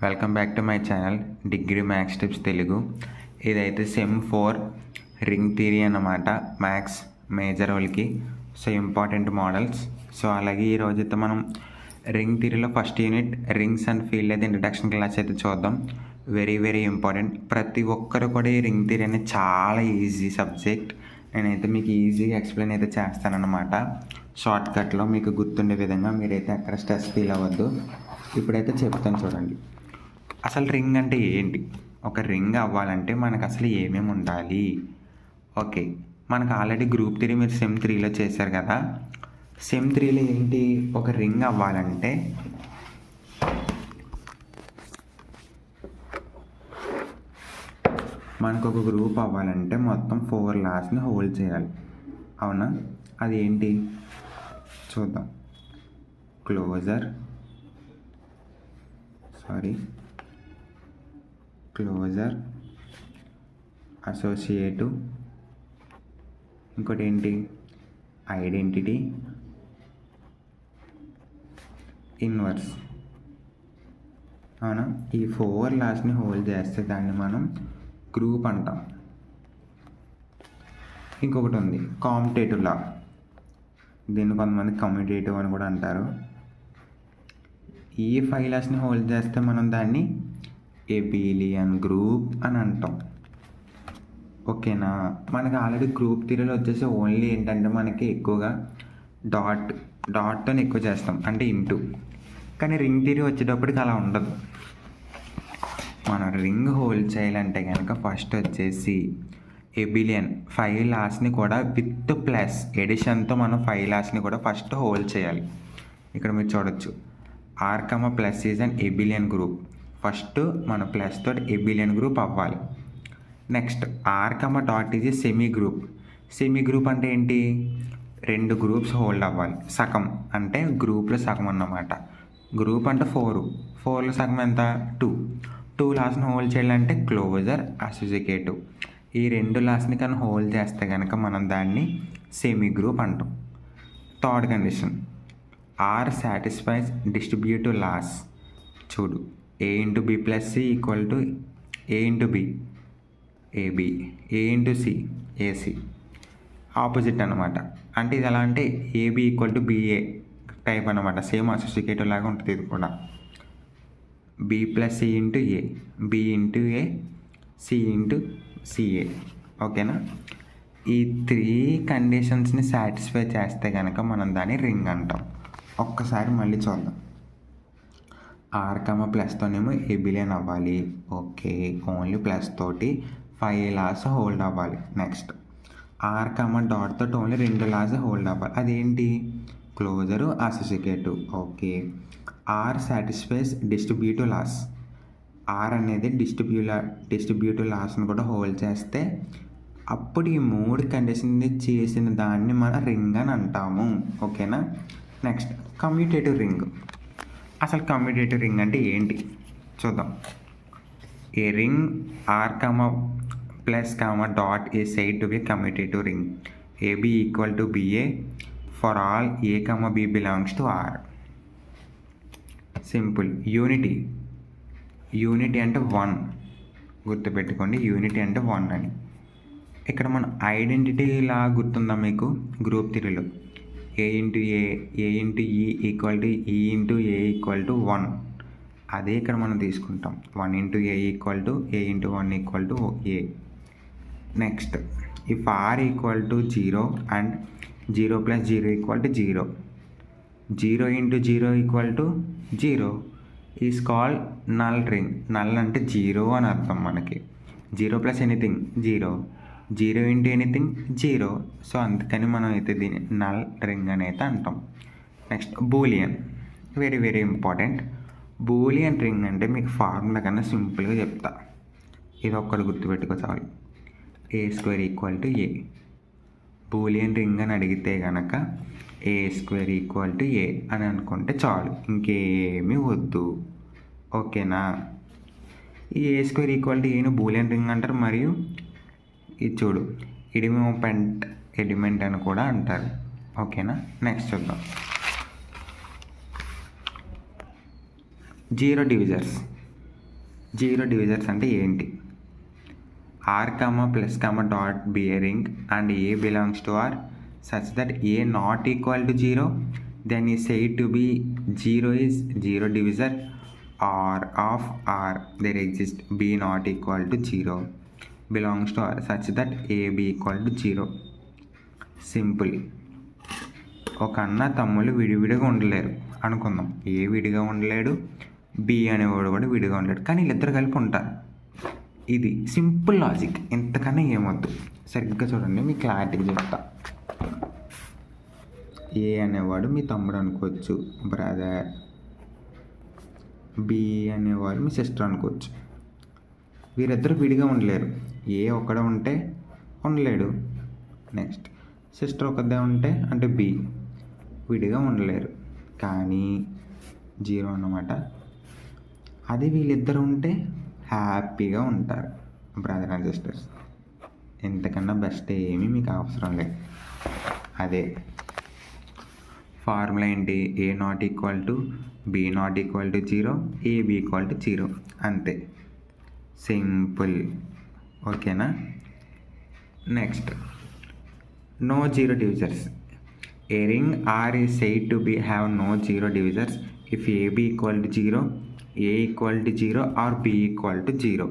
Welcome back to my channel degree maths tips Telugu. ఇదైతే sem 4 ring theory అన్నమాట. Maths major వాళ్ళకి important models. అలాగే ఈరోజు అయితే మనం రింగ్ థియరీలో first unit rings and field అయితే ఇంట్రడక్షన్ క్లాస్ అయితే చూద్దాం. Very important. ప్రతి ఒక్కరు కూడా ఈ రింగ్ థియరీ అనేది చాలా ఈజీ సబ్జెక్ట్. నేనైతే మీకు ఈజీగా ఎక్స్ప్లెయిన్ అయితే చేస్తానన్నమాట. షార్ట్కట్లో మీకు గుర్తుండే విధంగా. మీరైతే అక్కడ స్ట్రెస్ ఫీల్ అవ్వద్దు. ఇప్పుడైతే చెప్తాను చూడండి. అసలు రింగ్ అంటే ఏంటి? ఒక రింగ్ అవ్వాలంటే మనకు అసలు ఏమేమి ఉండాలి? ఓకే, మనకు ఆల్రెడీ గ్రూప్ థియరీ మీరు సెమ్ 3లో చేశారు కదా. సెమ్ 3లో ఏంటి, ఒక రింగ్ అవ్వాలంటే మనకు ఒక గ్రూప్ అవ్వాలంటే మొత్తం 4 లాస్ని హోల్డ్ చేయాలి. అవునా? అది ఏంటి చూద్దాం. క్లోజర్ అసోసియేటివ్, ఇంకోటి ఏంటి, ఐడెంటిటీ, ఇన్వర్స్. అవునా? ఈ 4 లాస్ని హోల్డ్ చేస్తే దాన్ని మనం గ్రూప్ అంటాం. ఇంకొకటి ఉంది కాంపిటేటివ్ లా. దీన్ని కొంతమంది కమ్యూటేటివ్ అని కూడా అంటారు. ఈ 5 లాస్ని హోల్డ్ చేస్తే మనం దాన్ని ఎబిలియన్ గ్రూప్ అని అంటాం. ఓకేనా? మనకి ఆల్రెడీ గ్రూప్ థియరీలో వచ్చేసి ఓన్లీ ఏంటంటే మనకి ఎక్కువగా డాట్తో ఎక్కువ చేస్తాం, అంటే ఇంటూ. కానీ రింగ్ థియరీ వచ్చేటప్పటికి అలా ఉండదు. మనం రింగ్ హోల్డ్ చేయాలంటే కనుక ఫస్ట్ వచ్చేసి ఎబిలియన్ 5 లాస్ని కూడా విత్ ప్లస్ ఎడిషన్తో మనం 5 లాస్ని కూడా ఫస్ట్ హోల్డ్ చేయాలి. ఇక్కడ మీరు చూడొచ్చు, R comma plus is an abelian group. First మన ప్లస్ తోటి ఎబిలియన్ గ్రూప్ అవ్వాలి. Next R comma dot is a semigroup అంటే ఏంటి, 2 గ్రూప్స్ హోల్డ్ అవ్వాలి. సగం అంటే గ్రూప్లో సగం అన్నమాట. గ్రూప్ అంటే 4లో సగం ఎంత, 2 లాస్ని హోల్డ్ చేయాలంటే క్లోజర్ అసోసియేటివ్. ఈ 2 లాస్ని కానీ హోల్డ్ చేస్తే కనుక మనం దాన్ని సెమీ గ్రూప్ అంటాం. Third condition, R satisfies distributive laws. చూడు, a into B plus C equal to A into B AB, A into C AC. Opposite అనమాట. అంటే ఇది ఎలా అంటే AB equal to BA type అనమాట. సేమ్ అసోసియేటివ్ లాగా ఉంటుంది ఇది కూడా. B plus C into A, B into A, C into CA. ఓకేనా? ఈ 3 కండిషన్స్ని సాటిస్ఫై చేస్తే కనుక మనం దాన్ని రింగ్ అంటాం. ఒక్కసారి మళ్ళీ చూద్దాం. ఆర్ కమ ప్లస్తోనేమో ఎబిలియన్ అవ్వాలి. ఓకే, ఓన్లీ ప్లస్ తోటి 5 లాస్ హోల్డ్ అవ్వాలి. నెక్స్ట్ ఆర్ కమ డాట్ తోటి ఓన్లీ 2 లాస్ హోల్డ్ అవ్వాలి. అదేంటి, closure associative. Okay, R satisfies distributive laws. R అనేది డిస్ట్రిబ్యూటివ్ లాస్ని కూడా హోల్డ్ చేస్తే అప్పుడు ఈ 3 కండిషన్ని చేసిన దాన్ని మనం రింగ్ అని అంటాము. ఓకేనా? Next commutative ring. అసలు కమ్యూటేటివ్ రింగ్ అంటే ఏంటి చూద్దాం. A ring R comma plus comma dot a said to be commutative ring. AB equal to BA for all A comma B belongs to R. Simple. Unity అంటే 1. గుర్తుపెట్టుకోండి, unity అంటే 1 అని. ఇక్కడ మన ఐడెంటిటీ లా గుర్తుందా మీకు గ్రూప్ థియరీలో? A into E equal to E into A equal to 1. అదే ఇక్కడ మనం తీసుకుంటాం. 1 into A equal to A into 1 equal to A. Next if R equal to 0 and 0 plus 0 equal to 0, 0 into 0 equal to 0 is called null ring. Null అంటే 0 అని అర్థం మనకి. 0 plus anything 0 into anything 0. అందుకని మనం అయితే దీన్ని నల్ రింగ్ అని అయితే అంటాం. Next Boolean. Very important. Boolean ring అంటే మీకు ఫార్ములా కన్నా సింపుల్గా చెప్తా. ఇది ఒక్కటి గుర్తుపెట్టుకో చాలు. A² equal to A. Boolean ring అని అడిగితే కనుక A² ఈక్వల్ టు ఏ అని అనుకుంటే చాలు, ఇంకేమీ వద్దు. ఓకేనా? ఈ A² ఈక్వల్ టు ఏను బూలియన్ రింగ్ అంటారు. మరియు ఇది చూడు, ఇడిమోపెంట్ ఎలిమెంట్ అని కూడా అంటారు. ఓకేనా? నెక్స్ట్ చూద్దాం. 0 డివిజర్స్. జీరో డివిజర్స్ అంటే ఏంటి? R comma plus comma dot be a ring and A belongs to R such that A not equal to zero then a said to be zero is zero divisor R of R there exist B not equal to zero belongs to R such that A B equal to zero. Simple. ఒక అన్న తమ్ముళ్ళు విడివిడిగా ఉండలేరు అనుకుందాం. ఏ విడిగా ఉండలేడు, B అనేవాడు కూడా విడిగా ఉండలేడు, కానీ వీళ్ళిద్దరు కలిపి ఉంటారు. ఇది సింపుల్ లాజిక్, ఇంతకన్నా ఏమొద్దు. సరిగ్గా చూడండి, మీ క్లారిటీగా చెప్తా. ఏ అనేవాడు మీ తమ్ముడు అనుకోవచ్చు, బ్రదర్. బి అనేవాడు మీ సిస్టర్ అనుకోవచ్చు. వీరిద్దరు విడిగా ఉండలేరు. ఏ ఒక్కడే ఉంటే ఉండలేడు. నెక్స్ట్ సిస్టర్ ఒకదే ఉంటే అంటే బి విడిగా ఉండలేరు, కానీ జీరో అన్నమాట. అది వీళ్ళిద్దరు ఉంటే హ్యాపీగా ఉంటారు, బ్రదర్ అండ్ సిస్టర్స్. ఎంతకన్నా బెస్ట్ ఏమీ మీకు అవసరం లేదు. అదే ఫార్ములా ఏంటి? A not equal to B not equal to zero, A B equal to zero. అంతే, సింపుల్. ఓకేనా? Next, no zero divisors. A ring R is said to be have no zero divisors if AB equal to 0, A equal to 0 or B equal to 0.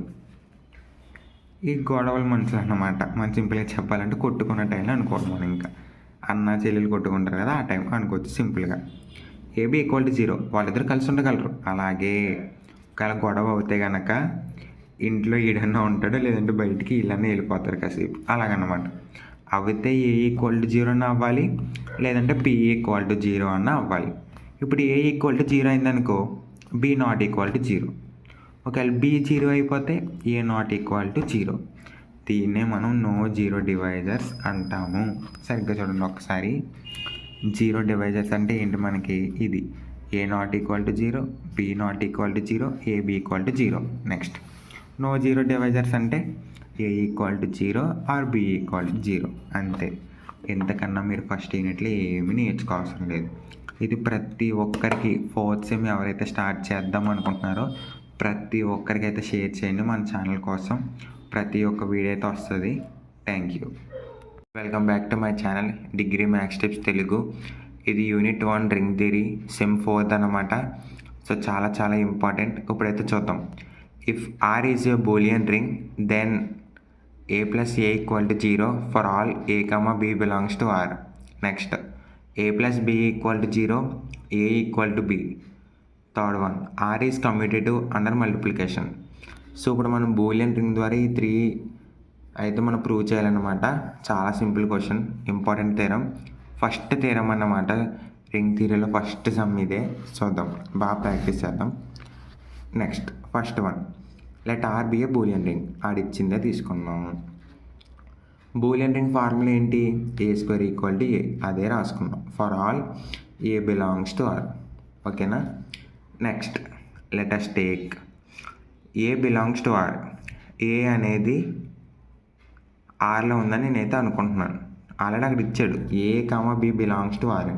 ఈ గొడవలు మనుషులు అన్నమాట. మనం సింపుల్గా చెప్పాలంటే కొట్టుకున్న టైంలో అనుకోవడం. మనం ఇంకా అన్న చెల్లెలు కొట్టుకుంటారు కదా, ఆ టైం అనుకోవచ్చు సింపుల్గా. ఏబీ ఈక్వల్ టు 0, వాళ్ళిద్దరు కలిసి ఉండగలరు. అలాగే ఒకవేళ గొడవ అవుతే కనుక ఇంట్లో ఈడన్నా ఉంటాడు, లేదంటే బయటికి వీళ్ళన్నా వెళ్ళిపోతారు కాసేపు, అలాగన్నమాట. అవితే ఏ ఈక్వల్ టు 0 అన్న అవ్వాలి, లేదంటే బి ఈక్వల్ టు 0 అన్న అవ్వాలి. ఇప్పుడు ఏ ఈక్వల్ టు 0 అయిందనుకో, బి నాట్ ఈక్వల్ టు 0. ఒకవేళ బి 0 అయిపోతే ఏ నాట్ ఈక్వల్ టు 0. దీన్నే మనం నో జీరో డివైజర్స్ అంటాము. సరిగ్గా చూడండి ఒకసారి. జీరో డివైజర్స్ అంటే ఏంటి మనకి? ఇది A not equal to 0, B not equal to 0, A B equal to 0. Next, no zero divisors అంటే A equal to 0 or B equal to 0. అంతే. ఎంతకన్నా మీరు ఫస్ట్ యూనిట్లో ఏమీ నేర్చుకోవాల్సిన లేదు. ఇది ప్రతి ఒక్కరికి ఫోర్త్ సెమ్ ఎవరైతే స్టార్ట్ చేద్దాం అనుకుంటున్నారో ప్రతి ఒక్కరికైతే షేర్ చేయండి. మన ఛానల్ కోసం ప్రతి ఒక్క వీడియో అయితే వస్తుంది. Thank you. Welcome back to my channel degree maths tips Telugu. ఇది యూనిట్ 1 రింగ్ థియరీ సెమ్ 4 అన్నమాట. సో చాలా చాలా ఇంపార్టెంట్. ఇప్పుడైతే చూద్దాం. If R is a Boolean ring then a plus a equal to 0 for all a comma b belongs to R. Next, a plus b equal to 0, a equal to b. Third one, R is commutative under multiplication. So ఇప్పుడు మనం Boolean ring ద్వారా ఈ 3 అయితే మనం prove చేయాలన్నమాట. చాలా simple question, important theorem, first theorem అన్నమాట. Ring థియరీలో ఫస్ట్ సమ్ ఇదే. చూద్దాం, బాగా ప్రాక్టీస్ చేద్దాం. Next, first one, let R be a Boolean ring. ఆడిచ్చిందే తీసుకున్నాం. బూలియన్ రింగ్ ఫార్ములా ఏంటి? A square equal to A. అదే రాసుకున్నాం. For all A belongs to R. ఓకేనా? Next, let us take A belongs to R. A అనేది ఆర్లో ఉందని నేనైతే అనుకుంటున్నాను. ఆల్రెడీ అక్కడ ఇచ్చాడు A comma B belongs to R.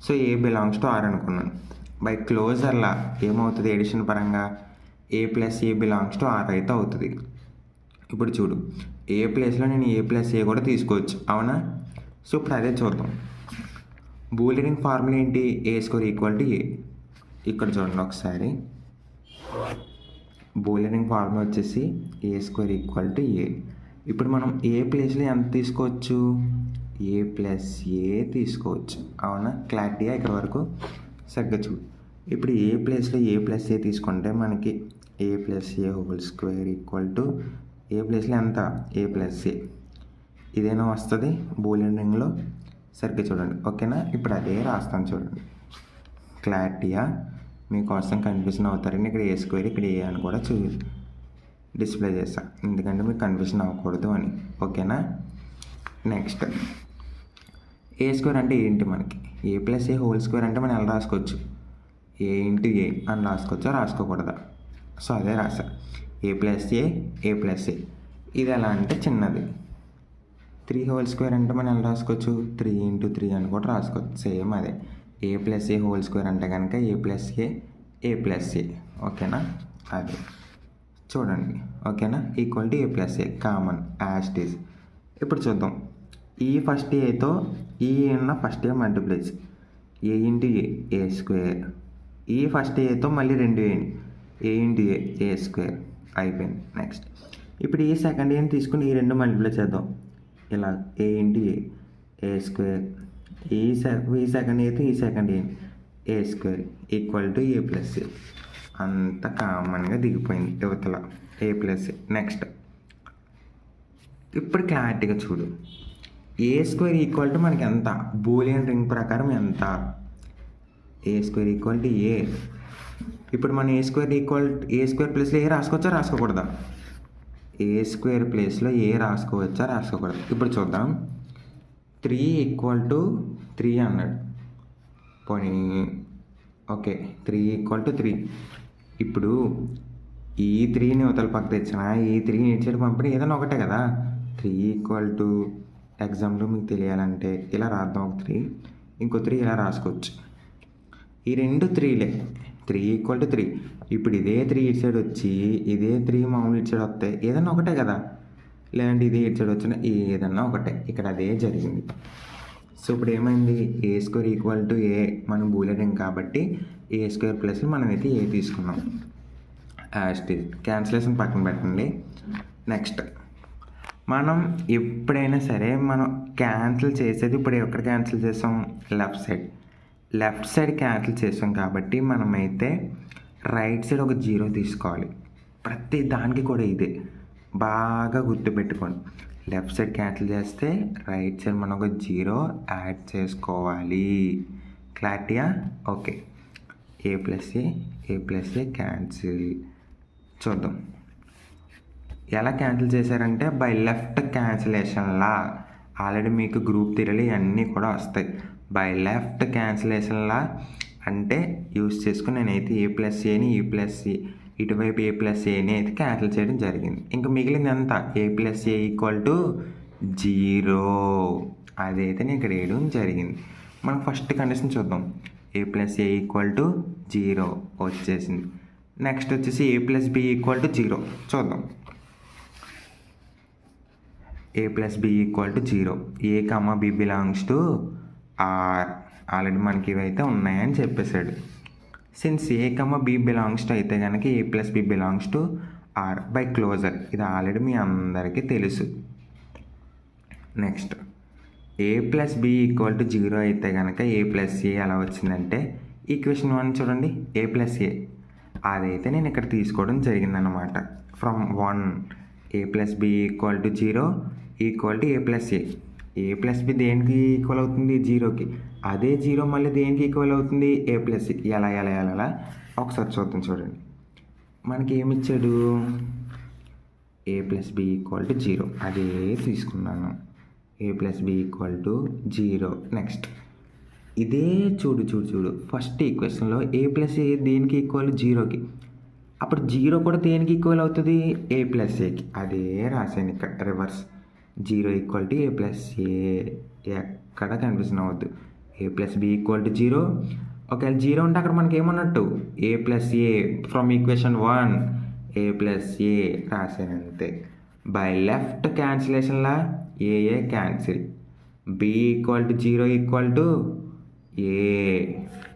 So A belongs to R అనుకున్నాను. బై క్లోజర్లా ఏమవుతుంది? ఎడిషన్ పరంగా A plus A belongs to R అయితే అవుతుంది. ఇప్పుడు చూడు, ఏ ప్లేస్లో నేను ఏ ప్లస్ ఏ కూడా తీసుకోవచ్చు, అవునా? సో ఇప్పుడు అదే చూద్దాం. బూలియన్ రింగ్ ఫార్ములా ఏంటి? ఏ స్క్వేర్ ఈక్వల్ టు ఏ. ఇక్కడ చూడండి ఒకసారి. బూలియన్ రింగ్ ఫార్ములా వచ్చేసి ఏ స్క్వేర్ ఈక్వల్ టు ఏ. ఇప్పుడు మనం ఏ ప్లేస్లో ఎంత తీసుకోవచ్చు? ఏ ప్లస్ ఏ తీసుకోవచ్చు, అవునా? క్లారిటీగా ఇక్కడ వరకు సరిగ్గా చూడు. ఇప్పుడు ఏ ప్లేస్లో ఏ ప్లస్ ఏ తీసుకుంటే మనకి A plus A whole square equal to A ప్లేస్లో ఎంత? A plus A. ఇదేనా వస్తుంది బూలియన్ రింగ్లో. సరిగ్గా చూడండి, ఓకేనా? ఇప్పుడు అదే రాస్తాను చూడండి. క్లారిటీగా మీకోసం కన్ఫ్యూజన్ అవుతారని ఇక్కడ ఏ స్క్వేర్ ఇక్కడ ఏ అని కూడా డిస్ప్లే చేస్తాను, ఎందుకంటే మీకు కన్ఫ్యూజన్ అవ్వకూడదు అని. ఓకేనా? నెక్స్ట్, ఏ స్క్వేర్ అంటే ఏంటి మనకి? A plus A whole square అంటే మనం ఎలా రాసుకోవచ్చు? ఏ ఇంటూ ఏ అని రాసుకోవచ్చా, రాసుకోకూడదా? సో అదే రాసా. ఏ ప్లస్ ఏ, ఏ ప్లస్ ఏ. ఇది ఎలా అంటే చిన్నది. 3 హోల్ స్క్వేర్ అంటే మనం ఎలా రాసుకోవచ్చు? 3 ఇంటూ 3 అని కూడా రాసుకోవచ్చు. సేమ్ అదే. ఏ ప్లస్ ఏ హోల్ స్క్వేర్ అంటే కనుక A plus A, A plus ఏ. ఓకేనా? అదే చూడండి, ఓకేనా, equal to A plus a common as it is. ఇప్పుడు చూద్దాం, ఈ ఫస్ట్ ఏతో ఈ ఉన్న first A multiplies A into A square, ఈ ఫస్ట్ ఏతో మళ్ళీ రెండు ఏ ఇంటూ ఏ స్క్వేర్ అయిపోయింది. నెక్స్ట్ ఇప్పుడు ఈ సెకండ్ ఏని తీసుకుని ఈ రెండు మల్టిప్లై చేద్దాం, ఇలా ఏ ఇంటూ ఏ స్క్వేర్, ఈ సెకండ్ ఏతో ఈ second A square equal to A plus A. అంత కామన్గా దిగిపోయింది యువతల ఏ ప్లస్ ఏ. నెక్స్ట్ ఇప్పుడు క్లారిటీగా చూడు, ఏ స్క్వేర్ ఈక్వల్ టు మనకి ఎంత, బూలియన్ రింగ్ ప్రకారం ఎంత, ఏ స్క్వేర్ ఈక్వల్ టు ఏ. ఇప్పుడు మనం ఏ స్క్వేర్ ప్లేస్లో ఏ రాసుకోవచ్చా రాసుకోకూడదా, ఏ స్క్వేర్ ప్లేస్లో ఏ రాసుకోవచ్చా రాసుకోకూడదు. ఇప్పుడు చూద్దాం, 3 ఈక్వల్ టు 3 అన్నాడు, పోనీ ఓకే 3 ఈక్వల్ టు 3. ఇప్పుడు ఈ 3ని అవతల పక్క తెచ్చిన ఈ 3ని ఇటు సైడ్ పంపిణీ ఏదైనా ఒకటే కదా. 3 ఈక్వల్ టు ఎగ్జాంపుల్ మీకు తెలియాలంటే ఇలా రాద్దాం, ఒక 3 ఇంకో 3 ఇలా రాసుకోవచ్చు. ఈ రెండు 3లే, 3 ఈక్వల్ టు 3. ఇప్పుడు ఇదే 3 ఇటు సైడ్ వచ్చి ఇదే 3 మామూలు ఇటు సైడ్ వస్తే ఏదన్నా ఒకటే కదా, లేదంటే ఇదే ఇటు సైడ్ వచ్చిన ఏదన్నా ఒకటే. ఇక్కడ అదే జరిగింది. సో ఇప్పుడు ఏమైంది, ఏ స్క్వేర్ ఈక్వల్ టు ఏ మనం బూలియన్ కాబట్టి ఏ స్క్వేర్ ప్లస్ మనం అయితే ఏ తీసుకున్నాం. క్యాన్సిలేషన్ పక్కన పెట్టండి. నెక్స్ట్ మనం ఎప్పుడైనా సరే మనం క్యాన్సిల్ చేసేది ఇప్పుడు ఎక్కడ క్యాన్సిల్ చేసాం, లెఫ్ట్ సైడ్ క్యాన్సిల్ చేసాం కాబట్టి మనమైతే రైట్ సైడ్ ఒక 0 తీసుకోవాలి. ప్రతి దానికి కూడా ఇదే బాగా గుర్తుపెట్టుకోండి. లెఫ్ట్ సైడ్ క్యాన్సిల్ చేస్తే రైట్ సైడ్ మనం ఒక 0 యాడ్ చేసుకోవాలి. క్లారిటీయా? ఓకే, ఏ ప్లస్ ఏ క్యాన్సిల్. చూద్దాం ఎలా క్యాన్సిల్ చేశారంటే బై లెఫ్ట్ క్యాన్సిలేషన్లా. ఆల్రెడీ మీకు గ్రూప్ థియరీలు ఇవన్నీ కూడా వస్తాయి. బై లెఫ్ట్ క్యాన్సిలేషన్లా అంటే యూస్ చేసుకుని నేనైతే ఏ ప్లస్ ఏని ఈ ప్లస్ ఇటువైపు ఏ ప్లస్ ఏని అయితే క్యాన్సిల్ చేయడం జరిగింది. ఇంకా మిగిలింది ఎంత, A plus A equal to 0 అదైతే నేను ఇక్కడ వేయడం జరిగింది. మనం ఫస్ట్ కండిషన్ చూద్దాం, A plus A equal to 0 వచ్చేసింది. నెక్స్ట్ వచ్చేసి A plus B equal to 0 చూద్దాం. A plus B equal to 0, A comma B belongs to R. Already మనకి ఇవైతే ఉన్నాయని చెప్పేశాడు. Since A comma B belongs to అయితే కనుక A plus B belongs to R by closure. ఇది already మీ అందరికీ తెలుసు. Next A plus B equal to 0 అయితే కనుక ఏ ప్లస్ ఏ ఎలా వచ్చిందంటే ఈక్వేషన్ 1 చూడండి, ఏ ప్లస్ ఏ అదైతే నేను ఇక్కడ తీసుకోవడం జరిగిందనమాట. From 1 A plus B equal to 0 equal to A plus A. A plus B దేనికి ఈక్వల్ అవుతుంది, 0కి. అదే 0 మళ్ళీ దేనికి ఈక్వల్ అవుతుంది, ఏ ప్లస్ ఏ. ఎలా ఒకసారి చూద్దాం. చూడండి మనకి ఏమిచ్చాడు, A plus B equal to 0 అదే తీసుకున్నాను, A plus B equal to 0. Next ఇదే చూడు ఫస్ట్ ఈక్వేషన్లో ఏ ప్లస్ ఏ దేనికి ఈక్వల్ 0కి. అప్పుడు 0 కూడా దేనికి ఈక్వల్ అవుతుంది, ఏ ప్లస్ ఏకి. అదే రాశాను ఇక్కడ reverse. 0 equal to A plus A, ఎక్కడ కన్ఫ్యూజన్ అవ్వద్దు. A plus B equal to 0. ఒకవేళ 0 ఉంటే అక్కడ మనకి ఏమన్నట్టు, A plus A from equation 1 A plus A రాశాను అంతే. బై లెఫ్ట్ క్యాన్సిలేషన్లా A cancel, B equal to 0 equal to A.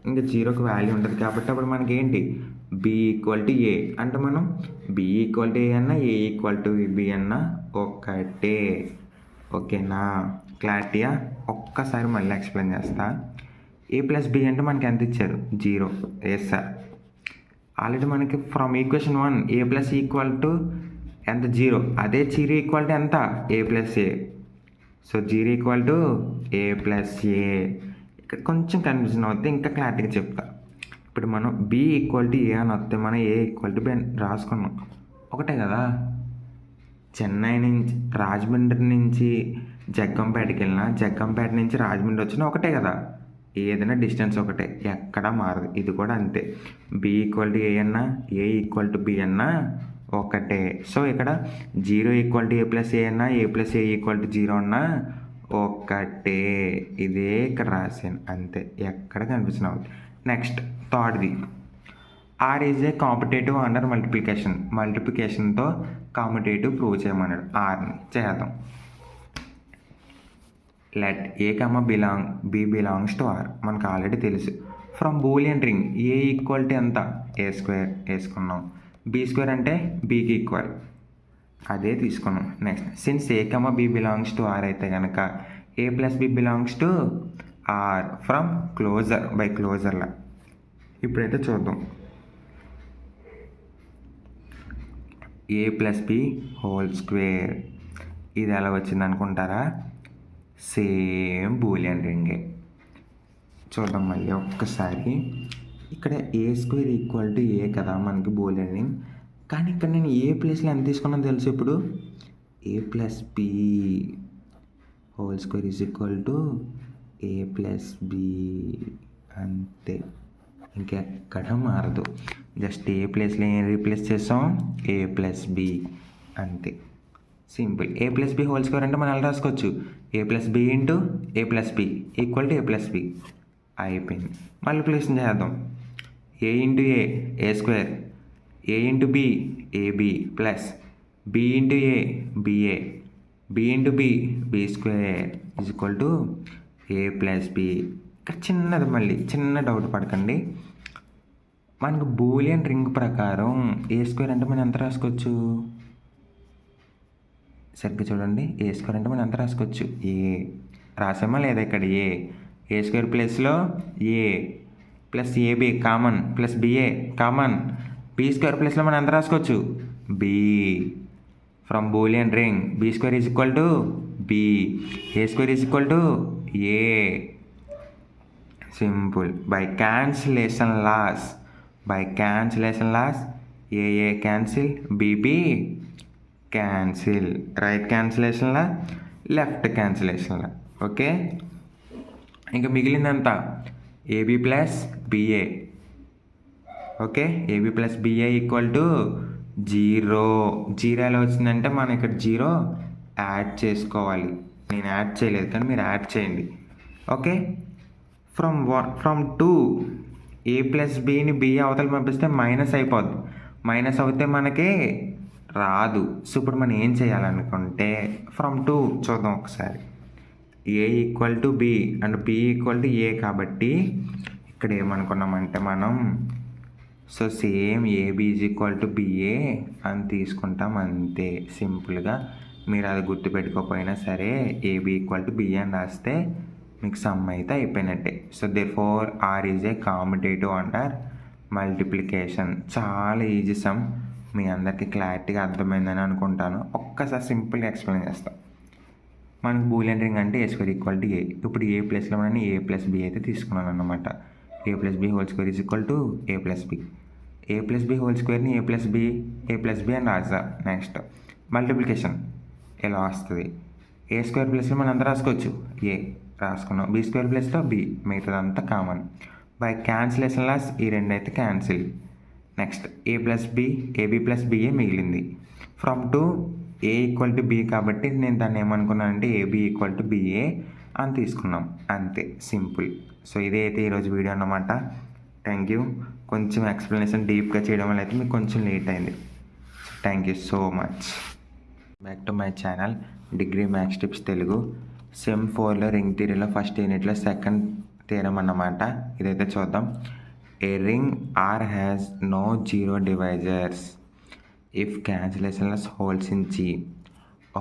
ఇంకా 0కి వాల్యూ ఉంటుంది కాబట్టి అప్పుడు మనకి ఏంటి, బి ఈక్వల్ టు ఏ అంటే మనం బి ఈక్వల్ టు ఏ అన్నా ఏ ఈక్వల్ టు బి అన్నా ఒకటే. ఓకేనా, క్లారిటీయా? ఒక్కసారి మళ్ళీ ఎక్స్ప్లెయిన్ చేస్తా. ఏ ప్లస్ బి అంటే మనకి ఎంత ఇచ్చారు, 0. ఎస్ సార్, ఆల్రెడీ మనకి from equation 1 A plus equal to ఎంత, 0. అదే 0 ఈక్వల్ టు ఎంత, A plus A. So 0 equal to A plus A. ఇక్కడ కొంచెం కన్ఫ్యూజన్ అవుతే ఇంకా క్లారిటీగా చెప్తా. ఇప్పుడు మనం బి ఈక్వల్ టు ఏ అని వస్తే మనం ఏ ఈక్వల్ టు బి రాసుకున్నాం, ఒకటే కదా. చెన్నై నుంచి రాజమండ్రి నుంచి జగ్గంపేటకి వెళ్ళినా, జగ్గంపేట నుంచి రాజమండ్రి వచ్చినా ఒకటే కదా. ఏదైనా డిస్టెన్స్ ఒకటే, ఎక్కడా మారదు. ఇది కూడా అంతే, బి ఈక్వల్ టు ఏ అన్నా ఏ ఈక్వల్ టు బి అన్నా ఒకటే. సో ఇక్కడ 0 ఈక్వల్ టు ఏ ప్లస్ ఏ అన్నా ఏ ప్లస్ ఏ ఈక్వల్ టు 0 అన్నా ఒకటే. ఇదే ఇక్కడ రాశాను అంతే, ఎక్కడ కనిపించిన అవుతుంది. నెక్స్ట్ థర్డ్ది, R is a competitive under మల్టిప్లికేషన్తో కాంపిటేటివ్ ప్రూవ్ చేయమన్నాడు. ఆర్ని చేద్దాం. Let A B belongs to R మనకు ఆల్రెడీ తెలుసు. From Boolean ring A equality ఎంత A² వేసుకున్నాం. B² అంటే బీకి ఈక్వల్, అదే తీసుకున్నాం. Next since A B belongs to R అయితే కనుక A + B belongs to R from closure by క్లోజర్లా. ఇప్పుడైతే చూద్దాం. A + B హోల్ స్క్వేర్ ఇది ఎలా వచ్చింది అనుకుంటారా? సేమ్ బూలియన్ రింగే. చూద్దాం మళ్ళీ ఒక్కసారి. ఇక్కడ A² = A కదా మనకి బూలియన్ రింగ్. కానీ ఇక్కడ నేను ఏ ప్లేస్లో ఎంత తీసుకున్నాను తెలుసు ఇప్పుడు? A + B whole square A + B అంతే, ఇంకెక్కడ మారదు. జస్ట్ ఏ ప్లేస్లో ఏం రీప్లేస్ చేసాం? A + B అంతే, simple. A + B whole square అంటే మనం ఎలా రాసుకోవచ్చు? A + B × A + B = A + B అయిపోయింది. మల్టిప్లికేషన్ చేద్దాం. A × A A², A × B AB plus B × A BA, B × B B² A + B. ఇక్కడ చిన్నది, మళ్ళీ చిన్న డౌట్ పడకండి. మనకు బూలియన్ రింగ్ ప్రకారం A² అంటే మనం ఎంత రాసుకోవచ్చు? సరిగ్గా చూడండి. A² అంటే మనం ఎంత రాసుకోవచ్చు? ఏ రాసామా లేదా? ఇక్కడ A² ప్లేస్లో A plus AB common plus BA common, B² ప్లేస్లో మనం ఎంత రాసుకోవచ్చు? B. From Boolean ring B² = B, A² = A. Simple. By cancellation laws AA cancel, BB cancel. Right క్యాన్సిలేషన్లా, లెఫ్ట్ క్యాన్సిలేషన్లా. ఓకే, ఇంకా మిగిలిందంతా AB + BA. Okay, AB + BA = 0. Zero ఎలా వచ్చిందంటే మనం ఇక్కడ 0 యాడ్ చేసుకోవాలి. నేను యాడ్ చేయలేదు కానీ మీరు యాడ్ చేయండి. ఓకే, ఫ్రమ్ 2 A + Bని B అవతల పంపిస్తే మైనస్ అయిపోద్ది. మైనస్ అవుతే మనకి రాదు. సో ఇప్పుడు మనం ఏం చేయాలనుకుంటే ఫ్రమ్ 2 చూద్దాం ఒకసారి. A = B and B = A కాబట్టి ఇక్కడ ఏమనుకున్నామంటే మనం సో సేమ్ AB = BA అని తీసుకుంటాం అంతే, సింపుల్గా. మీరు అది గుర్తుపెట్టుకోకపోయినా సరే AB = BA అని రాస్తే మీకు సమ్ అయితే అయిపోయినట్టే. So therefore R is a competitive under multiplication. చాలా ఈజీ సమ్, మీ అందరికీ క్లారిటీగా అర్థమైందని అనుకుంటాను. ఒక్కసారి సింపుల్గా ఎక్స్ప్లెయిన్ చేస్తాం. మనకు బూలియన్ రింగ్ అంటే A² = A. ఇప్పుడు ఏ ప్లేస్లో మనం A + B అయితే తీసుకున్నాను అన్నమాట. A + B whole square A + B. A + B whole స్క్వేర్ని A + B అని రాసా. నెక్స్ట్ మల్టిప్లికేషన్ ఎలా వస్తుంది? A² ప్లేస్లో మనం అంతా రాసుకోవచ్చు, A రాసుకున్నాం. B² ప్లేస్లో B, మిగతాదంతా కామన్. బై క్యాన్సిలేషన్ లాస్ ఈ రెండు అయితే cancel. Next A + B AB + BA మిగిలింది. ఫ్రమ్ 2 A = B కాబట్టి నేను దాన్ని ఏమనుకున్నానంటే AB = BA అని తీసుకున్నాం అంతే, సింపుల్. సో ఇదే అయితే ఈరోజు వీడియో అన్నమాట. Thank you. కొంచెం ఎక్స్ప్లెనేషన్ డీప్గా చేయడం వల్ల అయితే మీకు కొంచెం లేట్ అయింది. Thank you so much. Back to my channel degree maths tips Telugu. Sem 4లో రింగ్ థియరీలో ఫస్ట్ యూనిట్లో సెకండ్ థియరం అన్నమాట. ఇదైతే చూద్దాం. A ring R has no 0 divisors if cancellation laws holds in G.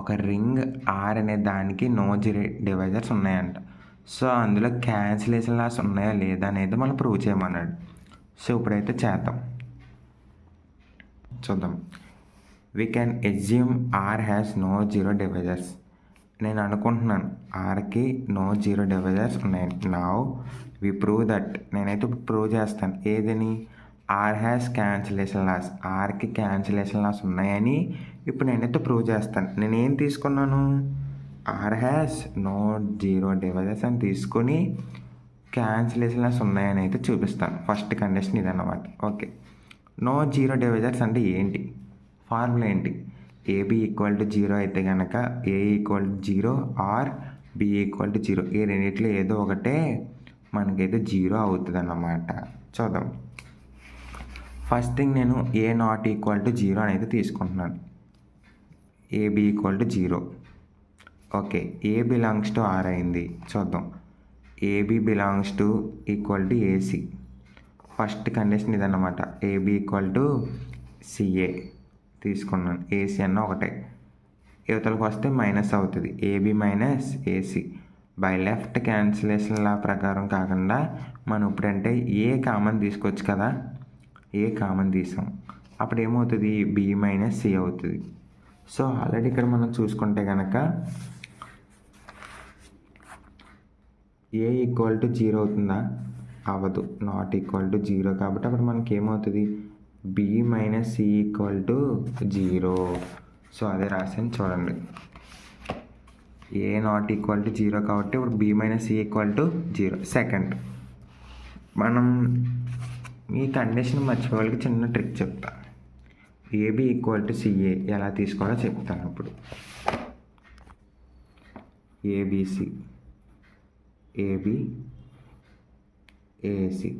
ఒక రింగ్ R అనే దానికి నో 0 డివైజర్స్ ఉన్నాయంట. సో అందులో క్యాన్సిలేషన్ లాస్ ఉన్నాయా లేదా అనేది మనం ప్రూవ్ చేయమన్నాడు. సో ఇప్పుడైతే చేద్దాం, చూద్దాం. We can assume R has no 0 divisors. నేను అనుకుంటున్నాను ఆర్కి నో 0 డివైజర్స్ ఉన్నాయి. Now we prove that. నేనైతే ప్రూవ్ చేస్తాను. ఏదని? R has cancellation laws. ఆర్కి క్యాన్సిలేషన్ లాస్ ఉన్నాయని ఇప్పుడు నేనైతే ప్రూవ్ చేస్తాను. నేనేం తీసుకున్నాను? R హ్యాస్ నో 0 డివైజర్స్ అని తీసుకొని క్యాన్సిలేషన్ లాస్ ఉన్నాయని అయితే చూపిస్తాను. ఫస్ట్ కండిషన్ ఇదన్నమాట. ఓకే, నో 0 డివైజర్స్ అంటే ఏంటి? ఫార్ములా ఏంటి? AB = 0 అయితే కనుక A = 0 ఆర్ B = 0. ఈ రెండిట్లో ఏదో ఒకటే మనకైతే 0 అవుతుంది అన్నమాట. చూద్దాం. ఫస్ట్ థింగ్ నేను ఏ నాట్ ఈక్వల్ టు 0 అనేది తీసుకుంటున్నాను. A B equal to 0. Okay, A belongs to R అయింది. చూద్దాం. A B belongs to equal to A C. First condition ఇదన్నమాట. ఏబి ఈక్వల్ టు సిఏ తీసుకున్నాను. ఏసీ అన్న ఒకటే. యువతలకు వస్తే మైనస్ అవుతుంది. A B minus A C. By left cancellation law ప్రకారం కాకుండా మనం ఇప్పుడంటే ఏ కామన్ తీసుకోవచ్చు కదా. ఏ కామన్ తీసాం, అప్పుడు ఏమవుతుంది, బి మైనస్ సి అవుతుంది. సో ఆల్రెడీ ఇక్కడ మనం చూసుకుంటే కనుక ఏ ఈక్వల్ టు 0 అవుతుందా, అవ్వదు. నాట్ ఈక్వల్ టు 0 కాబట్టి అప్పుడు మనకి ఏమవుతుంది, B minus C equal to 0. So అదే రాసాను చూడండి. ఏ నాట్ ఈక్వల్ టు 0 కాబట్టి ఇప్పుడు B minus C equal to 0. Second, మనం ఈ కండిషన్ మర్చిపోవాలకి చిన్న ట్రిక్ చెప్తా. ఏబి ఈక్వల్ టు సిఏ ఎలా తీసుకోవాలో చెప్తాను. అప్పుడు ఏబిసి, ఏబి, ఏసి,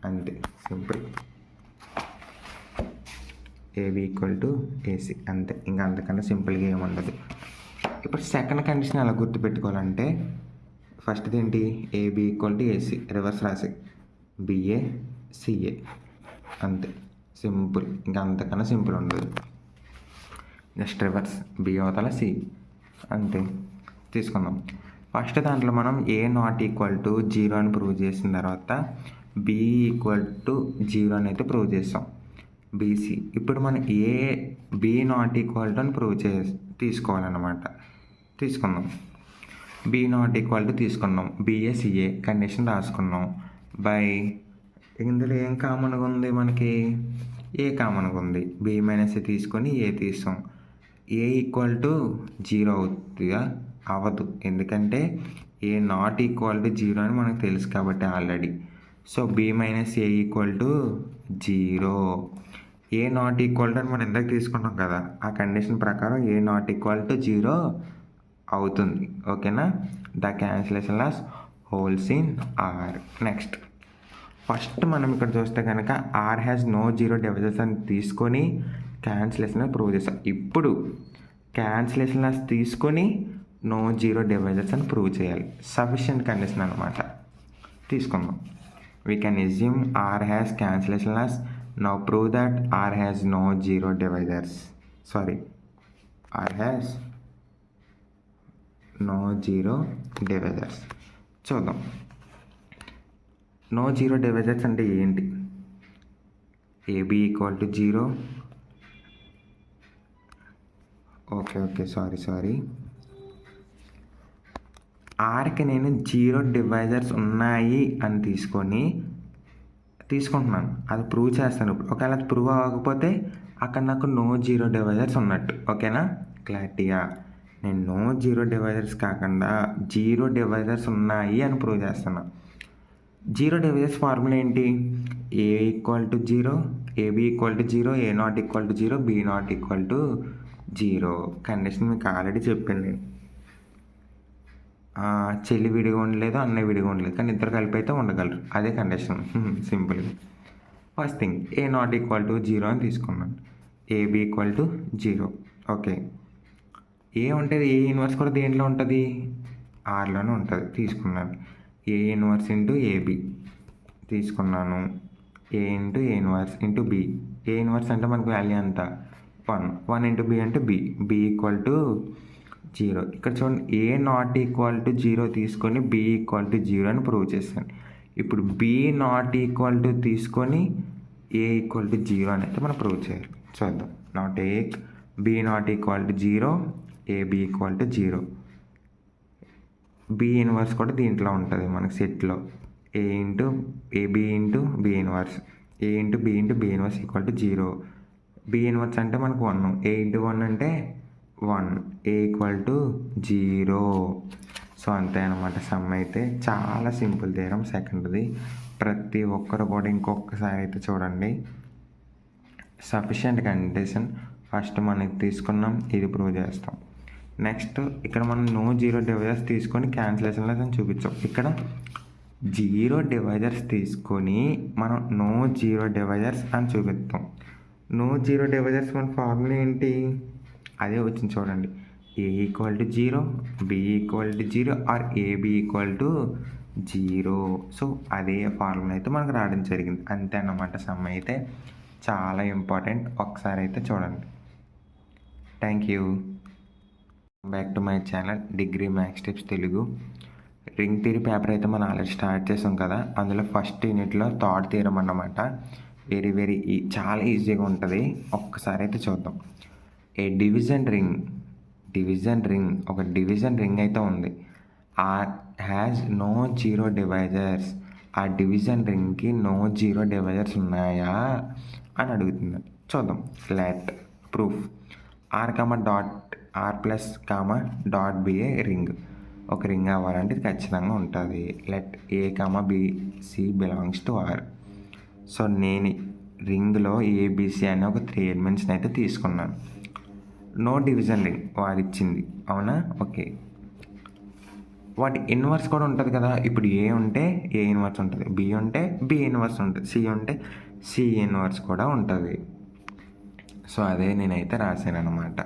అంతే, సింపుల్. ఏబి ఈక్వల్ టు ఏసి, అంతే. ఇంకా అంతకన్నా సింపుల్గా ఏముండదు. ఇప్పుడు సెకండ్ కండిషన్ ఎలా గుర్తుపెట్టుకోవాలంటే, ఫస్ట్ది ఏంటి, A B equal to A C, reverse రాసి బిఏ సిఏ, అంతే, సింపుల్. ఇంకా అంతకన్నా సింపుల్ ఉండదు. జస్ట్ రివర్స్, బి అవతల సి, అంతే. తీసుకుందాం. ఫస్ట్ దాంట్లో మనం ఏ నాట్ ఈక్వల్ టు 0 అని ప్రూవ్ చేసిన తర్వాత బి ఈక్వల్ టు 0 అని అయితే ప్రూవ్ చేస్తాం. బీసీ. ఇప్పుడు మనం A B not equal to అని ప్రూవ్ తీసుకోవాలన్నమాట. తీసుకుందాం. బి నాట్ ఈక్వల్ టు తీసుకున్నాం. బిఏ సిఏ కండిషన్ రాసుకున్నాం. బై ఇందులో ఏం కామన్గా ఉంది మనకి, ఏ కామన్గా ఉంది. బి మైనస్ తీసుకొని ఏ తీస్తాం. ఏ ఈక్వల్ టు 0 అవుతుందా, అవ్వదు. ఎందుకంటే ఏ నాట్ ఈక్వల్ టు 0 అని మనకు తెలుసు కాబట్టి ఆల్రెడీ. So B minus A equal to 0. A not equal to అని మనం ఇందాక తీసుకుంటాం కదా, ఆ కండిషన్ ప్రకారం ఏ నాట్ ఈక్వల్ టు 0 అవుతుంది. ఓకేనా. The cancellation laws holds in R. Next, first మనం ఇక్కడ చూస్తే కనుక ఆర్ హ్యాస్ నో 0 డివైజెస్ అని తీసుకొని క్యాన్సిలేషన్ ప్రూవ్ చేస్తాం. ఇప్పుడు క్యాన్సిలేషన్ లాస్ తీసుకొని నో 0 డివైజెస్ అని ప్రూవ్ చేయాలి. సఫిషియంట్ కండిషన్ అనమాట. తీసుకుందాం. We can assume R has cancellation laws. Now prove that R has no 0 divisors. Sorry, R has no 0 divisors. చూద్దాం. నో 0 డివైజర్స్ అంటే ఏంటి. A B equal to 0. Okay sorry. ఆర్కి నేను 0 divisors ఉన్నాయి అని తీసుకుంటున్నాను. అది ప్రూవ్ చేస్తాను. ఒకవేళ అది ప్రూవ్ అవ్వకపోతే అక్కడ నాకు నో 0 డివైజర్స్ ఉన్నట్టు. ఓకేనా, క్లారిటీగా. నేను నో 0 డివైజర్స్ కాకుండా 0 డివైజర్స్ ఉన్నాయి అని ప్రూవ్ చేస్తున్నాను. 0 డివైజర్స్ ఫార్ములా ఏంటి, A equal to 0, A B equal to 0, A not equal to 0, B not equal to 0. Condition మీకు ఆల్రెడీ చెప్పాను నేను. చెల్లి విడిగా ఉండలేదు, అన్నయ్య విడిగా ఉండలేదు, కానీ ఇద్దరు కలిపి అయితే ఉండగలరు. అదే కండిషన్. సింపుల్గా. First thing, A not equal to 0 అని తీసుకున్నాను. A B equal to 0. Okay, A ఉంటుంది, ఏ ఇన్వర్స్ కూడా దేంట్లో ఉంటుంది, ఆర్లోనే ఉంటుంది. తీసుకున్నాను. ఏ ఇన్వర్స్ ఇంటూ ఏబి తీసుకున్నాను. A into A inverse into B. A inverse అంటే మనకు వాల్యూ అంత 1 ఇంటూ బి అంటే బి ఈక్వల్ టు 0. ఇక్కడ చూడండి, ఏ నాట్ ఈక్వల్ టు 0 తీసుకొని బి ఈక్వల్ టు 0 అని ప్రూవ్ చేస్తాను. ఇప్పుడు బి నాట్ ఈక్వల్ టు తీసుకొని ఏ ఈక్వల్ టు 0 అని అయితే మనం ప్రూవ్ చేయాలి. చూద్దాం. Not A B not equal to 0, A B equal to 0. B inverse కూడా దీంట్లో ఉంటుంది మనకి సెట్లో. A into A B into B inverse, A into B inverse equal to 0. B inverse అంటే మనకు 1, ఏ ఇంటూ 1 అంటే 1, ఏ ఈక్వల్ టు 0. సో అంతే అనమాట. సమ్ అయితే చాలా సింపుల్ థీరం. సెకండ్ది ప్రతి ఒక్కరు కూడా ఇంకొకసారి అయితే చూడండి. సఫిషియంట్ కండిషన్ ఫస్ట్ మనకి తీసుకున్నాం, ఇది ప్రూవ్ చేస్తాం. నెక్స్ట్ ఇక్కడ మనం నో 0 డివైజర్స్ తీసుకొని క్యాన్సిలేషన్లో చూపించాం. ఇక్కడ జీరో డివైజర్స్ తీసుకొని మనం నో జీరో డివైజర్స్ అని చూపిస్తాం. నో జీరో డివైజర్స్ మన ఫార్ములా ఏంటి? అదే వచ్చింది చూడండి. A equal to zero, B equal to zero or A B equal to zero. So అదే ఫార్ములా అయితే మనకు రావడం జరిగింది. అంతే అన్నమాట. సమ్ అయితే చాలా ఇంపార్టెంట్. ఒకసారి అయితే చూడండి. Thank you. Back to my channel degree maths tips Telugu. Ring theory paper అయితే మనం ఆల్రెడీ స్టార్ట్ చేసాం కదా. అందులో ఫస్ట్ యూనిట్లో థర్డ్ థియరం అన్నమాట. వెరీ చాలా ఈజీగా ఉంటుంది. ఒక్కసారి అయితే చూద్దాం. ఏ డివిజన్ రింగ్ ఒక డివిజన్ రింగ్ అయితే ఉంది. R has no zero divisors. ఆ డివిజన్ రింగ్కి నో జీరో డివైజర్స్ ఉన్నాయా అని అడుగుతుంది. చూద్దాం. Let proof R plus dot be a ring. ఒక రింగ్ అవ్వాలంటే ఇది ఖచ్చితంగా ఉంటుంది. Let A B C belongs to R. So నేను రింగ్లో ఏబిసి అనే ఒక 3 ఎలిమెంట్స్ని అయితే తీసుకున్నాను. నో డివిజన్ రింగ్ వాడు ఇచ్చింది, అవునా? ఓకే. వాటి ఇన్వర్స్ కూడా ఉంటుంది కదా. ఇప్పుడు ఏ ఉంటే ఏ ఇన్వర్స్ ఉంటుంది, బి ఉంటే బి ఇన్వర్స్ ఉంటుంది, సి ఉంటే సి ఇన్వర్స్ కూడా ఉంటుంది. సో అదే నేనైతే రాశాను అనమాట.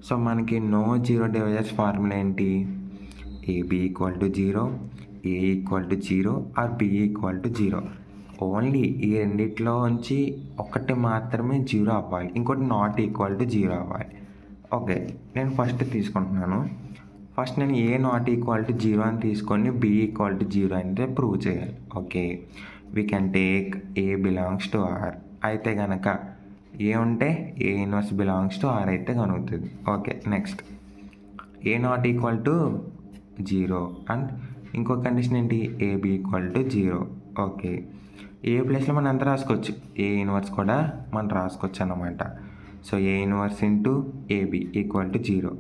సో మనకి నో జీరో డివైజర్స్ ఫార్ములా ఏంటి? A B equal to zero, A equal to zero or B equal to zero. Only ఈ రెండిట్లో నుంచి ఒకటి మాత్రమే జీరో అవ్వాలి, ఇంకోటి నాట్ ఈక్వల్ టు జీరో అవ్వాలి. ఓకే, నేను ఫస్ట్ తీసుకుంటున్నాను. ఫస్ట్ నేను A not equal to zero అని తీసుకొని బి ఈక్వల్ టు జీరో అంటే ప్రూవ్ చేయాలి. Okay, we can take A belongs to R. అయితే కనుక ఏ ఉంటే A inverse belongs to R అయితే కనుగుతుంది. Okay, next A not equal to zero and ఇంకో కండిషన్ ఏంటి? A B equal to zero. Okay, A ప్లేస్లో మనం ఎంత రాసుకోవచ్చు? ఏ ఇన్వర్స్ కూడా మనం రాసుకోవచ్చు అన్నమాట. So A inverse into A B equal to zero,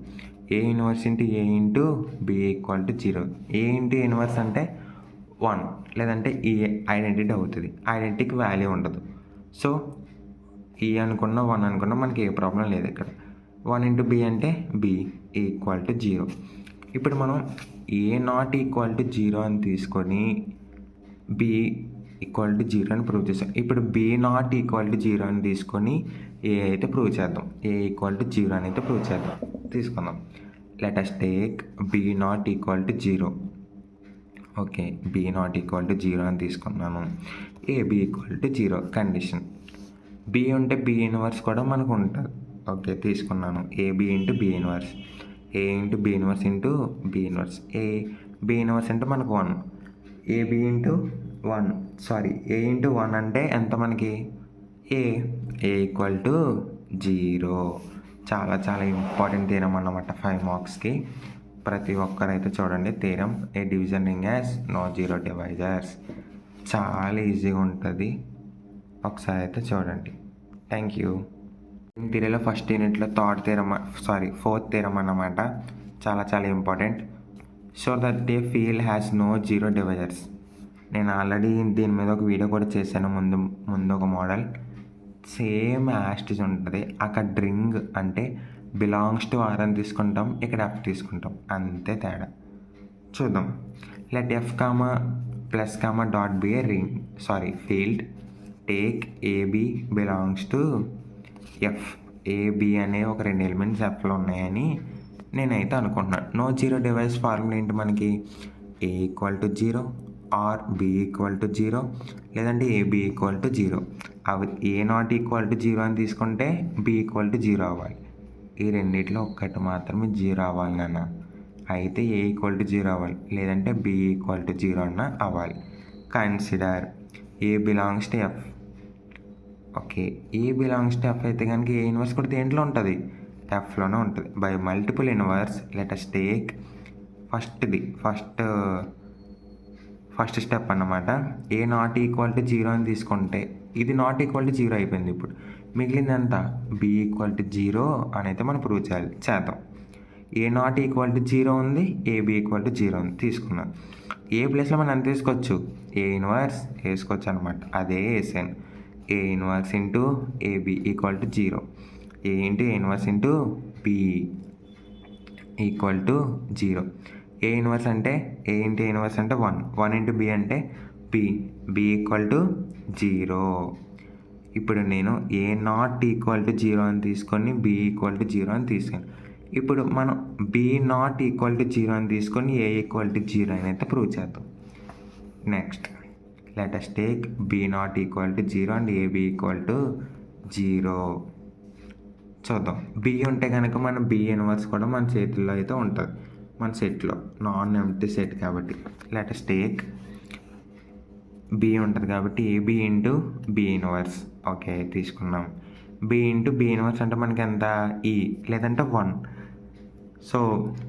A inverse into A into B equal to zero. A into inverse అంటే 1, లేదంటే ఈ ఐడెంటిటీ అవుతుంది. ఐడెంటిటీకి వాల్యూ ఉండదు. సో ఈ అనుకున్న 1 అనుకున్నా మనకి ఏ ప్రాబ్లం లేదు ఇక్కడ. 1 ఇంటూ బి అంటే బి ఈక్వల్ టు జీరో. ఇప్పుడు మనం A not equal to zero అని తీసుకొని బి ఈక్వల్ టు జీరో అని ప్రూవ్ చేస్తాం. ఇప్పుడు B not equal to zero అని తీసుకొని ఏ అయితే ప్రూవ్ చేద్దాం. ఏ ఈక్వల్ టు జీరో అని అయితే ప్రూవ్ చేద్దాం. తీసుకుందాం. Let us take B not equal to zero. Okay, B not equal to zero అని తీసుకున్నాను. A B equal to zero condition. B ఉంటే బి ఇన్వర్స్ కూడా మనకు ఉంటుంది. ఓకే, తీసుకున్నాను. A B into B inverse, A into B inverse into B inverse. A B inverse అంటే మనకు 1, A B into 1 sorry A into 1 అంటే ఎంత మనకి? A equal to zero. చాలా చాలా ఇంపార్టెంట్ థీరం అన్నమాట 5 మార్క్స్కి. ప్రతి ఒక్కరైతే చూడండి theorem. A division ring has no zero divisors. చాలా ఈజీగా ఉంటుంది. ఒకసారి అయితే చూడండి. Thank you. థియరీలో ఫస్ట్ యూనిట్లో ఫోర్త్ థియరం అన్నమాట. చాలా చాలా important. So that the field has no zero divisors. నేను ఆల్రెడీ దీని మీద ఒక వీడియో కూడా చేశాను ముందు ఒక మోడల్. సేమ్ యాస్టిజ్ ఉంటుంది. అక్కడ రింగ్ అంటే బిలాంగ్స్ టు ఆర్ అని తీసుకుంటాం, ఇక్కడ ఎఫ్ తీసుకుంటాం, అంతే తేడా. చూద్దాం. Let F plus dot be a field. Take A B belongs to F. A B అనే ఒక 2 ఎలిమెంట్స్ ఎఫ్లో ఉన్నాయని నేనైతే అనుకుంటున్నాను. నో జీరో డివైస్ ఫార్ములా ఏంటి మనకి? A equal to zero or B equal to zero, లేదంటే ఏబి ఈక్వల్ టు జీరో. అవి A not equal to zero అని తీసుకుంటే బి ఈక్వల్ టు జీరో అవ్వాలి. ఈ రెండిట్లో ఒక్కటి మాత్రమే జీరో అవ్వాలి నాన్న. అయితే ఏ ఈక్వల్ టు జీరో అవ్వాలి, లేదంటే బి ఈక్వల్ టు జీరో అన్న అవ్వాలి. Consider A belongs to F. Okay, A belongs to F అయితే కనుక ఏ ఇన్వర్స్ కూడా దేంట్లో ఉంటుంది? ఎఫ్లోనే ఉంటుంది. By multiple inverse let us take first step అన్నమాట. ఏ నాట్ ఈక్వల్ టు జీరో అని తీసుకుంటే ఇది నాట్ ఈక్వల్ టు జీరో అయిపోయింది. ఇప్పుడు మిగిలిందంతా బి ఈక్వల్ టు జీరో అని అయితే మనం ప్రూవ్ చేద్దాం. ఏ నాట్ ఈక్వల్ టు జీరో ఉంది, ఏబి ఈక్వల్ టు జీరో ఉంది, తీసుకున్నాం. ఏ ప్లేస్లో మనం ఎంత తీసుకోవచ్చు? ఏ ఇన్వర్స్ వేసుకోవచ్చు అనమాట. అదే వేసాను. A inverse into A B equal to zero, A into A inverse into B equal to zero. A inverse అంటే ఏ ఇంటూ ఏ ఇన్వర్స్ అంటే 1, 1 ఇంటూ బి అంటే బి ఈక్వల్ టు 0. ఇప్పుడు నేను ఏ నాట్ ఈక్వల్ టు 0 అని తీసుకొని B equal to 0 అని తీసుకొని, ఇప్పుడు మనం బి నాట్ ఈక్వల్ టు 0 అని తీసుకొని ఏ ఈక్వల్ టు 0 అని అయితే ప్రూవ్ చేద్దాం. Next let us take B not equal to 0 and A B equal to 0. చూద్దాం. బి ఉంటే కనుక మన బి ఇన్వర్స్ కూడా మన చేతుల్లో అయితే ఉంటుంది, మన సెట్లో నాన్ ఎంప్టీ సెట్ కాబట్టి. లెట్ us టేక్ బి ఉంటుంది కాబట్టి A B into B inverse. Okay, తీసుకున్నాం. బి ఇంటూ బి ఇన్వర్స్ అంటే మనకి ఎంత ఈ, లేదంటే 1. సో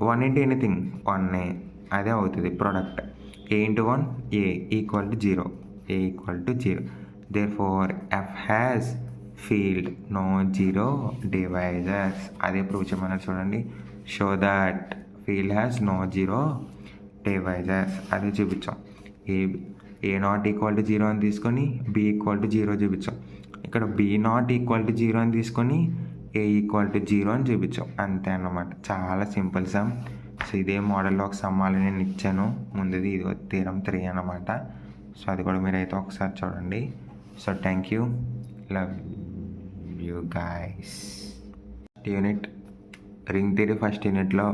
1 ఇంటూ ఎనీథింగ్ 1 అదే అవుతుంది product. A into 1 A equal to 0, A equal to 0. Therefore F has field no 0 divisors. అదే ప్రూవ్ చేయమన్నారు చూడండి. Show that field has no 0 divisors. అదే చూపించాం. ఏ నాట్ ఈక్వల్ టు 0 అని తీసుకొని బి ఈక్వల్ టు 0 చూపించాం. ఇక్కడ బి నాట్ ఈక్వల్ టు 0 అని తీసుకొని ఏ ఈక్వల్ టు 0 అని చూపించాం. అంతే అన్నమాట, చాలా సింపుల్ సమ్. సో ఇదే మోడల్లో ఒక సమ్మాలు నేను ఇచ్చాను ముందుది, ఇది థీరం 3 అన్నమాట. సో అది కూడా మీరైతే ఒకసారి చూడండి. So thank you, love you guys. Unit ring theory first యూనిట్లో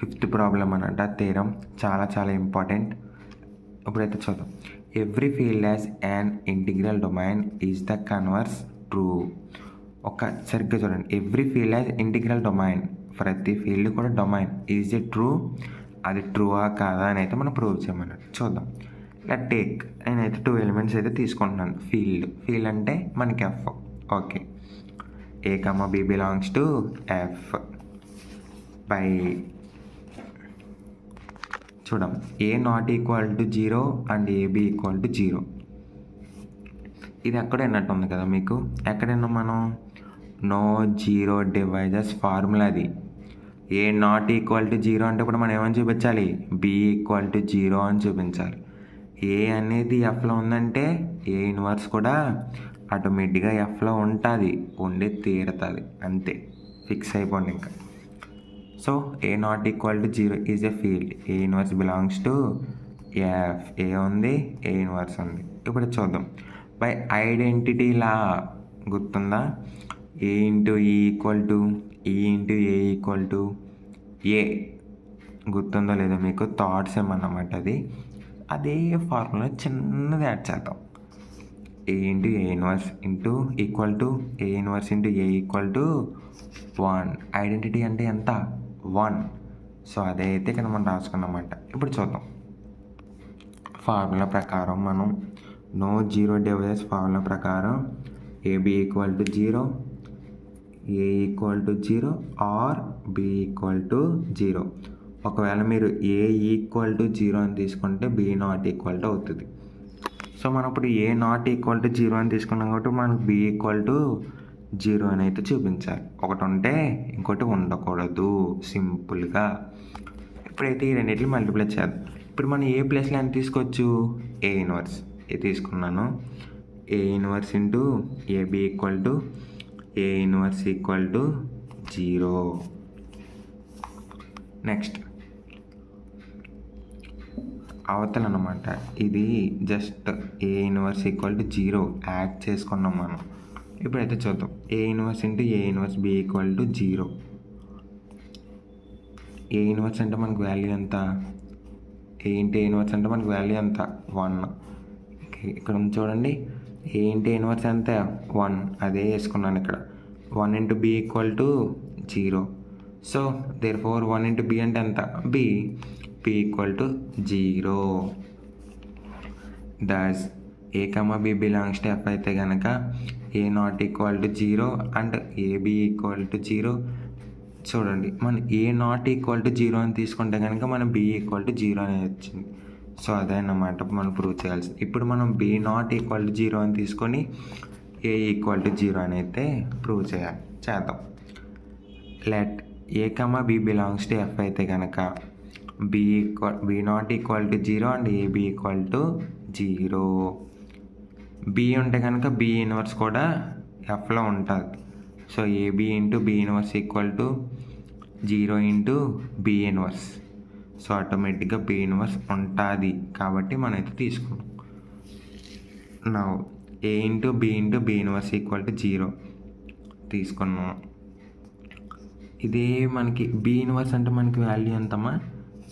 5th ప్రాబ్లం అన్నమాట. థీరం చాలా చాలా ఇంపార్టెంట్. ఇప్పుడైతే చూద్దాం. Every field as an integral domain is the converse true. ఒక సరిగ్గా చూడండి. Every field as integral domain, ప్రతి ఫీల్డ్ కూడా డొమైన్. Is it true? అది ట్రూవా కాదా అని అయితే మనం ప్రూవ్ చేయమన్నాడు. చూద్దాం. లెట్ టేక్, నేనైతే 2 ఎలిమెంట్స్ అయితే తీసుకుంటున్నాను. ఫీల్డ్ అంటే మనకి F. Okay, A comma B belongs to F by, చూద్దాం, A not equal to 0 and A B equal to 0. ఇది ఎక్కడ విన్నట్టు ఉంది కదా మీకు. ఎక్కడైనా మనం నో 0 డివైజర్స్ ఫార్ములా. అది ఏ నాట్ ఈక్వల్ టు 0 అంటే ఇప్పుడు మనం ఏమని చూపించాలి? బి ఈక్వల్ టు 0 అని చూపించాలి. ఏ అనేది ఎఫ్లో ఉందంటే ఏ ఇన్వర్స్ కూడా ఆటోమేటిక్గా ఎఫ్లో ఉంటుంది, ఉండి తీరుతుంది. అంతే, ఫిక్స్ అయిపోండి ఇంకా. So A not equal to 0 is a field. A inverse belongs to F. A ఉంది, ఏ ఇన్వర్స్ ఉంది. ఇప్పుడు చూద్దాం. బై ఐడెంటిటీ లా గుర్తుందా? ఏ into E equal to E into A equal to ఏ. గుర్తుందో లేదో మీకు, థాట్స్ ఏమన్నమాట అది. అదే ఫార్ములా చిన్నది యాడ్ చేద్దాం. A into A inverse into equal to A inverse into A equal to 1. Identity అంటే ఎంత? 1. సో అదే అయితే ఇక్కడ మనం రాసుకున్నమాట. ఇప్పుడు చూద్దాం. ఫార్ములా ప్రకారం మనం నో 0 డివైజర్స్ ఫార్ములా ప్రకారం A B equal to 0, A equal to 0 or B equal to 0. ఒకవేళ మీరు ఏ ఈక్వల్ టు 0 అని తీసుకుంటే బి నాట్ ఈక్వల్ టు అవుతుంది. సో మనం ఇప్పుడు ఏ నాట్ ఈక్వల్ టు 0 అని తీసుకున్నాం కాబట్టి మనకు బి ఈక్వల్ టు 0 అని అయితే చూపించాలి. ఒకటి ఉంటే ఇంకోటి ఉండకూడదు, సింపుల్గా. ఇప్పుడైతే ఈ రెండింటిని మల్టిప్లై చేద్దాం. ఇప్పుడు మనం ఏ ప్లేస్లో ఎంత తీసుకోవచ్చు? ఏ ఇన్వర్స్. ఏ తీసుకున్నాను. A inverse into A B equal to A inverse equal to 0. Next అవతల అన్నమాట. ఇది just A inverse equal to 0 add చేసుకున్నాం మనం. ఇప్పుడైతే చూద్దాం. A inverse into A inverse B equal to 0. A inverse అంటే మనకు వాల్యూ ఎంత? ఏ ఇంటూ ఏ ఇన్వర్స్ అంటే మనకు వాల్యూ ఎంత? 1. ఇక్కడ చూడండి. ఏ ఇంటూ ఏ ఇన్వర్స్ ఎంత? 1. అదే వేసుకున్నాను ఇక్కడ. 1 into B equal to 0. So therefore 1 into B అంటే ఎంత? B equal to 0. Thus A comma B belongs to F అయితే కనుక A not equal to 0 and A B equal to 0. చూడండి, మనం ఏ నాట్ ఈక్వల్ టు 0 అని తీసుకుంటే కనుక మనం బి ఈక్వల్ టు 0 అనేది వచ్చింది. సో అదే అన్నమాట మనం ప్రూవ్ చేయాల్సింది. ఇప్పుడు మనం బి నాట్ ఈక్వల్ టు 0 అని తీసుకొని ఏ ఈక్వల్ టు 0 అని అయితే ప్రూవ్ చేద్దాం. Let A comma B belongs to F అయితే కనుక B not equal to 0 and A B equal to 0. B ఉంటే కనుక బి ఇన్వర్స్ కూడా ఎఫ్లో ఉంటుంది. So A B into B inverse equal to 0 into B inverse. So ఆటోమేటిక్గా బి ఇన్వర్స్ ఉంటుంది కాబట్టి మనమైతే తీసుకున్నాం. నా A into B inverse equal to 0 తీసుకున్నాం. ఇదే మనకి బి ఇన్వర్స్ అంటే మనకి వాల్యూ ఎంతమ్మా,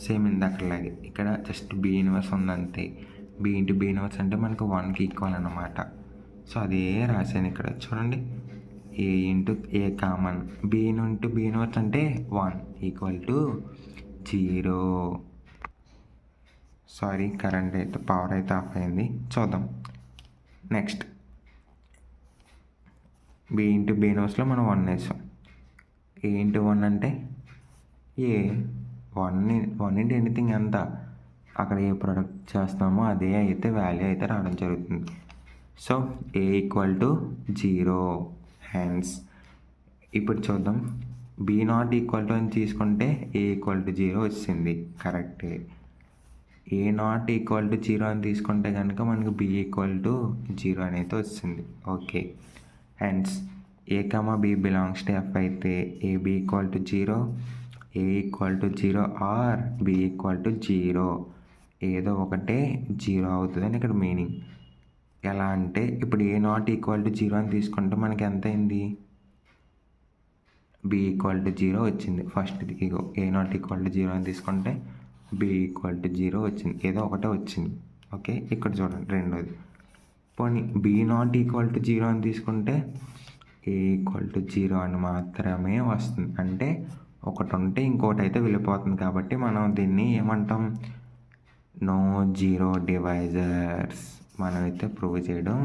సేమ్ ఇందాకలాగే ఇక్కడ జస్ట్ బి ఇన్వర్స్ ఉందంతే. బి ఇన్వర్స్ అంటే మనకు 1కి ఈక్వల్ అన్నమాట. సో అదే రాశాను ఇక్కడ చూడండి, A into A common B inverse అంటే 1 ఈక్వల్ టు 0. సారీ, కరెంట్ అయితే పవర్ అయితే ఆఫ్ అయింది. చూద్దాం నెక్స్ట్. బి ఇన్వర్స్లో మనం 1 వేసాం. ఏ ఇంటూ 1 అంటే ఏ 1 ఇంటూ ఎనీథింగ్ ఎంత, అక్కడ ఏ ప్రొడక్ట్ చేస్తామో అదే అయితే వాల్యూ అయితే రావడం జరుగుతుంది. So A equal to 0. Hence ఇప్పుడు చూద్దాం, బి నాట్ ఈక్వల్ టు అని తీసుకుంటే ఏ ఈక్వల్ టు 0 వచ్చింది, కరెక్టే. ఏ నాట్ ఈక్వల్ టు 0 అని తీసుకుంటే కనుక మనకు బి ఈక్వల్ టు 0 అనేది వచ్చింది. Okay, hence A comma B belongs to F అయితే A B equal to 0, A equal to 0 or B equal to 0, ఏదో ఒకటే 0 అవుతుందని ఇక్కడ మీనింగ్. ఎలా అంటే ఇప్పుడు ఏ నాట్ ఈక్వల్ టు 0 అని తీసుకుంటే మనకి ఎంత అయింది, బి ఈక్వల్ టు 0 వచ్చింది. ఫస్ట్ది ఇగో ఏ నాట్ ఈక్వల్ టు 0 అని తీసుకుంటే బి ఈక్వల్ టు 0 వచ్చింది, ఏదో ఒకటే వచ్చింది. ఓకే, ఇక్కడ చూడండి రెండోది. పోనీ బి నాట్ ఈక్వల్ టు 0 అని తీసుకుంటే ఏ ఈక్వల్ టు 0 అని మాత్రమే వస్తుంది. అంటే ఒకటి ఉంటే ఇంకోటి అయితే వెళ్ళిపోతుంది కాబట్టి మనం దీన్ని ఏమంటాం, నో జీరో డివైజర్స్ మనమైతే ప్రూవ్ చేయడం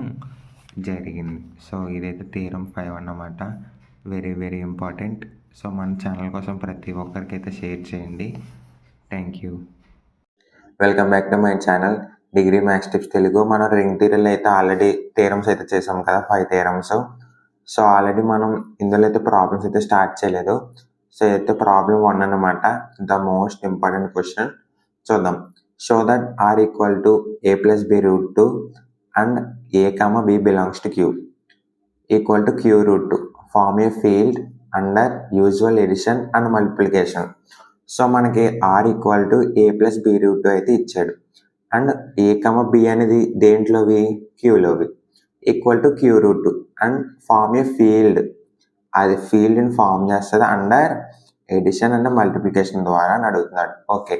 జరిగింది. సో ఇదైతే థీరమ్ 5 అన్నమాట. Very very important. సో మన ఛానల్ కోసం ప్రతి ఒక్కరికైతే షేర్ చేయండి. Thank you. Welcome back to my channel degree maths tips Telugu. మనం రింగ్ థియరీలో అయితే ఆల్రెడీ థీరమ్స్ అయితే చేసాం కదా, 5 థీరమ్స్. సో ఆల్రెడీ మనం ఇందులో అయితే ప్రాబ్లమ్స్ అయితే స్టార్ట్ చేయలేదు. సో అయితే ప్రాబ్లం 1 అన్నమాట, ద మోస్ట్ ఇంపార్టెంట్ క్వశ్చన్. చూద్దాం. Show that R equal to A plus B root 2 and A comma B belongs to Q equal to Q root 2. Form a field under usual addition and multiplication. So మనకి R equal to A plus B root 2 అయితే ఇచ్చాడు. And A comma B అనేది దేంట్లోవి, క్యూలోవి, equal to Q root 2 and form a field, అది ఫీల్డ్ని form చేస్తుంది under edition and multiplication ద్వారా అని అడుగుతున్నాడు. ఓకే,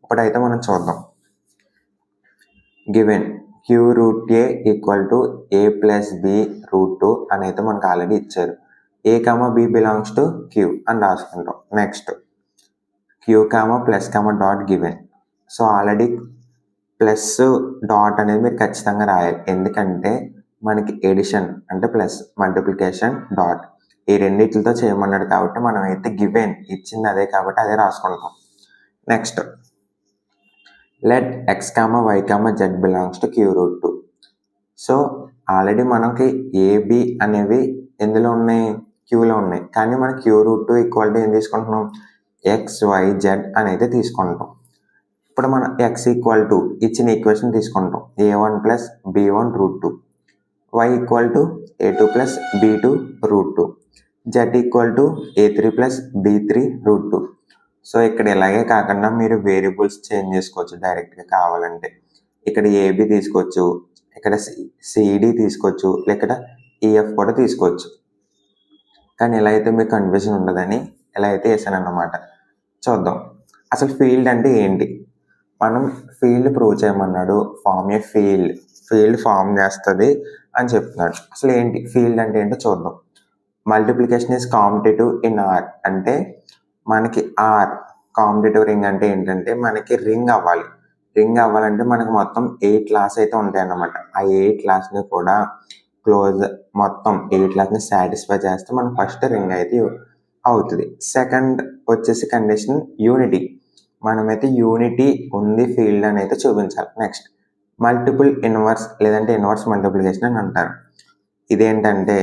ఇప్పుడైతే మనం చూద్దాం. Given Q root A equal to A plus B root 2 అని అయితే మనకు ఆల్రెడీ ఇచ్చారు. A comma B belongs to Q అని రాసుకుంటాం. Next Q comma plus comma dot given. So already plus dot అనేది మీరు ఖచ్చితంగా రాయాలి, ఎందుకంటే మనకి ఎడిషన్ అంటే ప్లస్, మల్టిప్లికేషన్ డాట్, ఈ రెండింటితో చేయమన్నాడు కాబట్టి మనం అయితే గివెన్ ఇచ్చింది అదే కాబట్టి అదే రాసుకుంటాం. Next let X comma Y comma Z belongs to Q root 2. So already మనకి ఏబి అనేవి ఎందులో ఉన్నాయి, క్యూలో ఉన్నాయి, కానీ మనం క్యూ రూట్ 2 ఈక్వల్ టు ఏం తీసుకుంటున్నాం, ఎక్స్ వై జెడ్ అని అయితే తీసుకుంటాం. ఇప్పుడు మనం ఎక్స్ ఈక్వల్ టు ఇచ్చిన ఈక్వేషన్ తీసుకుంటాం, a1 plus b1 root 2, Y equal to a2 plus b2 root 2, Z equal to a3 plus b3 root 2. So ఇక్కడ ఇలాగే కాకుండా మీరు వేరియబుల్స్ చేంజ్ చేసుకోవచ్చు డైరెక్ట్గా కావాలంటే. ఇక్కడ ఏబి తీసుకోవచ్చు, ఇక్కడ సిడి తీసుకోవచ్చు, ఇక్కడ ఈఎఫ్ కూడా తీసుకోవచ్చు. కానీ ఇలా అయితే మీకు కన్ఫ్యూజన్ ఉండదని ఇలా అయితే వేసాను అన్నమాట. చూద్దాం అసలు ఫీల్డ్ అంటే ఏంటి. మనం ఫీల్డ్ ప్రూవ్ చేయమన్నాడు, ఫార్మ్ ఏ ఫీల్డ్ ఫార్మ్ చేస్తుంది అని చెప్తున్నాడు. అసలు ఏంటి ఫీల్డ్ అంటే ఏంటో చూద్దాం. Multiplication is competitive in R అంటే మనకి ఆర్ కాంపిటేటివ్ రింగ్ అంటే ఏంటంటే మనకి రింగ్ అవ్వాలంటే మనకి మొత్తం 8 క్లాస్ అయితే ఉంటాయి అన్నమాట. ఆ 8 క్లాస్ని కూడా క్లోజ్, మొత్తం 8 క్లాస్ని సాటిస్ఫై చేస్తే మనకు ఫస్ట్ రింగ్ అయితే అవుతుంది. సెకండ్ వచ్చేసి కండిషన్ యూనిటీ, మనమైతే యూనిటీ ఉంది ఫీల్డ్ అని అయితే చూపించాలి. నెక్స్ట్ మల్టిపుల్ ఇన్వర్స్ లేదంటే ఇన్వర్స్ మల్టిప్లికేషన్ అని అంటారు. ఇదేంటంటే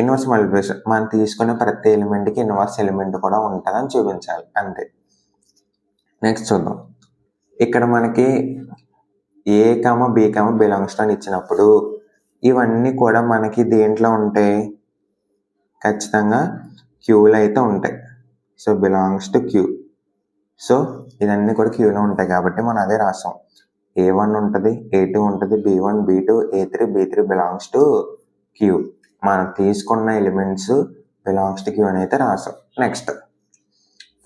ఇన్వర్స్ మల్టిప్లికేషన్, మనం తీసుకునే ప్రతి ఎలిమెంట్కి ఇన్వర్స్ ఎలిమెంట్ కూడా ఉంటుందని చూపించాలి అంతే. నెక్స్ట్ చూద్దాం. ఇక్కడ మనకి A comma B comma belongs to అని ఇచ్చినప్పుడు ఇవన్నీ కూడా మనకి దేంట్లో ఉంటాయి, ఖచ్చితంగా క్యూలో అయితే ఉంటాయి. So belongs to Q. So ఇదన్నీ కూడా క్యూలో ఉంటాయి కాబట్టి మనం అదే రాస్తాం. A1 ఉంటుంది, A2 ఉంటుంది, B1, B2, A3, B3 belongs to queue. మనం తీసుకున్న ఎలిమెంట్స్ బిలాంగ్స్ టు క్యూ అని అయితే రాస్తాం. నెక్స్ట్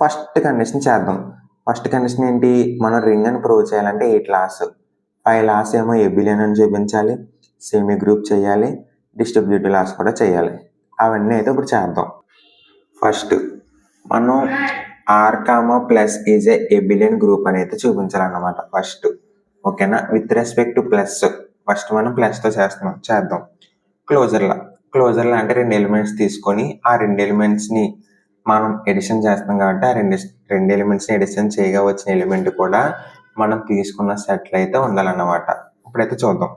ఫస్ట్ కండిషన్ చేద్దాం. ఫస్ట్ కండిషన్ ఏంటి? మనం రింగ్ అని ప్రూవ్ చేయాలంటే 8 లాస్, 5 లాస్ ఏమో ఎబిలియన్ అని చూపించాలి, సెమీ గ్రూప్ చేయాలి, డిస్ట్రిబ్యూటివ్ లాస్ కూడా చేయాలి. అవన్నీ అయితే ఇప్పుడు చేద్దాం. ఫస్ట్ మనం R comma plus is a abelian group అని అయితే చూపించాలన్నమాట ఫస్ట్. ఓకేనా? With respect to plus first మనం ప్లస్తో చేద్దాం. క్లోజర్లా అంటే 2 ఎలిమెంట్స్ తీసుకొని ఆ 2 ఎలిమెంట్స్ని మనం ఎడిషన్ చేస్తాం కాబట్టి ఆ రెండు ఎలిమెంట్స్ని ఎడిషన్ చేయగా వచ్చిన ఎలిమెంట్ కూడా మనం తీసుకున్న సెట్లు అయితే ఉండాలన్నమాట. ఇప్పుడైతే చూద్దాం.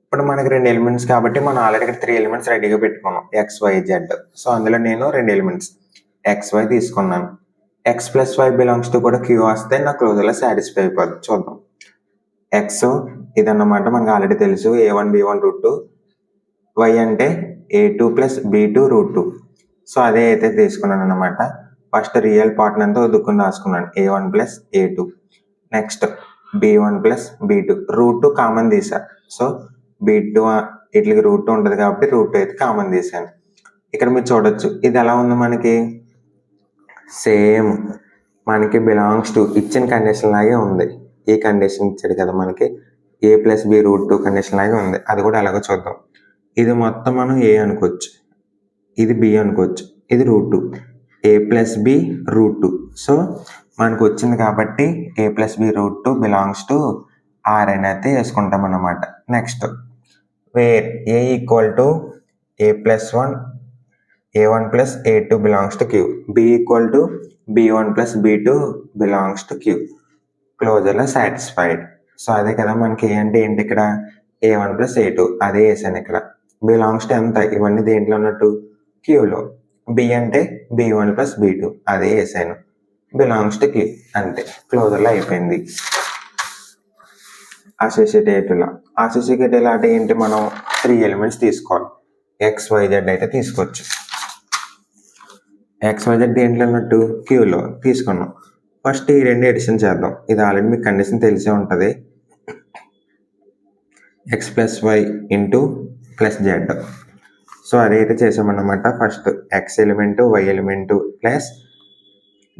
ఇప్పుడు మనకి 2 ఎలిమెంట్స్ కాబట్టి మనం ఆల్రెడీ ఇక్కడ 3 ఎలిమెంట్స్ రెడీగా పెట్టుకున్నాం, XYZ. సో అందులో నేను 2 ఎలిమెంట్స్ XY తీసుకున్నాను. X + Y బిలాంగ్స్ టు కూడా క్యూ వస్తే నా క్లోజర్లో సాటిస్ఫై అయిపోద్ది. చూద్దాం. X ఇదన్నమాట మనకు ఆల్రెడీ తెలుసు, A1 B1 √2. Y అంటే A2 + B2 √2. సో అదే అయితే తీసుకున్నాను అనమాట. ఫస్ట్ రియల్ పార్ట్ అంతా వదుక్కుని రాసుకున్నాను, A1 + A2. Next B1 + B2 √2 common తీసా. సో B2 ఇట్లకి √2 ఉంటుంది కాబట్టి √2 అయితే కామన్ తీసాను. ఇక్కడ మీరు చూడొచ్చు ఇది ఎలా ఉంది మనకి, సేమ్ మనకి బిలాంగ్స్ టు ఇచ్చిన కండిషన్ లాగే ఉంది. ఈ కండిషన్ ఇచ్చాడు కదా మనకి, A + B √2 కండిషన్ లాగే ఉంది. అది కూడా ఎలాగో చూద్దాం. ఇది మొత్తం మనం A అనుకోవచ్చు, ఇది B అనుకోవచ్చు, ఇది √2, A + B √2. సో మనకు వచ్చింది కాబట్టి A + B √2 belongs to R అని అయితే వేసుకుంటాం అన్నమాట. Next where A = A + 1 A1 + A2 belongs to Q, B = B1 + B2 belongs to Q. క్లోజర్లో సాటిస్ఫైడ్. సో అదే కదా మనకి ఏ అంటే ఏంటి, ఇక్కడ A1 + A2 అదే వేసాను. ఇక్కడ బిలాంగ్స్ టు ఎంత, ఇవన్నీ దేంట్లో ఉన్నట్టు, క్యూలో. B అంటే B1 + B2 అదే వేసాను, బిలాంగ్స్ టు క్యూ. అంతే, క్లోజర్లో అయిపోయింది. అసోసియేటివ్ లా అంటే ఏంటి, మనం 3 ఎలిమెంట్స్ తీసుకోవాలి. XYZ అయితే తీసుకోవచ్చు. XYZ దేంట్లో ఉన్నట్టు, క్యూలో తీసుకున్నాం. ఫస్ట్ ఈ 2 ఎడిషన్ చేద్దాం. ఇది ఆల్రెడీ మీకు కండిషన్ తెలిసే ఉంటుంది, X + Y + Z. సో అదైతే చేసామన్నమాట. First X element, Y element plus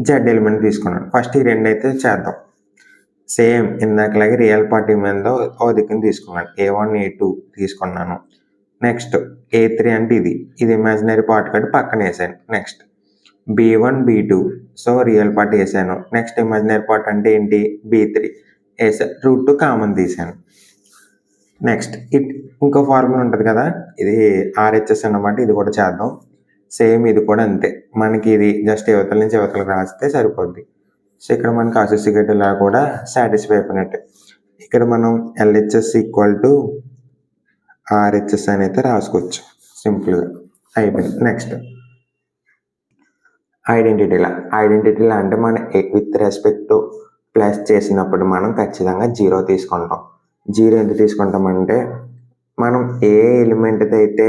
Z element తీసుకున్నాను. ఫస్ట్ ఈ 2 అయితే చేద్దాం. సేమ్ ఇందాకలాగే రియల్ పార్ట్ మీద ఓ దిక్కుని తీసుకున్నాను, A1 A2 తీసుకున్నాను. నెక్స్ట్ A3 అంటే ఇది ఇమాజినరీ పార్ట్ కాబట్టి పక్కన వేసాను. Next B1 B2, so real part వేసాను. నెక్స్ట్ ఇమాజినరీ పార్ట్ అంటే ఏంటి, B3 వేసాను, √2 కామన్ తీసాను. నెక్స్ట్ ఇంకో ఫార్ములా ఉంటుంది కదా, ఇది RHS అన్నమాట. ఇది కూడా చేద్దాం. సేమ్ ఇది కూడా అంతే, మనకి ఇది జస్ట్ యువతల నుంచి యువతలకు రాస్తే సరిపోద్ది. సో ఇక్కడ మనకి అసోసియేటివ్ లా కూడా సాటిస్ఫై అయిపోయినట్టే. ఇక్కడ మనం LHS = RHS అని అయితే రాసుకోవచ్చు సింపుల్గా, అయిపోయింది. నెక్స్ట్ ఐడెంటిటీ లా అంటే మనం విత్ రెస్పెక్ట్ టు ప్లస్ చేసినప్పుడు మనం ఖచ్చితంగా 0 తీసుకుంటాం. 0 ఎంత తీసుకుంటామంటే మనం ఏ ఎలిమెంట్ అయితే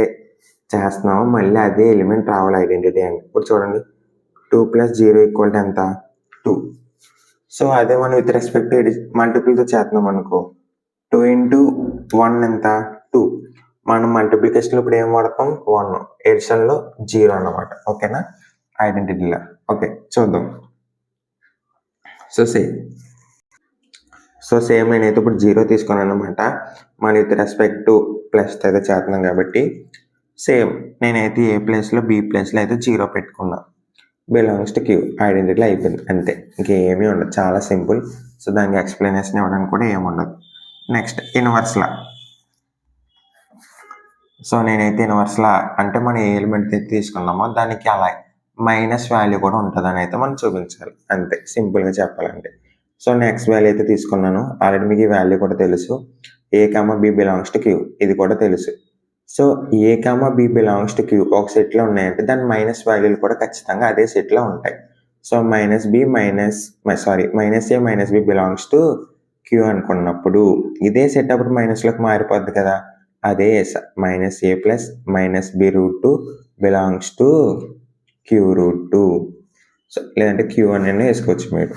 చేస్తున్నామో మళ్ళీ అదే ఎలిమెంట్ రావాలి ఐడెంటిటీ అంటే. ఇప్పుడు చూడండి, 2 + 0 = ఎంత, 2. సో అదే మనం విత్ రెస్పెక్ట్ టు మల్టిపుల్తో చేస్తున్నాం అనుకో, 2 × 1 ఎంత, 2. మనం మల్టిప్లికేషన్లో ఇప్పుడు ఏం వాడతాం, 1. ఎడిషన్లో 0 అన్నమాట. ఓకేనా, ఐడెంటిటీలా. ఓకే, చూద్దాం. సో సేమ్ నేనైతే ఇప్పుడు 0 తీసుకున్నాను అనమాట. మన విత్ రెస్పెక్ట్ టు ప్లస్ అయితే చేస్తున్నాం కాబట్టి సేమ్ నేనైతే ఏ ప్లేస్లో బి ప్లేస్లో అయితే 0 పెట్టుకున్నా, బిలాంగ్స్ టు క్యూ. ఐడెంటిటీ అయిపోయింది, అంతే, ఇంకేమీ ఉండదు, చాలా సింపుల్. సో దానికి ఎక్స్ప్లెనేషన్ ఇవ్వడానికి కూడా ఏమి ఉండదు. Next inverse law. సో నేనైతే ఇన్వర్స్లా అంటే మనం ఏ ఎలిమెంట్ అయితే తీసుకున్నామో దానికి అలా మైనస్ వాల్యూ కూడా ఉంటుందని అయితే మనం చూపించాలి, అంతే సింపుల్గా చెప్పాలంటే. సో నెక్స్ట్ వాల్యూ అయితే తీసుకున్నాను, ఆల్రెడీ మీకు ఈ వాల్యూ కూడా తెలుసు. A, B belongs to Q, ఇది కూడా తెలుసు. So A, B belongs to Q ఒక సెట్లో ఉన్నాయంటే దాని మైనస్ వాల్యూలు కూడా ఖచ్చితంగా అదే సెట్లో ఉంటాయి. So -A -B belongs to Q అనుకున్నప్పుడు ఇదే సెట్ అప్పుడు మైనస్లోకి మారిపోద్ది కదా, అదే -A + -B √2 belongs to Q √2. సో లేదంటే క్యూ అని వేసుకోవచ్చు మీరు.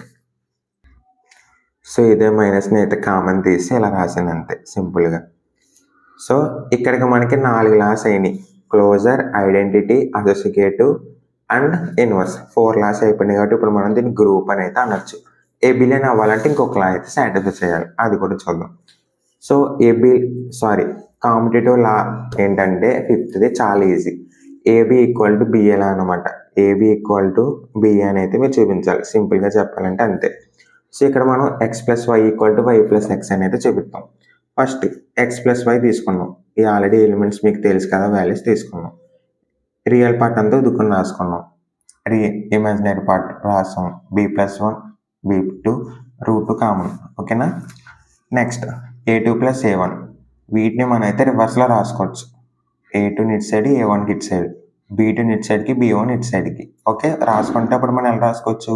సో ఇదే మైనస్ని అయితే కామన్ తీసి ఇలా రాసాను అంతే సింపుల్గా. సో ఇక్కడికి మనకి 4 లాస్ అయినాయి. Closure, identity, associative and inverse 4 laws అయిపోయినాయి. కాబట్టి ఇప్పుడు మనం దీన్ని గ్రూప్ అని అయితే అనొచ్చు. ఏబిలియన్ అవ్వాలంటే ఇంకొక లా అయితే సాటిస్ఫై చేయాలి, అది కూడా చూద్దాం. సో కాంపిటేటివ్ లా ఏంటంటే ఫిఫ్త్ది చాలా ఈజీ. ఏబి ఈక్వల్ టు బిఏలా అనమాట. ఏబి ఈక్వల్ టు బిఏ అని అయితే మీరు చూపించాలి, సింపుల్గా చెప్పాలంటే అంతే. సో ఇక్కడ మనం X plus Y equal to Y plus X అని అయితే చూపిస్తాం. ఫస్ట్ ఎక్స్ ప్లస్ వై తీసుకున్నాం. ఈ ఆల్రెడీ ఎలిమెంట్స్ మీకు తెలుసు కదా, వాల్యూస్ తీసుకున్నాం. రియల్ పార్ట్ అంతా దుక్కుని రాసుకున్నాం. ఇమాజినరీ పార్ట్ రాసాం. b+1 b2 √2 common. ఓకేనా. నెక్స్ట్ a2 + a1 వీటిని మనం అయితే రివర్స్లో రాసుకోవచ్చు. a2 ఇటు సైడ్, a1 ఇటు సైడ్, b2 ఇటు సైడ్కి, b1 ఇటు సైడ్కి. ఓకే, రాసుకుంటే అప్పుడు మనం ఎలా రాసుకోవచ్చు,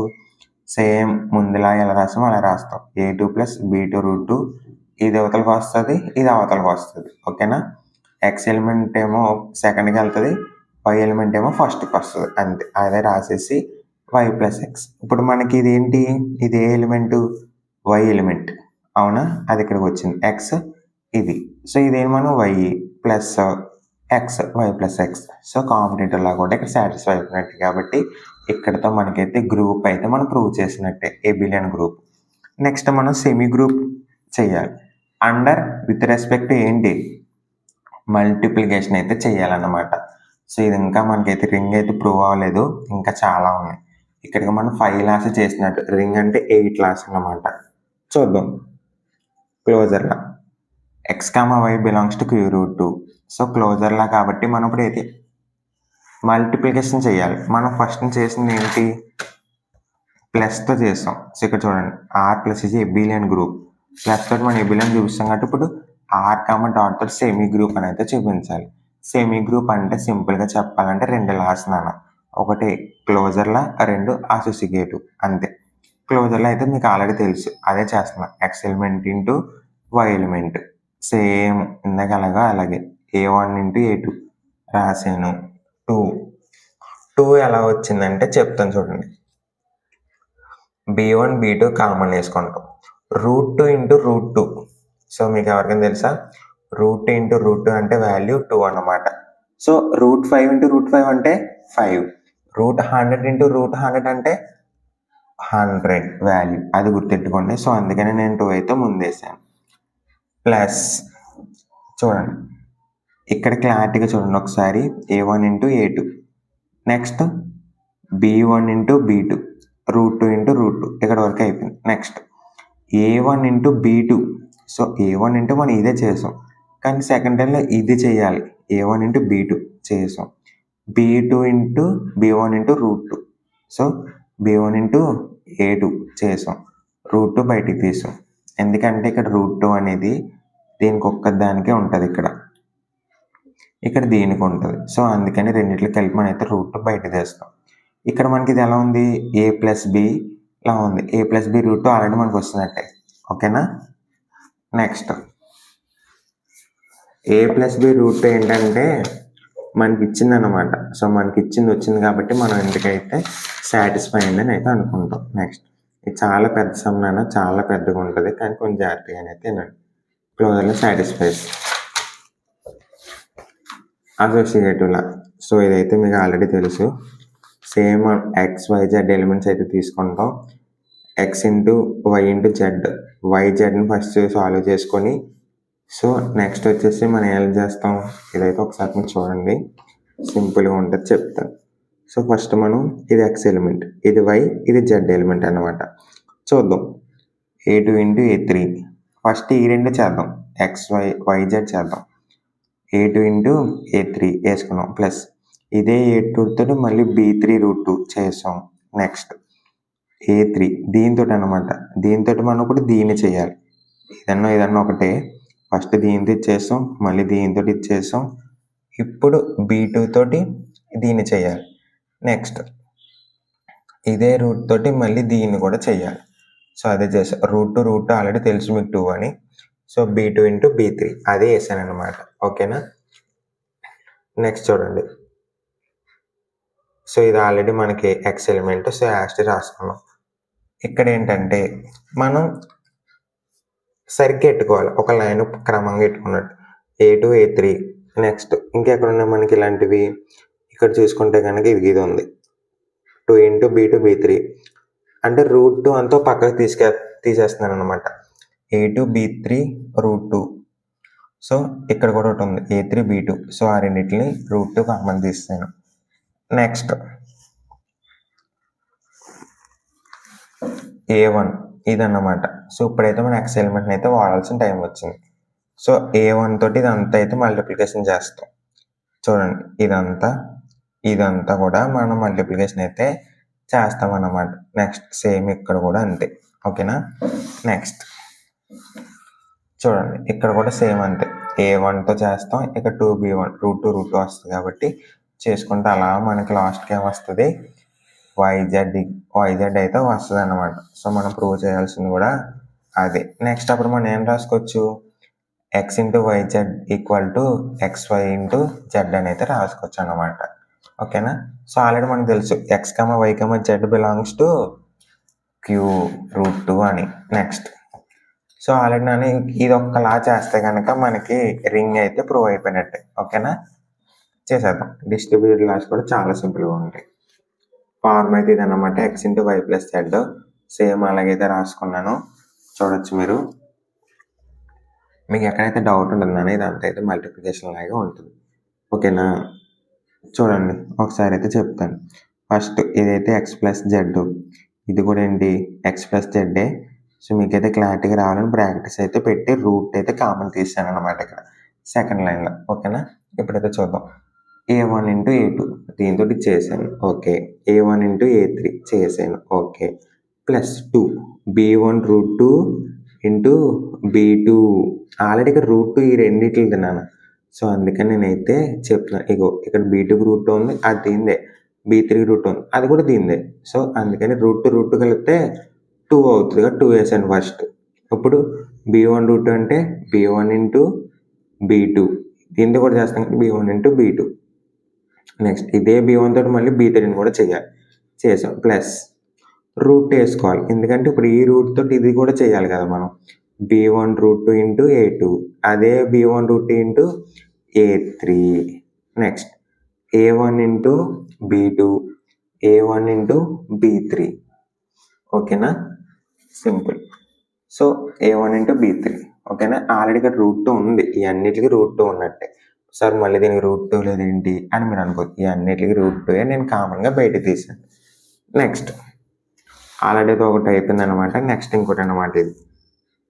సేమ్ ముందులా ఎలా రాస్తామో అలా రాస్తాం. a2 + b2 √2 ఇది అవతలకు వస్తుంది, ఇది అవతలకు వస్తుంది. ఓకేనా. ఎక్స్ ఎలిమెంట్ ఏమో సెకండ్కి వెళ్తుంది, వై ఎలిమెంట్ ఏమో ఫస్ట్కి వస్తుంది, అంతే. అదే రాసేసి వై ప్లస్ ఎక్స్. ఇప్పుడు మనకి ఇది ఏంటి, ఇది ఏ ఎలిమెంటు, వై ఎలిమెంట్, అవునా. అది ఇక్కడికి వచ్చింది ఎక్స్, ఇది. సో ఇదేం మనం Y plus X, Y plus X. So commutative law కూడా ఇక్కడ సాటిస్ఫై అయిపోయినట్టు. కాబట్టి ఇక్కడతో మనకైతే గ్రూప్ అయితే మనం ప్రూవ్ చేసినట్టే, ఏబిలియన్ గ్రూప్. నెక్స్ట్ మనం సెమీ గ్రూప్ చేయాలి. అండర్ విత్ రెస్పెక్ట్ ఏంటి, మల్టిప్లికేషన్ అయితే చేయాలన్నమాట. సో ఇది ఇంకా మనకైతే రింగ్ అయితే ప్రూవ్ అవ్వలేదు, ఇంకా చాలా ఉన్నాయి. ఇక్కడికి మనం 5 లాస్ చేసినట్టు, రింగ్ అంటే 8 లాస్ అన్నమాట. చూద్దాం. Closure law X comma Y belongs to Q√2. So closure law కాబట్టి మనం ఇప్పుడు అయితే మల్టిప్లికేషన్ చేయాలి. మనం ఫస్ట్ చేసింది ఏంటి, ప్లస్తో చేస్తాం. సో ఇక్కడ చూడండి, ఆర్ ప్లస్ ఇది ఎబిలియన్ గ్రూప్. ప్లస్ తోటి మనం ఎబిలియన్ చూపిస్తాం కాబట్టి ఇప్పుడు ఆర్ కామా డాట్ తోటి సెమీ గ్రూప్ అని అయితే చూపించాలి. సెమీ గ్రూప్ అంటే సింపుల్గా చెప్పాలంటే 2 లాస్ నాన్న, ఒకటి క్లోజర్లా, 2 అసోసియేటివ్, అంతే. క్లోజర్లో అయితే మీకు ఆల్రెడీ తెలుసు, అదే చేస్తున్నా. X element into Y element, same ఇందాక అలాగే a1 ఇంటూ a2 రాసాను. 2 ఎలా వచ్చిందంటే చెప్తాను చూడండి. b1 b2 కామన్ వేసుకుంటాం. √2 ఇంటూ √2. సో మీకు ఎవరికైనా తెలుసా, √2 ఇంటూ √2 అంటే వాల్యూ 2 అన్నమాట. సో √5 ఇంటూ √5 అంటే 5. √100 ఇంటూ √100 అంటే 100 వాల్యూ, అది గుర్తెట్టుకోండి. సో అందుకని నేను 2 అయితే ముందేసాను. ప్లస్ చూడండి, ఇక్కడ క్లారిటీగా చూడండి ఒకసారి, a1 into a2. Next b1 into b2, √2 into √2, ఇక్కడ వరకు అయిపోయింది. Next a1 into b2. So a1 into మనం ఇదే చేసాం, కానీ సెకండ్ టైంలో ఇది చేయాలి. a1 ఇంటూ b2 చేసాం. b2 into b1 into √2. So b1 into a2 చేసాం. √2 బయటికి తీసాం, ఎందుకంటే ఇక్కడ √2 అనేది దీనికి ఒక్కదానికే ఉంటుంది, ఇక్కడ దీనికి ఉంటుంది. సో అందుకని రెండిట్లు కలిపి మనం అయితే √2 బయట తీస్తాం. ఇక్కడ మనకి ఇది ఎలా ఉంది, a ప్లస్ b లా ఉంది. a ప్లస్ b √2 ఆల్రెడీ మనకు వస్తున్నట్టే. ఓకేనా. నెక్స్ట్ a ప్లస్ b √2 ఏంటంటే మనకి ఇచ్చింది అనమాట. సో మనకి ఇచ్చింది వచ్చింది కాబట్టి మనం ఎందుకైతే సాటిస్ఫై అయిందని అయితే అనుకుంటాం. నెక్స్ట్ ఇది చాలా పెద్ద సమ్నాన, చాలా పెద్దగా ఉంటుంది, కానీ కొంచెం జాగ్రత్తగా అయితే వినండి. క్లోజర్లో సాటిస్ఫైస్. అసోసియేటివ్ లా, సో ఇదైతే మీకు ఆల్రెడీ తెలుసు. Same X Y Z elements అయితే తీసుకుంటాం. X into Y into Z, Y జెడ్ని ఫస్ట్ సాల్వ్ చేసుకొని, సో నెక్స్ట్ వచ్చేసి మనం ఏం చేస్తాం, ఇదైతే ఒకసారి మీరు చూడండి, సింపుల్గా ఉంటుంది చెప్తాను. సో ఫస్ట్ మనం ఇది ఎక్స్ ఎలిమెంట్, ఇది వై, ఇది జెడ్ ఎలిమెంట్ అన్నమాట. చూద్దాం. a2 ఇంటూ a3, ఫస్ట్ ఈ రెండు చేద్దాం, ఎక్స్ వై వై జెడ్ చేద్దాం. a2 ఇంటూ a3 వేసుకున్నాం. ప్లస్ ఇదే a2 తోటి మళ్ళీ b3 √2 చేసాం. నెక్స్ట్ a3 దీంతో అనమాట, దీంతో మనం ఇప్పుడు దీన్ని చేయాలి. ఏదన్నా ఒకటే, ఫస్ట్ దీంతో ఇచ్చేసాం, మళ్ళీ దీంతో ఇచ్చేసాం. ఇప్పుడు b2 తోటి దీన్ని చేయాలి. నెక్స్ట్ ఇదే రూట్ తోటి మళ్ళీ దీన్ని కూడా చేయాలి. సో అదే చేసాం. √2 ఆల్రెడీ తెలుసు మీకు 2 అని. సో b2 ఇంటూ b3 అదే వేసాను అనమాట. ఓకేనా. నెక్స్ట్ చూడండి, సో ఇది ఆల్రెడీ మనకి ఎక్స్ ఎలిమెంట్, సో యాక్చువల్లీ రాసుకున్నాం. ఇక్కడ ఏంటంటే మనం సరిగ్గా ఎట్టుకోవాలి, ఒక లైన్ క్రమంగా ఎట్టుకున్నట్టు. A2 A3 నెక్స్ట్ ఇంకెక్కడ ఉన్నాయి మనకి ఇలాంటివి, ఇక్కడ చూసుకుంటే కనుక ఇది ఉంది 2 ఇంటూ B2 B3 అంటే √2 అంతా పక్కకు తీసేస్తున్నాను అనమాట. A2 B3 √2. సో ఇక్కడ కూడా ఒకటి ఉంది A3 B2. సో ఆ రెండింటిని √2 కామన్ తీస్తాను. నెక్స్ట్ A1 ఇదన్నమాట. సో ఇప్పుడైతే మన X ఎలిమెంట్ని అయితే వాడాల్సిన టైం వచ్చింది. సో A1 తోటి ఇదంతా అయితే మల్టిప్లికేషన్ చేస్తాం. చూడండి ఇదంతా కూడా మనం మల్టిప్లికేషన్ అయితే చేస్తాం అన్నమాట. నెక్స్ట్ సేమ్ ఇక్కడ కూడా అంతే. ఓకేనా. నెక్స్ట్ చూడండి ఇక్కడ కూడా సేమ్ అంతే, A1తో చేస్తాం, ఇక్కడ 2B1 √2 వస్తుంది కాబట్టి చేసుకుంటే అలా మనకి లాస్ట్కి ఏమొస్తుంది, YZ అయితే వస్తుంది అన్నమాట. సో మనం ప్రూవ్ చేయాల్సింది కూడా అదే. నెక్స్ట్ అప్పుడు మనం ఏం రాసుకోవచ్చు, X into YZ equal to XY into Z అని అయితే రాసుకోవచ్చు అన్నమాట. ఓకేనా. సో ఆల్రెడీ మనకు తెలుసు X, Y, Z belongs to Q√2 అని. నెక్స్ట్ సో ఆల్రెడీ నేను ఇది ఒక్కలా చేస్తే కనుక మనకి రింగ్ అయితే ప్రూవ్ అయిపోయినట్టే. ఓకేనా. చేసేద్దాం. డిస్ట్రిబ్యూటెడ్ లాస్ కూడా చాలా సింపుల్గా ఉంటాయి. ఫార్మ్ అయితే ఇదన్నమాట, X into Y plus Z. Same అలాగైతే రాసుకున్నాను, చూడొచ్చు మీరు. మీకు ఎక్కడైతే డౌట్ ఉంటుందని ఇదంతా అయితే మల్టిప్లికేషన్ లాగా ఉంటుంది. ఓకేనా. చూడండి ఒకసారి అయితే చెప్తాను. ఫస్ట్ ఇదైతే X ప్లస్ Z, ఇది కూడా ఏంటి X ప్లస్ Z. సో మీకైతే క్లారిటీగా రావాలని బ్రాకెట్స్ అయితే పెట్టి రూట్ అయితే కామన్ తీసాను అనమాట ఇక్కడ సెకండ్ లైన్లో. ఓకేనా. ఇప్పుడైతే చూద్దాం. A1 ఇంటూ A2 దీంతో చేశాను. ఓకే. A1 ఇంటూ A3 చేశాను. Okay. Plus 2 B1 √2 into B2. Already ఇక్కడ √2 ఈ రెండింటిని తిన్నాను. సో అందుకని నేనైతే చెప్తున్నాను, ఇగో ఇక్కడ B2కి √2 ఉంది, అది దీందే. B3కి √2 ఉంది, అది కూడా దీందే. సో అందుకని √2 కలిపితే 2 అవుతుందిగా, 2 వేసాను ఫస్ట్. ఇప్పుడు B1 √2 అంటే B1 ఇంటూ B2, దీంతో కూడా చేస్తాం B1 ఇంటూ B2. నెక్స్ట్ ఇదే B1 తోటి మళ్ళీ B3ని కూడా చేసాం. ప్లస్ రూట్ వేసుకోవాలి, ఎందుకంటే ఇప్పుడు ఈ రూట్ తోటి ఇది కూడా చేయాలి కదా మనం. B1 √2 ఇంటూ A2, అదే B1 √2 into A3. Next A1 into B2, A1 into B3. ఓకేనా. Simple. So A1 into B3. ఓకేనా. ఆల్రెడీ ఇక్కడ √2 ఉంది, ఈ అన్నిటికీ √2 ఉన్నట్టే. సార్ మళ్ళీ దీనికి √2 లేదేంటి అని మీరు అనుకోవచ్చు, ఈ అన్నిటికీ √2 నేను కామన్గా బయటకు తీసాను. నెక్స్ట్ ఆల్రెడీ ఒకటి అయిపోయింది అనమాట. నెక్స్ట్ ఇంకోటి అనమాట, ఇది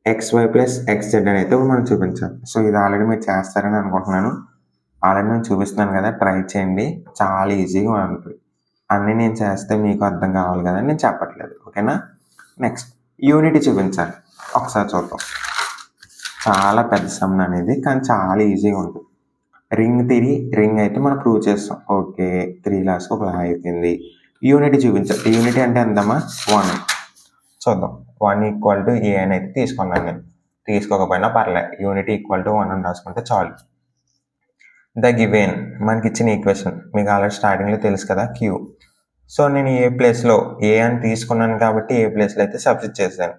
XY ప్లస్ XZ అని అయితే మనం చూపించాలి. సో ఇది ఆల్రెడీ మీరు చేస్తారని అనుకుంటున్నాను. ఆల్రెడీ నేను చూపిస్తున్నాను కదా, ట్రై చేయండి, చాలా ఈజీగా ఉంటుంది. అన్నీ నేను చేస్తే మీకు అర్థం కావాలి కదా, నేను చెప్పట్లేదు. ఓకేనా. నెక్స్ట్ యూనిటీ చూపించాలి, ఒకసారి చూద్దాం. చాలా పెద్ద సమ్ అనేది, కానీ చాలా ఈజీగా ఉంటుంది. రింగ్ అయితే మనం ప్రూవ్ చేస్తాం. ఓకే. 3 లాస్ ఒక లా అయిపోయింది. యూనిటీ చూపించాలి. యూనిటీ అంటే ఎంతమ్మా, 1. చూద్దాం. 1 ఈక్వల్ టు A అని అయితే తీసుకున్నాను నేను, తీసుకోకపోయినా పర్లేదు. యూనిటీ ఈక్వల్ టు 1 అని రాసుకుంటే చాలు. ద గివెన్ మనకి ఇచ్చిన ఈక్వేషన్ మీకు ఆల్రెడీ స్టార్టింగ్లో తెలుసు కదా, Q. సో నేను ఏ ప్లేస్లో A అని తీసుకున్నాను కాబట్టి ఏ ప్లేస్లో అయితే సబ్స్టిట్యూట్ చేశాను.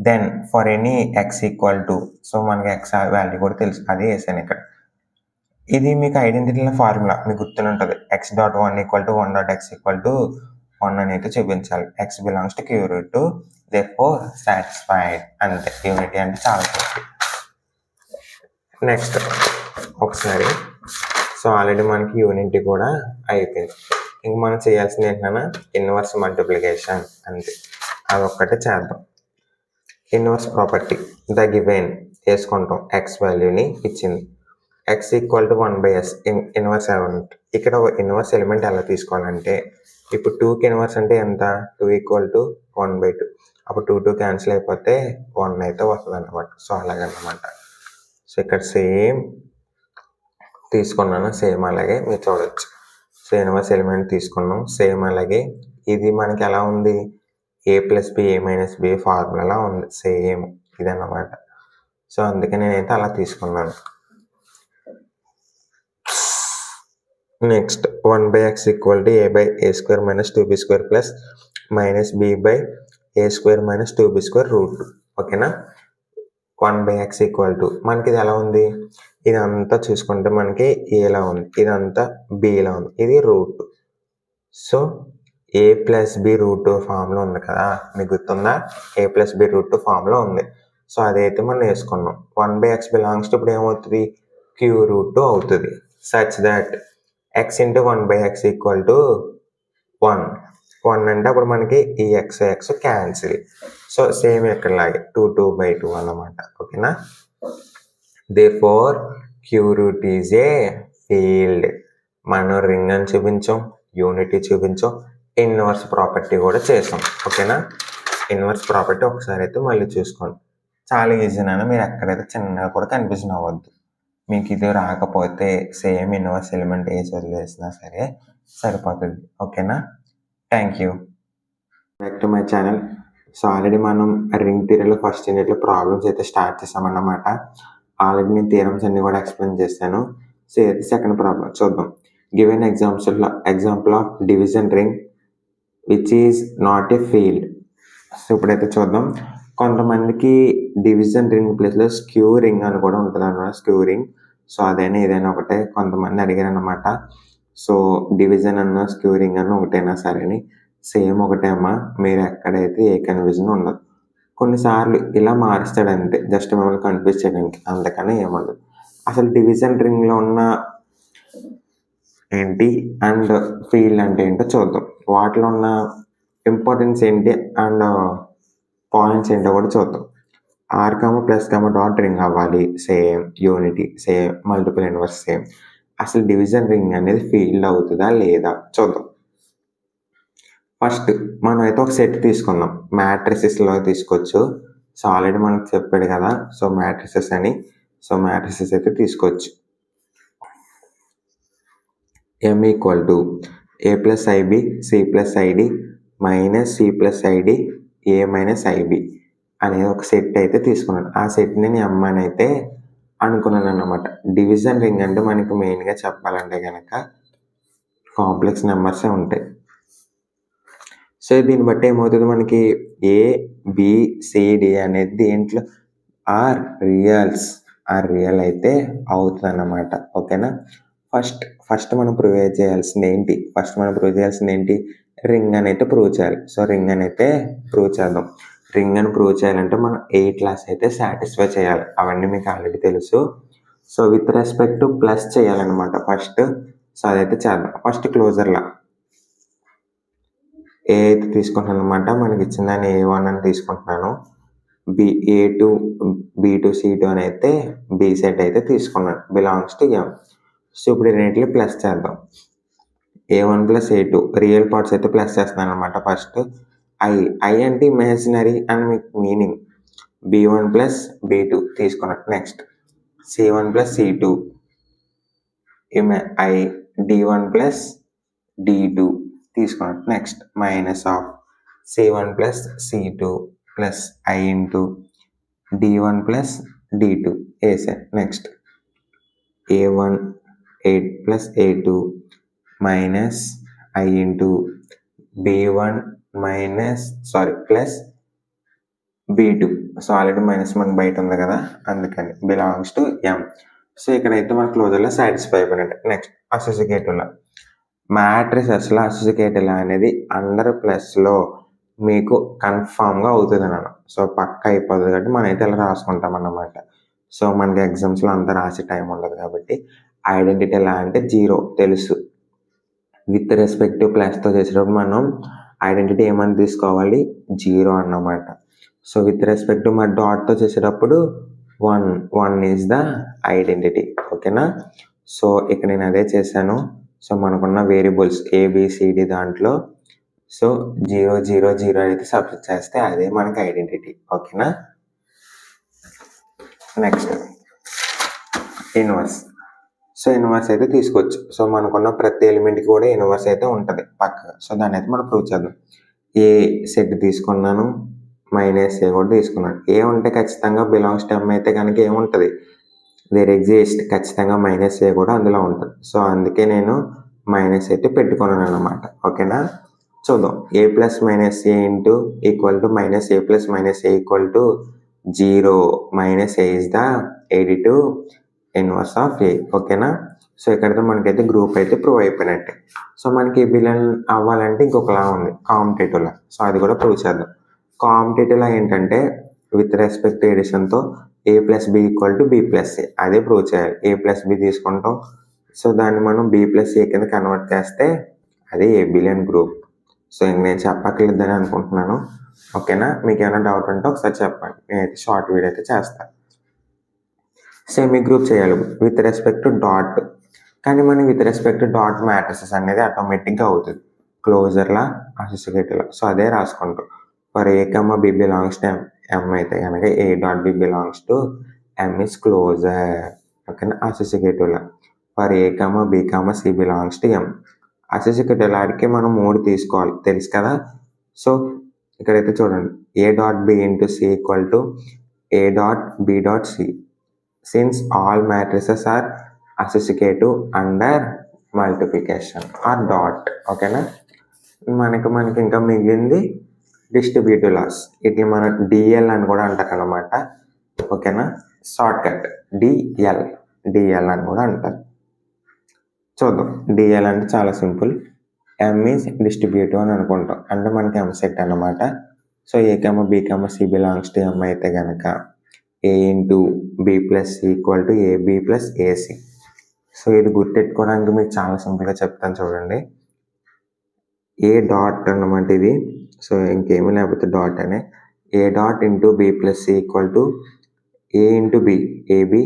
Then for any X equal to, so మనకి X వాల్యూ కూడా తెలుసు, అదే వేసాను ఇక్కడ. ఇది మీకు ఐడెంటిటీల ఫార్ములా మీకు గుర్తునుంటుంది. X.1 equal to 1.x equal to 1 అని అయితే చూపించాలి. X belongs to Q√2, therefore satisfied. అంతే. యూనిటీ అంటే చాలా సింపుల్. నెక్స్ట్ ఒకసారి, సో ఆల్రెడీ మనకి యూనిటీ కూడా అయిపోయింది. ఇంక మనం చేయాల్సింది ఏంటన్నా, ఇన్వర్స్ మల్టిప్లికేషన్. అంతే, అదొక్కటే చేద్దాం. ఇన్వర్స్ ప్రాపర్టీ, ద గివెన్ వేసుకుంటాం. X వాల్యూని ఇచ్చింది, X equal to 1/s inverse element. ఇక్కడ ఇన్వర్స్ ఎలిమెంట్ ఎలా తీసుకోవాలంటే, ఇప్పుడు 2కి ఇన్వర్స్ అంటే ఎంత, 2 ఈక్వల్ టు 1/2. అప్పుడు 2 క్యాన్సిల్ అయిపోతే 1 అయితే వస్తుంది అన్నమాట. సో అలాగన్నమాట. సో ఇక్కడ సేమ్ తీసుకున్నాను, సేమ్ అలాగే మీరు చూడవచ్చు. సో ఇన్వర్స్ ఎలిమెంట్ తీసుకున్నాం, సేమ్ అలాగే. ఇది మనకి ఎలా ఉంది, A plus B A minus B formula ఉంది, సేమ్ ఇదన్నమాట. సో అందుకే నేనైతే అలా తీసుకున్నాను. Next 1/x equal to A/A² minus 2B² plus minus B/A² minus 2B² √2. ఓకేనా. 1/x ఈక్వల్ టు మనకి ఇది ఎలా ఉంది, ఇదంతా చూసుకుంటే మనకి ఏలా ఉంది, ఇదంతా బిలా ఉంది, ఇది root. So a plus B root ఫామ్లో ఉంది కదా, మీకు గుర్తుందా, a ప్లస్ బి రూట్ ఫామ్లో ఉంది. సో అదైతే మనం వేసుకున్నాం. 1/x బిలాంగ్స్ టు ఇప్పుడు ఏమవుతుంది, క్యూ రూట్ అవుతుంది. Such that x into 1/x equal to 1 అంటే అప్పుడు మనకి ఈ x క్యాన్సిల్. సో సేమ్ ఎక్కడలాగే 2/2 అన్నమాట. ఓకేనా, therefore queue route is a field. మనం రింగ్ అని చూపించాం, యూనిటీ చూపించాం, ఇన్వర్స్ ప్రాపర్టీ కూడా చేసాం. ఓకేనా, ఇన్వర్స్ ప్రాపర్టీ ఒకసారి అయితే మళ్ళీ చూసుకోండి, చాలా ఈజీనా, మీరు ఎక్కడైతే చిన్నగా కూడా కన్ఫ్యూజన్ అవ్వద్దు. మీకు ఇది రాకపోతే సేమ్ ఇన్వర్స్ ఎలిమెంట్ వేసి వదిలేసినా సరే సరిపోతుంది. ఓకేనా, thank you. Back to my channel. So already మనం రింగ్ థియరీలో ఫస్ట్ యూనిట్లో ప్రాబ్లమ్స్ అయితే స్టార్ట్ చేసామన్నమాట. ఆల్రెడీ నేను థియరమ్స్ అన్ని కూడా ఎక్స్ప్లెయిన్ చేశాను. సో సెకండ్ ప్రాబ్లం చూద్దాం. Given example of division ring which is not A field. So ఇప్పుడైతే చూద్దాం. కొంతమందికి డివిజన్ రింగ్ ప్లేస్లో స్క్యూ రింగ్ అని కూడా ఉంటుంది అన్నమాట, స్క్యూ రింగ్. సో అదైనా ఏదైనా ఒకటే, కొంతమంది అడిగారు అనమాట. సో డివిజన్ అన్న స్క్యూ రింగ్ అన్న ఒకటైనా సరే అని, సేమ్ ఒకటే అమ్మా, మీరు ఎక్కడైతే ఏ కన్ఫ్యూజన్ ఉండదు. కొన్నిసార్లు ఇలా మారుస్తాడు అంతే, జస్ట్ మిమ్మల్ని కన్ఫ్యూజ్ చేయడానికి, అంతకన్నా ఏముండదు. అసలు డివిజన్ రింగ్లో ఉన్న ఏంటి అండ్ ఫీల్డ్ అంటే ఏంటో చూద్దాం. వాటిలో ఉన్న ఇంపార్టెన్స్ ఏంటి అండ్ పాయింట్స్ ఏంటో కూడా చూద్దాం. r, +, రింగ్ అవ్వాలి, same unity, same multiple inverse same. అసలు డివిజన్ రింగ్ అనేది ఫీల్డ్ అవుతుందా లేదా చూద్దాం. ఫస్ట్ మనం అయితే ఒక సెట్ తీసుకుందాం, మ్యాట్రిసెస్లో తీసుకోవచ్చు. సో ఆల్రెడీ మనకు చెప్పాడు కదా, సో మ్యాట్రిసెస్ అని. సో మ్యాట్రిసెస్ అయితే తీసుకోవచ్చు. m equal to a plus ib c plus id minus c plus id a minus ib అనేది ఒక సెట్ అయితే తీసుకున్నాను. ఆ సెట్ని నేను m అని అయితే అనుకున్నాను అన్నమాట. డివిజన్ రింగ్ అంటే మనకి మెయిన్గా చెప్పాలంటే కనుక కాంప్లెక్స్ నెంబర్సే ఉంటాయి. సో దీన్ని బట్టి ఏమవుతుంది, మనకి ఏ బి సి డి అనేది దేంట్లో ఆర్ రియల్ అయితే అవుతుంది అన్నమాట. ఓకేనా, ఫస్ట్ మనం ప్రూవ్ చేయాల్సింది ఏంటి, రింగ్ అని అయితే ప్రూవ్ చేయాలి. సో రింగ్ అని అయితే ప్రూవ్ చేద్దాం. రింగ్ అని ప్రూవ్ చేయాలంటే మనం ఏ క్లాస్ అయితే సాటిస్ఫై చేయాలి, అవన్నీ మీకు ఆల్రెడీ తెలుసు. So with respect to plus చేయాలన్నమాట ఫస్ట్. సో అదైతే చేద్దాం. ఫస్ట్ క్లోజర్లా ఏ అయితే తీసుకుంటున్నాను అనమాట, మనకి ఇచ్చిన దాన్ని A1 అని తీసుకుంటున్నాను. A2 B2 C2 అని అయితే బి సెట్ అయితే తీసుకున్నాను, బిలాంగ్స్ టు M. సో ఇప్పుడు రెండింటిని ప్లస్ చేద్దాం. A1 + A2 రియల్ పార్ట్స్ అయితే ప్లస్ చేస్తున్నాను అనమాట. ఫస్ట్ ఐ అంటే ఇమాజినరీ అని మీకు మీనింగ్. B1 + B2 తీసుకున్నాను. Next C1 + C2 D1 + D2 తీసుకున్నాను. Next minus of C1 + C2 plus I into D1 + D2 వేసాను. Next A1 + A2 minus I into B1 plus B2. So already minus మనకు బయట ఉంది కదా, అందుకని బిలాంగ్స్ టు M. సో ఇక్కడైతే మన క్లోజర్లో satisfy అయిపోయినట్టు. నెక్స్ట్ అసోసియేటివ్లో మ్యాట్రిసెస్లో అసోసియేటివ్ అనేది అండర్ ప్లస్లో మీకు కన్ఫామ్గా అవుతుంది అన్నాను. సో పక్క అయిపోతుంది కాబట్టి మనం అయితే ఇలా రాసుకుంటాం అన్నమాట. సో మనకి ఎగ్జామ్స్లో అంతా రాసే టైం ఉండదు కాబట్టి ఐడెంటిటీ ఎలా అంటే 0 తెలుసు. విత్ రెస్పెక్ట్ టు ప్లస్తో చేసేటప్పుడు మనం ఐడెంటిటీ ఏమని తీసుకోవాలి, 0 అన్నమాట. సో విత్ రెస్పెక్ట్ టు మన డాట్తో చేసేటప్పుడు 1 ఈజ్ ద ఐడెంటిటీ. ఓకేనా, సో ఇక్కడ నేను అదే చేశాను. సో మనకున్న వేరియబుల్స్ ABCD దాంట్లో సో 0 0 0 అయితే సబ్స్టిట్యూట్ చేస్తే అదే మనకి ఐడెంటిటీ. ఓకేనా, నెక్స్ట్ ఇన్వర్స్. సో ఇన్వర్స్ అయితే తీసుకోవచ్చు. సో మనకున్న ప్రతి ఎలిమెంట్కి కూడా ఇన్వర్స్ అయితే ఉంటుంది పక్కగా. సో దాన్ని అయితే మనం ప్రూవ్ చేద్దాం. ఏ సెట్ తీసుకున్నాను, -A కూడా తీసుకున్నాను. ఏ ఉంటే ఖచ్చితంగా బిలాంగ్స్ టు M అయితే కనుక ఏముంటుంది, దేర్ ఎగ్జిస్ట్, ఖచ్చితంగా -A కూడా అందులో ఉంటుంది. సో అందుకే నేను మైనస్ అయితే పెట్టుకున్నాను అన్నమాట. ఓకేనా, చూద్దాం. A + -A into equal to -A + -A equal to 0 minus A is the additive inverse of A. ఓకేనా? సో ఇక్కడతో మనకైతే గ్రూప్ అయితే ప్రూవ్ అయిపోయినట్టే. సో మనకి బిలియన్ అవ్వాలంటే ఇంకొకలా ఉంది కాంపిటేటివ్లా. సో అది కూడా ప్రూవ్ చేద్దాం. కాంపిటేటివ్లా ఏంటంటే విత్ రెస్పెక్ట్ ఎడిషన్తో a plus B equal to B plus A, అదే ప్రూవ్ చేయాలి. a ప్లస్ బి తీసుకుంటాం, సో దాన్ని మనం బి ప్లస్ ఏ కింద కన్వర్ట్ చేస్తే అది ఏ బిలియన్ గ్రూప్. సో ఇంక నేను చెప్పక్కర్లేదని అనుకుంటున్నాను. ఓకేనా? మీకు ఏమైనా డౌట్ ఉంటే ఒకసారి చెప్పండి, నేనైతే షార్ట్ వీడియో అయితే చేస్తాను. సెమీ గ్రూప్ చేయాలి విత్ రెస్పెక్ట్ టు డాట్, కానీ మనం with respect to dot matrices అనేది ఆటోమేటిక్గా అవుతుంది క్లోజర్లా అసోసియేటివ్లా. సో అదే రాసుకుంటాం. For A comma B belongs to M అయితే కనుక A dot B belongs to M is closure. ఓకేనా? Associative law. For A comma B comma C belongs to M. Associative ఆడికి మనం 3 తీసుకోవాలి, తెలుసు కదా. సో ఇక్కడైతే చూడండి, A dot B into C equal to A dot B dot C. Since all matrices are associative under multiplication or dot. ఓకేనా? మనకి ఇంకా మిగిలింది డిస్ట్రిబ్యూటివ్ లాస్. ఇట్లా మనం డిఎల్ అని కూడా అంటారు అనమాట. ఓకేనా? షార్ట్ కట్ డిఎల్ అని కూడా అంటారు. చూద్దాం. డిఎల్ అంటే చాలా సింపుల్. ఎం ఈజ్ డిస్ట్రిబ్యూటివ్ అని అనుకుంటాం, అంటే మనకి ఎం సెట్ అన్నమాట. So A comma B comma C belongs to M అయితే కనుక A into B plus C equal to A B plus A C. So ఇది గుర్తెట్టుకోవడానికి మీకు చాలా సింపుల్గా చెప్తాను చూడండి. ఏ డాట్ అన్నమాట ఇది. సో ఇంకేమీ లేకపోతే డాట్ అనే A dot into B plus C equal to A into B AB,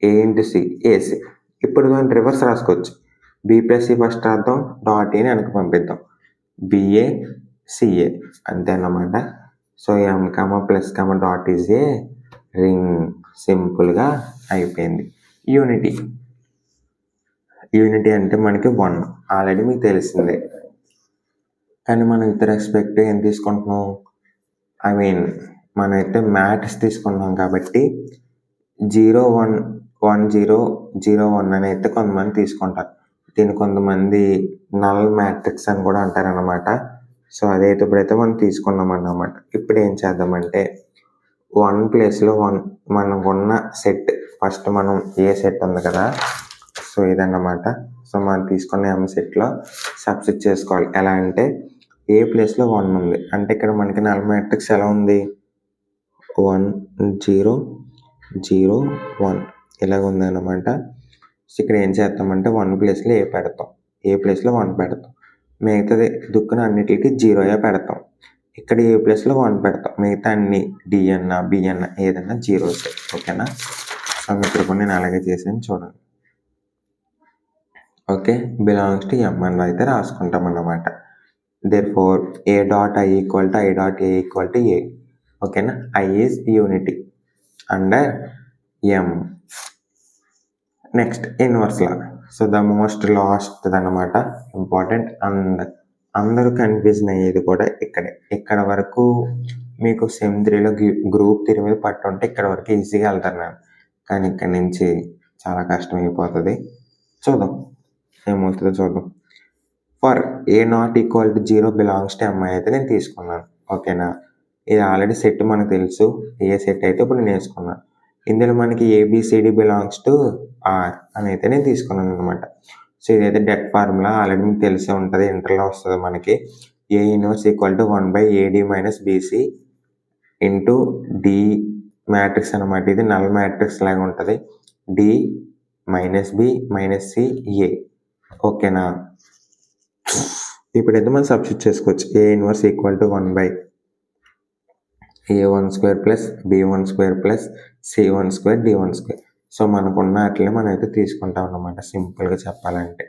A into C A C. ఇప్పుడు దాన్ని రివర్స్ రాసుకోవచ్చు. బి ప్లస్ సి ఫస్ట్ రాద్దాం, డాట్ ఏని వెనక్కి పంపిద్దాం, బిఏ సిఏ, అంతే అన్నమాట. So M comma plus comma dot is a ring. సింపుల్గా అయిపోయింది. యూనిటీ అంటే మనకి 1 ఆల్రెడీ మీకు తెలిసిందే, కానీ మనం విత్ రెస్పెక్ట్ ఏం తీసుకుంటున్నాం, మనమైతే మ్యాట్రిక్స్ తీసుకుంటున్నాం కాబట్టి 0 1 1 0 0 1 అని అయితే కొంతమంది తీసుకుంటారు. దీన్ని కొంతమంది నల్ మ్యాట్రిక్స్ అని కూడా అంటారనమాట. సో అదైతే ఇప్పుడైతే మనం తీసుకున్నాం అన్నమాట. ఇప్పుడు ఏం చేద్దామంటే 1 ప్లేస్లో 1 మనకున్న సెట్, ఫస్ట్ మనం ఏ సెట్ ఉంది కదా, సో ఇదన్నమాట. సో మనం తీసుకున్న ఎం సెట్లో సబ్స్టిట్యూట్ చేసుకోవాలి. ఎలా అంటే ఏ ప్లేస్లో 1 ఉంది, అంటే ఇక్కడ మనకి నల్ మ్యాట్రిక్స్ ఎలా ఉంది, 1 0 0 1 ఇలాగ ఉందన్నమాట. సో ఇక్కడ ఏం చేస్తామంటే 1 ప్లేస్లో ఏ పెడతాం, ఏ ప్లేస్లో 1 పెడతాం, మిగతాది దుక్కున అన్నిటికీ 0 పెడతాం. ఇక్కడ ఏ ప్లేస్లో 1 పెడతాం, మిగతా అన్ని డి అన్న బి అన్న ఏదన్నా 0. ఓకేనా? సో ఇక్కడ కూడా నేను అలాగే చేసాను చూడండి. ఓకే, బిలాంగ్స్ టు ఎం అని అయితే రాసుకుంటాం అన్నమాట. Therefore A dot I equal to I dot A equal to A. ఓకేనా? I is unity under M. Next inverse law. So the most last అన్నమాట, ఇంపార్టెంట్. అండ్ అందరూ కన్ఫ్యూజన్ అయ్యేది కూడా ఇక్కడ వరకు మీకు సెమ్ 3లో గ్రూప్ 3 మీద పట్టుంటే ఇక్కడ వరకు ఈజీగా వెళ్తారు నేను, కానీ ఇక్కడ నుంచి చాలా కష్టం అయిపోతుంది. చూద్దాం ఏమవుతుందో చూద్దాం. For A not equal to 0 belongs to M అయితే నేను తీసుకున్నాను. ఓకేనా? ఇది ఆల్రెడీ సెట్ మనకు తెలుసు, ఏ సెట్ అయితే ఇప్పుడు నేను వేసుకున్నాను. ఇందులో మనకి ఏబిసిడి బిలాంగ్స్ టు ఆర్ అని అయితే నేను తీసుకున్నాను అనమాట. సో ఇదైతే డెట్ ఫార్ములా ఆల్రెడీ మీకు తెలిసే ఉంటుంది, ఇంటర్లో వస్తుంది మనకి. A inverse equal to 1/AD minus B C into D matrix అనమాట. ఇది నల్ మ్యాట్రిక్స్ లాగా ఉంటుంది, D minus B minus C A. ఓకేనా? ఇప్పుడైతే మనం సబ్స్టిట్యూట్ చేసుకోవచ్చు. A inverse equal to 1/A1² plus B1² plus C1² D1². సో మనకున్న అట్లనే మనం అయితే తీసుకుంటాం అన్నమాట, సింపుల్గా చెప్పాలంటే.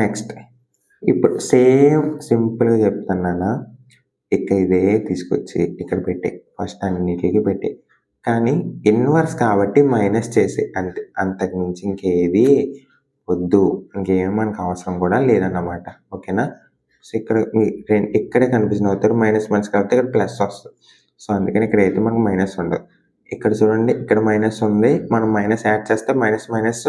నెక్స్ట్ ఇప్పుడు సేమ్ సింపుల్గా చెప్తున్నానా, ఇక్కడ ఇదే తీసుకొచ్చి ఇక్కడ పెట్టే, ఫస్ట్ అన్నిటికీ పెట్టే, కానీ ఇన్వర్స్ కాబట్టి మైనస్ చేసే, అంతే. అంతకు మించి ఇంకేది వద్దు, ఇంకేం మనకు అవసరం కూడా లేదన్నమాట. ఓకేనా? సో ఇక్కడే కన్ఫ్యూజన్ అవుతారు, మైనస్ కాబట్టి ఇక్కడ ప్లస్ వస్తుంది. సో అందుకని ఇక్కడ అయితే మనకు మైనస్ ఉండదు. ఇక్కడ చూడండి, ఇక్కడ మైనస్ ఉంది, మనం మైనస్ యాడ్ చేస్తే మైనస్ మైనస్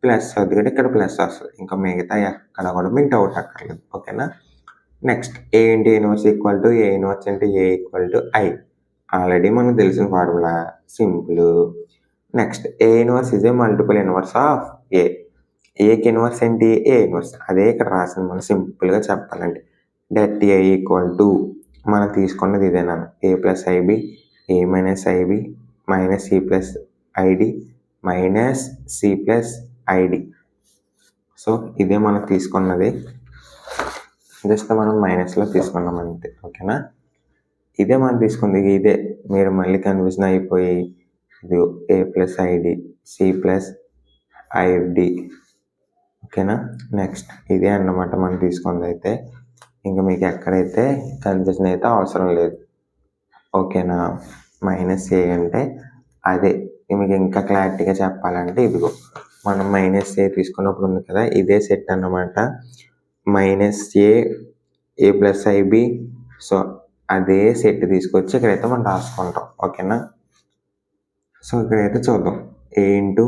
ప్లస్ అవుతుంది, కాబట్టి ఇక్కడ ప్లస్ వస్తుంది. ఇంకా మిగతా ఎక్కడ కూడా మీకు డౌట్ అక్కర్లేదు. ఓకేనా? Next A into inverse equal to A inverse into A equal to I. Already మనకు తెలిసిన formula simple. Next A inverse is A multiple inverse of A. ఏకి ఇన్వర్స్ ఏంటి? A inverse. అదే ఇక్కడ రాసింది మనం సింపుల్గా చెప్పాలంటే డెట్ ఏ ఈక్వల్ టు మనం తీసుకున్నది ఇదేనా A plus I B A minus I B minus C plus I D minus C plus I D. So ఇదే మనం తీసుకున్నది, జస్ట్ మనం మైనస్లో తీసుకున్నాం అంతే. ఓకేనా, ఇదే మనం తీసుకుంది, ఇదే మీరు మళ్ళీ కన్ఫ్యూజన్ అయిపోయి ఇది A plus I D C plus I D. ఓకేనా, నెక్స్ట్ ఇదే అన్నమాట మనం తీసుకుంది. అయితే ఇంకా మీకు ఎక్కడైతే కన్ఫ్యూజన్ అయితే అవసరం లేదు. ఓకేనా, మైనస్ ఏ అంటే అదే. మీకు ఇంకా క్లారిటీగా చెప్పాలంటే ఇదిగో మనం మైనస్ ఏ తీసుకున్నప్పుడు ఉంది కదా, ఇదే సెట్ అన్నమాట. Minus A plus I B. So అదే సెట్ తీసుకొచ్చి ఇక్కడైతే మనం రాసుకుంటాం. ఓకేనా, సో ఇక్కడైతే చూద్దాం. A into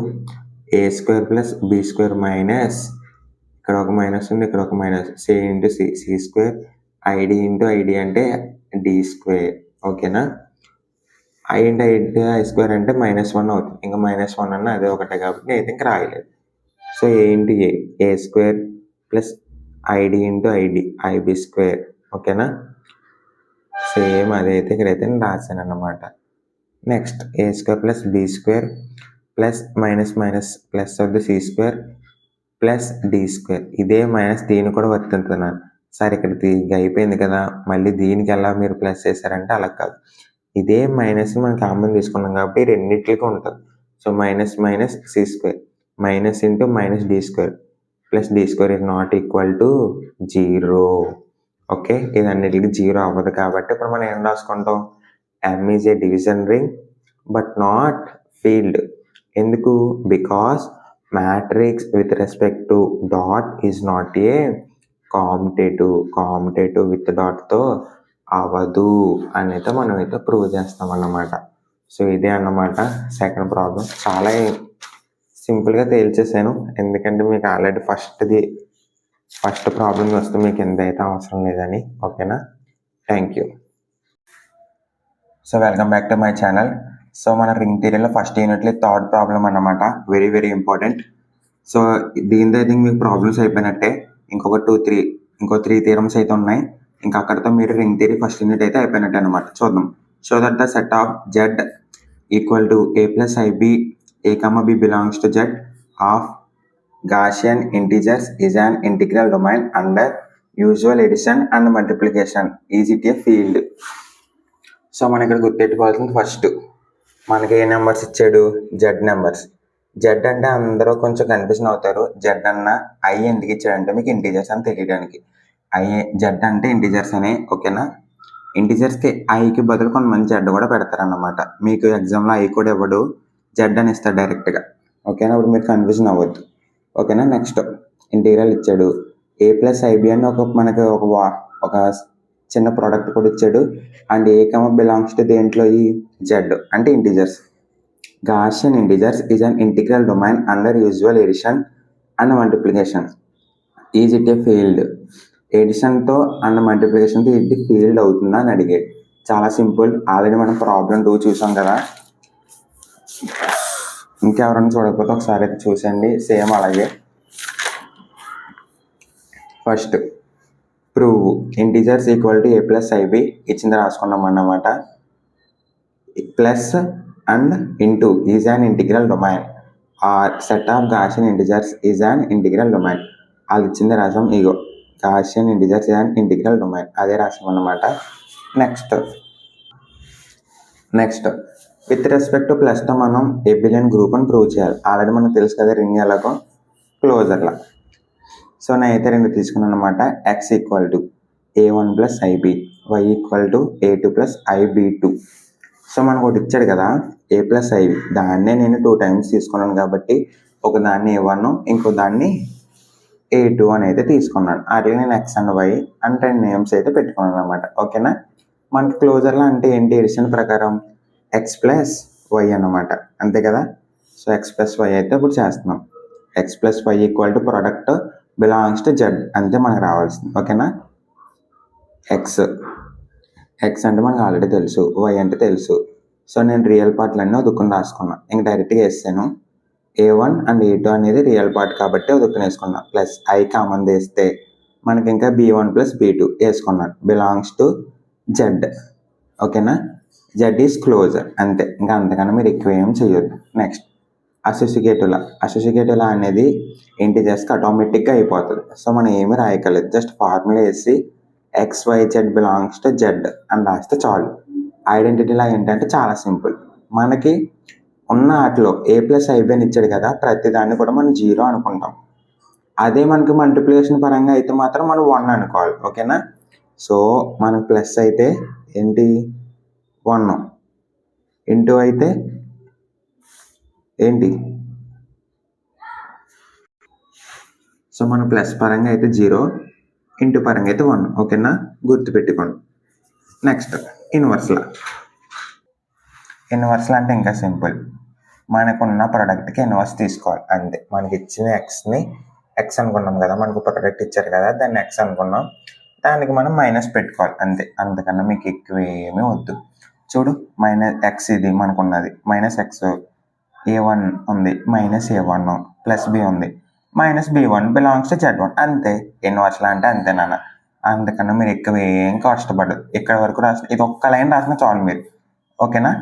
A square plus B square minus ఇక్కడ ఒక మైనస్ ఉంది, ఇక్కడ ఒక minus C into C square I D into I D అంటే డి స్క్వేర్. ఓకేనా, ఐ ఇంటూ ఐ స్క్వేర్ అంటే -1 అవుతుంది. ఇంకా -1 అన్న అదే ఒకటే కాబట్టి అయితే ఇంకా రాయలేదు. So A into A square plus I D into I D I B square. ఓకేనా, సేమ్ అదైతే ఇక్కడైతే నేను రాశాను అన్నమాట. Next A square plus B square plus minus minus plus అవుతుంది C square plus D square. ఇదే మైనస్ దీన్ని కూడా వర్తించుతున్నాను సార్. ఇక్కడ అయిపోయింది కదా, మళ్ళీ దీనికి ఎలా మీరు ప్లస్ చేశారంటే అలా కాదు. ఇదే మైనస్ మనం కామన్ తీసుకున్నాం కాబట్టి రెండింటికి ఉంటుంది. So minus minus C square minus into minus D square plus D square is not equal to 0. Okay, ఇది అన్నిటికీ 0 అవ్వదు కాబట్టి ఇప్పుడు మనం ఏం రాసుకుంటాం? M is a division ring but not field. ఎందుకు? Because matrix with respect to dot is not a competitive with డాట్తో అవ్వదు అని అయితే మనం అయితే ప్రూవ్ చేస్తాం అన్నమాట. సో ఇదే అన్నమాట సెకండ్ ప్రాబ్లం. చాలా సింపుల్గా తేల్చేసాను, ఎందుకంటే మీకు ఆల్రెడీ ఫస్ట్ ప్రాబ్లం వస్తే మీకు ఎంతైతే అవసరం లేదని. ఓకేనా, thank you. So welcome back to my channel. So మన రింగ్ థియరీలో ఫస్ట్ యూనిట్లో థర్డ్ ప్రాబ్లం అన్నమాట, వెరీ వెరీ ఇంపార్టెంట్. సో దీంతో అయితే మీకు ప్రాబ్లమ్స్ అయిపోయినట్టే. ఇంకో 3 థియరమ్స్ అయితే ఉన్నాయి. ఇంకా అక్కడితో మీరు రింగ్ థియరీ ఫస్ట్ యూనిట్ అయితే అయిపోయినట్టే అనమాట. చూద్దాం. Show that the set of Z equal to A plus I B A comma B belongs to Z of Gaussian integers is an integral domain under usual addition and multiplication. Is it a field? So మనం ఇక్కడ గుర్తెట్టుకోవాల్సింది first మనకి ఏ numbers ఇచ్చాడు? Z numbers. Z అంటే అందరూ కొంచెం confusion అవుతారు. Z అన్న I ఎందుకు ఇచ్చాడంటే మీకు ఇంటీజర్స్ అని తెలియడానికి. జెడ్ అంటే ఇంటీజర్స్ అని. ఓకేనా, ఇంటీజర్స్కి ఐకి బదులు కొంతమంది జెడ్ కూడా పెడతారన్నమాట. మీకు ఎగ్జామ్లో ఐ కూడా ఇవ్వడు, జెడ్ అని ఇస్తాడు డైరెక్ట్గా. ఓకేనా, ఇప్పుడు మీరు కన్ఫ్యూజన్ అవ్వద్దు. ఓకేనా, నెక్స్ట్ ఇంటీగ్రల్ ఇచ్చాడు. ఏ ప్లస్ ఐబి అని మనకి ఒక చిన్న ప్రోడక్ట్ కూడా ఇచ్చాడు. And A comma belongs to దేంట్లో ఈ జెడ్ అంటే integers. Gaussian integers is an integral domain under usual addition and multiplication. Is it a field? ఎడిషన్తో అండ్ మల్టిప్లికేషన్తో ఇది ఫీల్డ్ అవుతుందా అని అడిగాడు. చాలా సింపుల్, ఆల్రెడీ మనం ప్రాబ్లం 2 చూసాం కదా. ఇంకెవరైనా చూడకపోతే ఒకసారి అయితే చూసండి, సేమ్ అలాగే. First prove integers equal to A plus I B ఇచ్చింది రాసుకున్నాం అన్నమాట. Plus and into is an integral domain or set of Gaussian integers is an integral domain. అది ఇచ్చింది రాసాం. ఇగో Gaussian integers is an integral domain, అదే రాసాం అన్నమాట. నెక్స్ట్ విత్ రెస్పెక్ట్ టు ప్లస్తో మనం ఎబిలియన్ గ్రూప్ అని ప్రూవ్ చేయాలి. ఆల్రెడీ మనకు తెలుసు కదా రింగ్ ఎలాగో, క్లోజర్లా. సో నేనైతే 2 తీసుకున్నాను అనమాట. X equal to A1 plus I B Y equal to A2 plus IB2. సో మనకు ఒకటి ఇచ్చాడు కదా ఏ ప్లస్ ఐబి, దాన్నే నేను 2 టైమ్స్ తీసుకున్నాను కాబట్టి ఒక దాన్ని A1 ఇంకో దాన్ని A2 అని అయితే తీసుకున్నాను. అట్లా నేను X and Y and 2 names అయితే పెట్టుకున్నాను అనమాట. ఓకేనా, మనకి క్లోజర్లో అంటే ఏంటి? ఎడిషన్ ప్రకారం ఎక్స్ ప్లస్ వై అన్నమాట, అంతే కదా. సో ఎక్స్ ప్లస్ వై అయితే ఇప్పుడు చేస్తున్నాం. X plus Y equal to product belongs to Z అంతే మనకు రావాల్సింది. ఓకేనా, ఎక్స్ ఎక్స్ అంటే మనకు ఆల్రెడీ తెలుసు, వై అంటే తెలుసు. సో నేను రియల్ పార్ట్లన్నీ వదుక్కుని రాసుకున్నా. ఇంక డైరెక్ట్గా వేస్తాను. A1 అండ్ A2 అనేది రియల్ పార్ట్ కాబట్టి వదుక్కుని వేసుకున్నా. ప్లస్ ఐ కామన్ తీస్తే మనకి ఇంకా B1 ప్లస్ B2 వేసుకున్నాను. Belongs to Z. ఓకేనా? జెడ్ ఈజ్ క్లోజర్ అంతే. ఇంకా అంతకన్నా మీరు ఎక్కువ ఏం చేయొద్దు. నెక్స్ట్ అసోసియేటివ్ లా అనేది ఇంటిజర్స్కి ఆటోమేటిక్గా అయిపోతుంది. సో మనం ఏమి రాయగలదు, జస్ట్ ఫార్ములా వేసి XYZ బిలాంగ్స్ టు జెడ్ అని రాస్తే చాలు. ఐడెంటిటీలా ఏంటంటే చాలా సింపుల్. మనకి ఉన్న వాటిలో A+IB అని ఇచ్చాడు కదా, ప్రతిదాన్ని కూడా మనం 0 అనుకుంటాం. అదే మనకి మల్టిప్లికేషన్ పరంగా అయితే మాత్రం మనం 1 అనుకోవాలి. ఓకేనా? సో మనకు ప్లస్ అయితే ఏంటి 1, ఇంటూ అయితే ఏంటి, సో మన ప్లస్ పరంగా అయితే 0, ఇంటూ పరంగా అయితే 1. ఓకేనా? గుర్తుపెట్టుకోండి. నెక్స్ట్ ఇన్వర్స్లా అంటే ఇంకా సింపుల్. మనకున్న ప్రోడక్ట్కి ఇన్వర్స్ తీసుకోవాలి అంతే. మనకి ఇచ్చిన ఎక్స్ని ఎక్స్ అనుకున్నాం కదా, మనకు ప్రోడక్ట్ ఇచ్చారు కదా, దాన్ని ఎక్స్ అనుకున్నాం, దానికి మనం మైనస్ పెట్టుకోవాలి అంతే. అంతకన్నా మీకు ఎక్కువ ఏమీ వద్దు. చూడు, -x ఇది మనకున్నది, -x, A1 ఉంది, -A1 ప్లస్ B ఉంది, -B1 బిలాంగ్స్ టు Z1 అంతే. ఇన్వర్స్లా అంటే అంతే నాన్న. అందుకన్నా మీరు ఎక్కువ ఏం కష్టపడదు. ఇక్కడ వరకు రాసిన ఇది ఒక్క లైన్ రాసిన చాలు మీరు. ఓకేనా?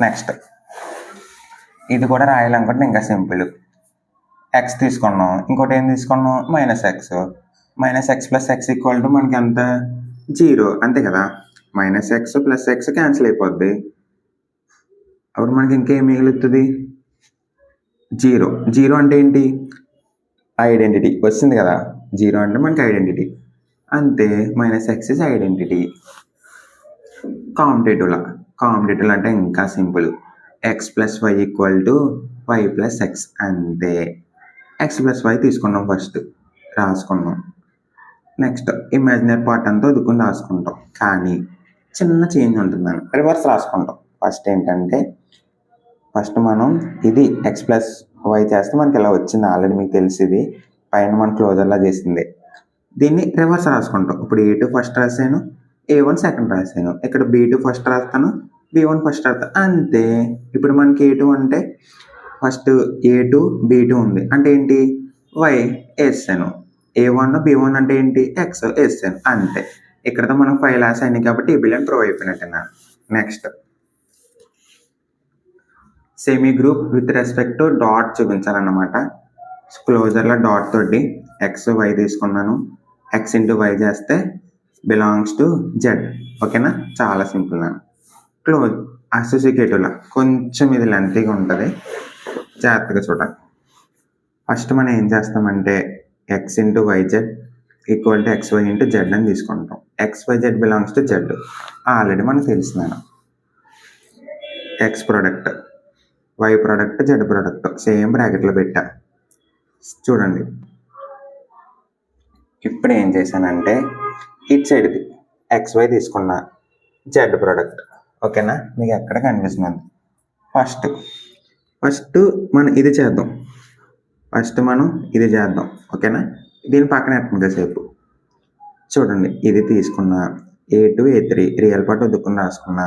నెక్స్ట్ ఇది కూడా రాయాలనుకుంటే ఇంకా సింపుల్. ఎక్స్ తీసుకున్నాం, ఇంకోటి ఏం తీసుకున్నాం, -x plus x equal to మనకి ఎంత 0 అంతే కదా. -x ప్లస్ x క్యాన్సిల్ అయిపోద్ది. అప్పుడు మనకి ఇంకేం మిగులుతుంది, 0 అంటే ఏంటి, ఐడెంటిటీ వచ్చింది కదా. 0 అంటే మనకి ఐడెంటిటీ అంతే. -x is identity. కాంపిటేటివ్ అంటే ఇంకా simple. x plus Y equal to y plus x అంతే. x ప్లస్ వై తీసుకున్నాం, ఫస్ట్ రాసుకున్నాం. నెక్స్ట్ ఇమాజినరీ పార్ట్ అంతా వదుకుని రాసుకుంటాం, కానీ చిన్న చేంజ్ ఉంటుందని రివర్స్ రాసుకుంటాం. ఫస్ట్ ఏంటంటే మనం ఇది x ప్లస్ వై చేస్తే మనకి ఇలా వచ్చింది, ఆల్రెడీ మీకు తెలిసింది, పైన మన క్లోజర్లా చేసింది. దీన్ని రివర్స్ రాసుకుంటాం. ఇప్పుడు A2 ఫస్ట్ రాసాను, A1 సెకండ్ రాసాను, ఇక్కడ B2 ఫస్ట్ రాస్తాను, B1 ఫస్ట్ రాస్తాను అంతే. ఇప్పుడు మనకి A2 అంటే ఫస్ట్ A2 B2 ఉంది అంటే ఏంటి, Y వేసాను. A1 B1 అంటే ఏంటి, X వేసాను అంతే. ఇక్కడతో మనకు 5 లాస్ అయినాయి కాబట్టి ఈ బిలియన్ ప్రూవ్ అయిపోయినట్టేనా. Next semi group with respect to dot చూపించాలన్నమాట. క్లోజర్లో డాట్ తోటి ఎక్స్ వై తీసుకున్నాను, ఎక్స్ ఇంటూ వై చేస్తే బిలాంగ్స్ టు జెడ్. ఓకేనా? చాలా సింపుల్ నా. క్లోజ్ అసోసియేటివ్లా కొంచెం ఇది లెంతీగా ఉంటుంది, జాగ్రత్తగా చూడండి. ఫస్ట్ మనం ఏం చేస్తామంటే X into Y Z equal to X Y into Z అని తీసుకుంటాం. X Y Z belongs to Z already మనకు తెలిసిందాను. X product, Y product, Z product same బ్రాకెట్లో పెట్టా. చూడండి, ఇప్పుడు ఏం చేశానంటే ఇట్ సైడ్ది XY తీసుకున్నా, జెడ్ ప్రోడక్ట్. ఓకేనా? మీకు ఎక్కడ కనిపిస్తుంది. ఫస్ట్ మనం ఇది చేద్దాం. ఓకేనా? దీని పక్కన ఎట్టండి సేపు. చూడండి, ఇది తీసుకున్నా, A2 A3 రియల్ పార్ట్ వదుకుని రాసుకున్నా,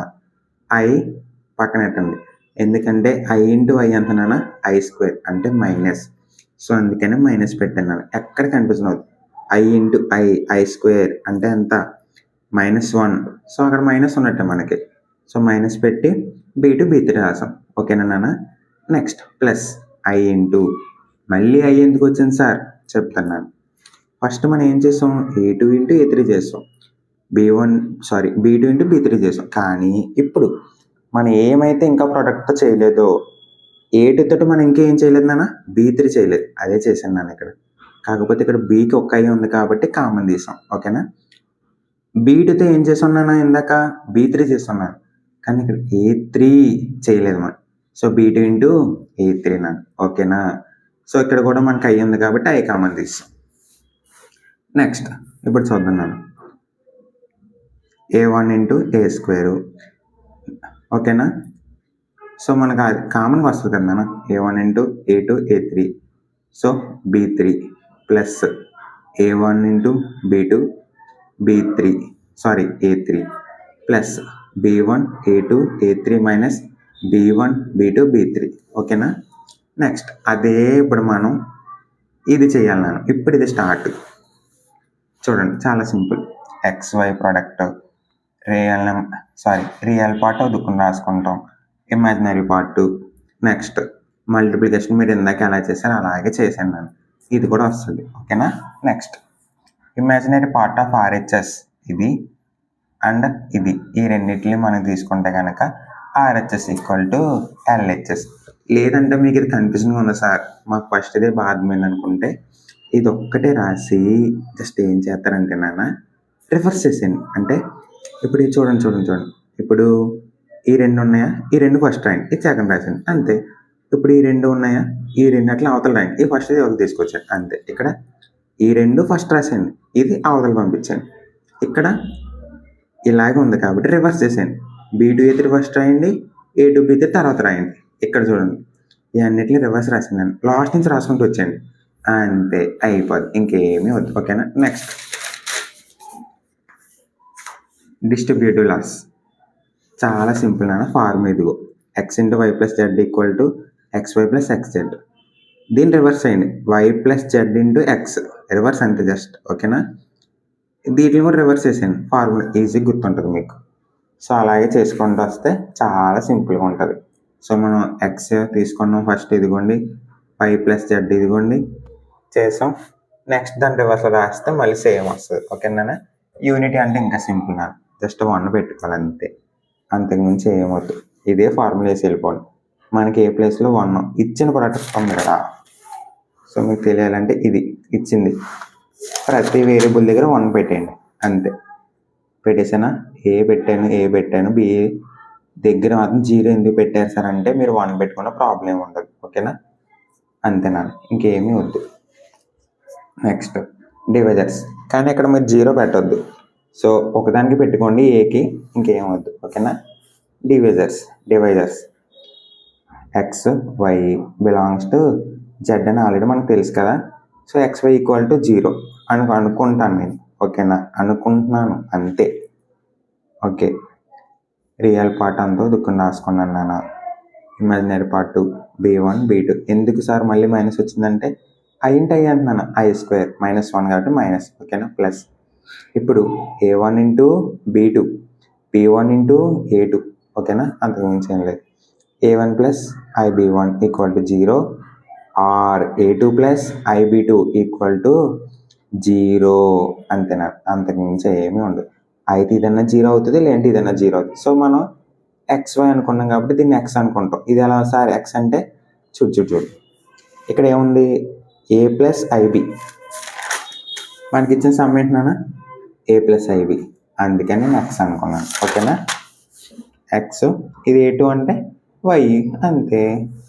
I పక్కన ఎట్టండి. ఎందుకంటే I ఇంటూ I ఎంతనా, I² అంటే మైనస్. సో అందుకనే మైనస్ పెట్టాను. ఎక్కడ కనిపిస్తుంది, I ఇంటూ I² అంటే ఎంత, -1. సో అక్కడ మైనస్ ఉన్నట్టే మనకి. సో మైనస్ పెట్టి B2 B3 రాసాం. ఓకేనా నాన్న? నెక్స్ట్ ప్లస్ I ఇంటూ, మళ్ళీ I ఎందుకు వచ్చింది సార్ చెప్తున్నాను. ఫస్ట్ మనం ఏం చేసాం, A2 ఇంటూ A3 చేసాం, B2 ఇంటూ B3 చేసాం. కానీ ఇప్పుడు మనం ఏమైతే ఇంకా ప్రోడక్ట్తో చేయలేదో, A2 తోటి మనం ఇంకేం చేయలేదు నాన్న, B3 చేయలేదు, అదే చేశాను నాన్న ఇక్కడ. కాకపోతే ఇక్కడ Bకి ఒక్క I ఉంది కాబట్టి కామన్ తీసాం. ఓకేనా? B2తో ఏం చేస్తున్నాను, ఇందాక B3 చేస్తున్నాను, కానీ ఇక్కడ A3 చేయలేదు మనం. సో B2 ఇంటూ A3 నా. ఓకేనా? సో ఇక్కడ కూడా మనకి I ఉంది కాబట్టి I కామన్ తీసాం. నెక్స్ట్ ఇప్పుడు చూద్దాం నేను, A1 ఇంటూ A². ఓకేనా? సో మనకు అది కామన్గా వస్తుంది కదా నాన్న, A1 into A2 A3. So B3 plus A1 into B2 A3. Plus B1 A2 A3 minus B1 B2 B3. ఓకేనా. నెక్స్ట్ అదే ఇప్పుడు మనం ఇది చేయాలి నేను. ఇప్పుడు ఇది స్టార్ట్. చూడండి చాలా simple. XY product real part దుక్కుని రాసుకుంటాం, ఇమాజినరీ పార్ట్. నెక్స్ట్ మల్టిప్లికేషన్ మీరు ఇందాక ఎలా చేశారో అలాగే చేశాను నేను. ఇది కూడా వస్తుంది. ఓకేనా. Next imaginary part of RHS ఇది అండ్ ఇది, ఈ రెండింటిని మనం తీసుకుంటే కనుక RHS ఈక్వల్ టు LHS. లేదంటే మీకు ఇది కన్ఫ్యూజన్గా ఉంది సార్, మాకు ఫస్ట్ ఇదే బాధమైంది అనుకుంటే ఇది ఒక్కటే రాసి జస్ట్ ఏం చేస్తారంటే నాన్న రివర్స్ చేసేయండి. అంటే ఇప్పుడు ఇది చూడండి. ఇప్పుడు ఈ రెండు ఉన్నాయా, ఈ రెండు ఫస్ట్ రాయండి, ఇది సెకండ్ రాసేయండి అంతే. ఇప్పుడు ఈ రెండు ఉన్నాయా, ఈ రెండు అట్లా అవతల రాయండి, ఈ ఫస్ట్ ఇది అవతల తీసుకొచ్చాను అంతే. ఇక్కడ ఈ రెండు ఫస్ట్ రాసేయండి, ఇది అవతల పంపించండి. ఇక్కడ ఇలాగే ఉంది కాబట్టి రివర్స్ చేసేయండి. B2 A3 ఫస్ట్ రాయండి, A2 B3 తర్వాత రాయండి. ఇక్కడ చూడండి ఈ అన్నిటిని రివర్స్ రాసిందండి, లాస్ట్ నుంచి రాసుకుంటూ వచ్చేయండి అంతే, అయిపోద్ది, ఇంకేమీ వద్దు. ఓకేనా. నెక్స్ట్ డిస్ట్రిబ్యూటివ్ లాస్ చాలా సింపుల్ నాన్న. ఫార్మ్ ఇదిగో x into y plus Z equal to XY plus XZ. దీన్ని రివర్స్ అయ్యింది, y plus Z into X, reverse అంతే జస్ట్. ఓకేనా. దీంట్లో కూడా రివర్స్ చేసేయండి, ఫార్ములా ఈజీగా గుర్తుంటుంది మీకు. సో అలాగే చేసుకుంటూ వస్తే చాలా సింపుల్గా ఉంటుంది. సో మనం ఎక్స్ తీసుకున్నాం ఫస్ట్, ఇదిగోండి y ప్లస్ జెడ్ ఇదిగోండి చేసాం. నెక్స్ట్ దాని రివర్స్లో రాస్తే మళ్ళీ సేమ్ వస్తుంది. ఓకేనా. యూనిటీ అంటే ఇంకా సింపుల్ నాన్న, జస్ట్ 1 పెట్టుకోవాలి అంతే, అంతకుమించి ఏమవుతుంది. ఇదే ఫార్ములా వేసి వెళ్ళిపోండి. మనకి ఏ ప్లేస్లో 1 ఇచ్చిన ప్రోడక్ట్ ఉంది కదా. సో మీకు తెలియాలంటే ఇది ఇచ్చింది, ప్రతి వేరియబుల్ దగ్గర 1 పెట్టేయండి అంతే. పెట్టేసానా, ఏ పెట్టాను బి దగ్గర మాత్రం 0 ఎందుకు పెట్టారు సార్ అంటే మీరు 1 పెట్టుకున్న ప్రాబ్లం ఉండదు. ఓకేనా. అంతేనా, ఇంకేమీ వద్దు. నెక్స్ట్ డివైజర్స్, కానీ ఇక్కడ మీరు 0 పెట్టద్దు. సో ఒకదానికి పెట్టుకోండి ఏకి, ఇంకేం వద్దు. ఓకేనా. Divisors X Y belongs to Z అని ఆల్రెడీ మనకు తెలుసు కదా. సో XY ఈక్వల్ టు 0 అనుకుంటాను నేను. ఓకేనా, అనుకుంటున్నాను అంతే. ఓకే, రియల్ పార్ట్ అంతా దుక్కుని రాసుకున్నాను నాన్న. Imaginary part B1 B2. ఎందుకు సార్ మళ్ళీ మైనస్ వచ్చిందంటే I అంటున్నాను, I² -1 కాబట్టి మైనస్. ఓకేనా. ప్లస్ ఇప్పుడు A1 into B2 B1 into A2. ఓకేనా, అంతకు మించి ఏం లేదు. A1 plus IB1 equal to 0 or A2 plus IB2 equal to 0 అంతేనా, అంతకు మించి ఏమీ ఉండదు. అయితే ఇదన్నా 0 అవుతుంది, లేదంటే ఇదన్నా 0 అవుతుంది. సో మనం XY అనుకున్నాం కాబట్టి దీన్ని X అనుకుంటాం. ఇది ఎలా సార్ X అంటే చూడు ఇక్కడ ఏముంది, A ప్లస్ IB, మనకి ఇచ్చిన సమ్ ఏంటన్నా A ప్లస్ IB, అందుకని నేను X అనుకున్నాను. ఓకేనా. X ఇది A2 అంటే Y అంతే,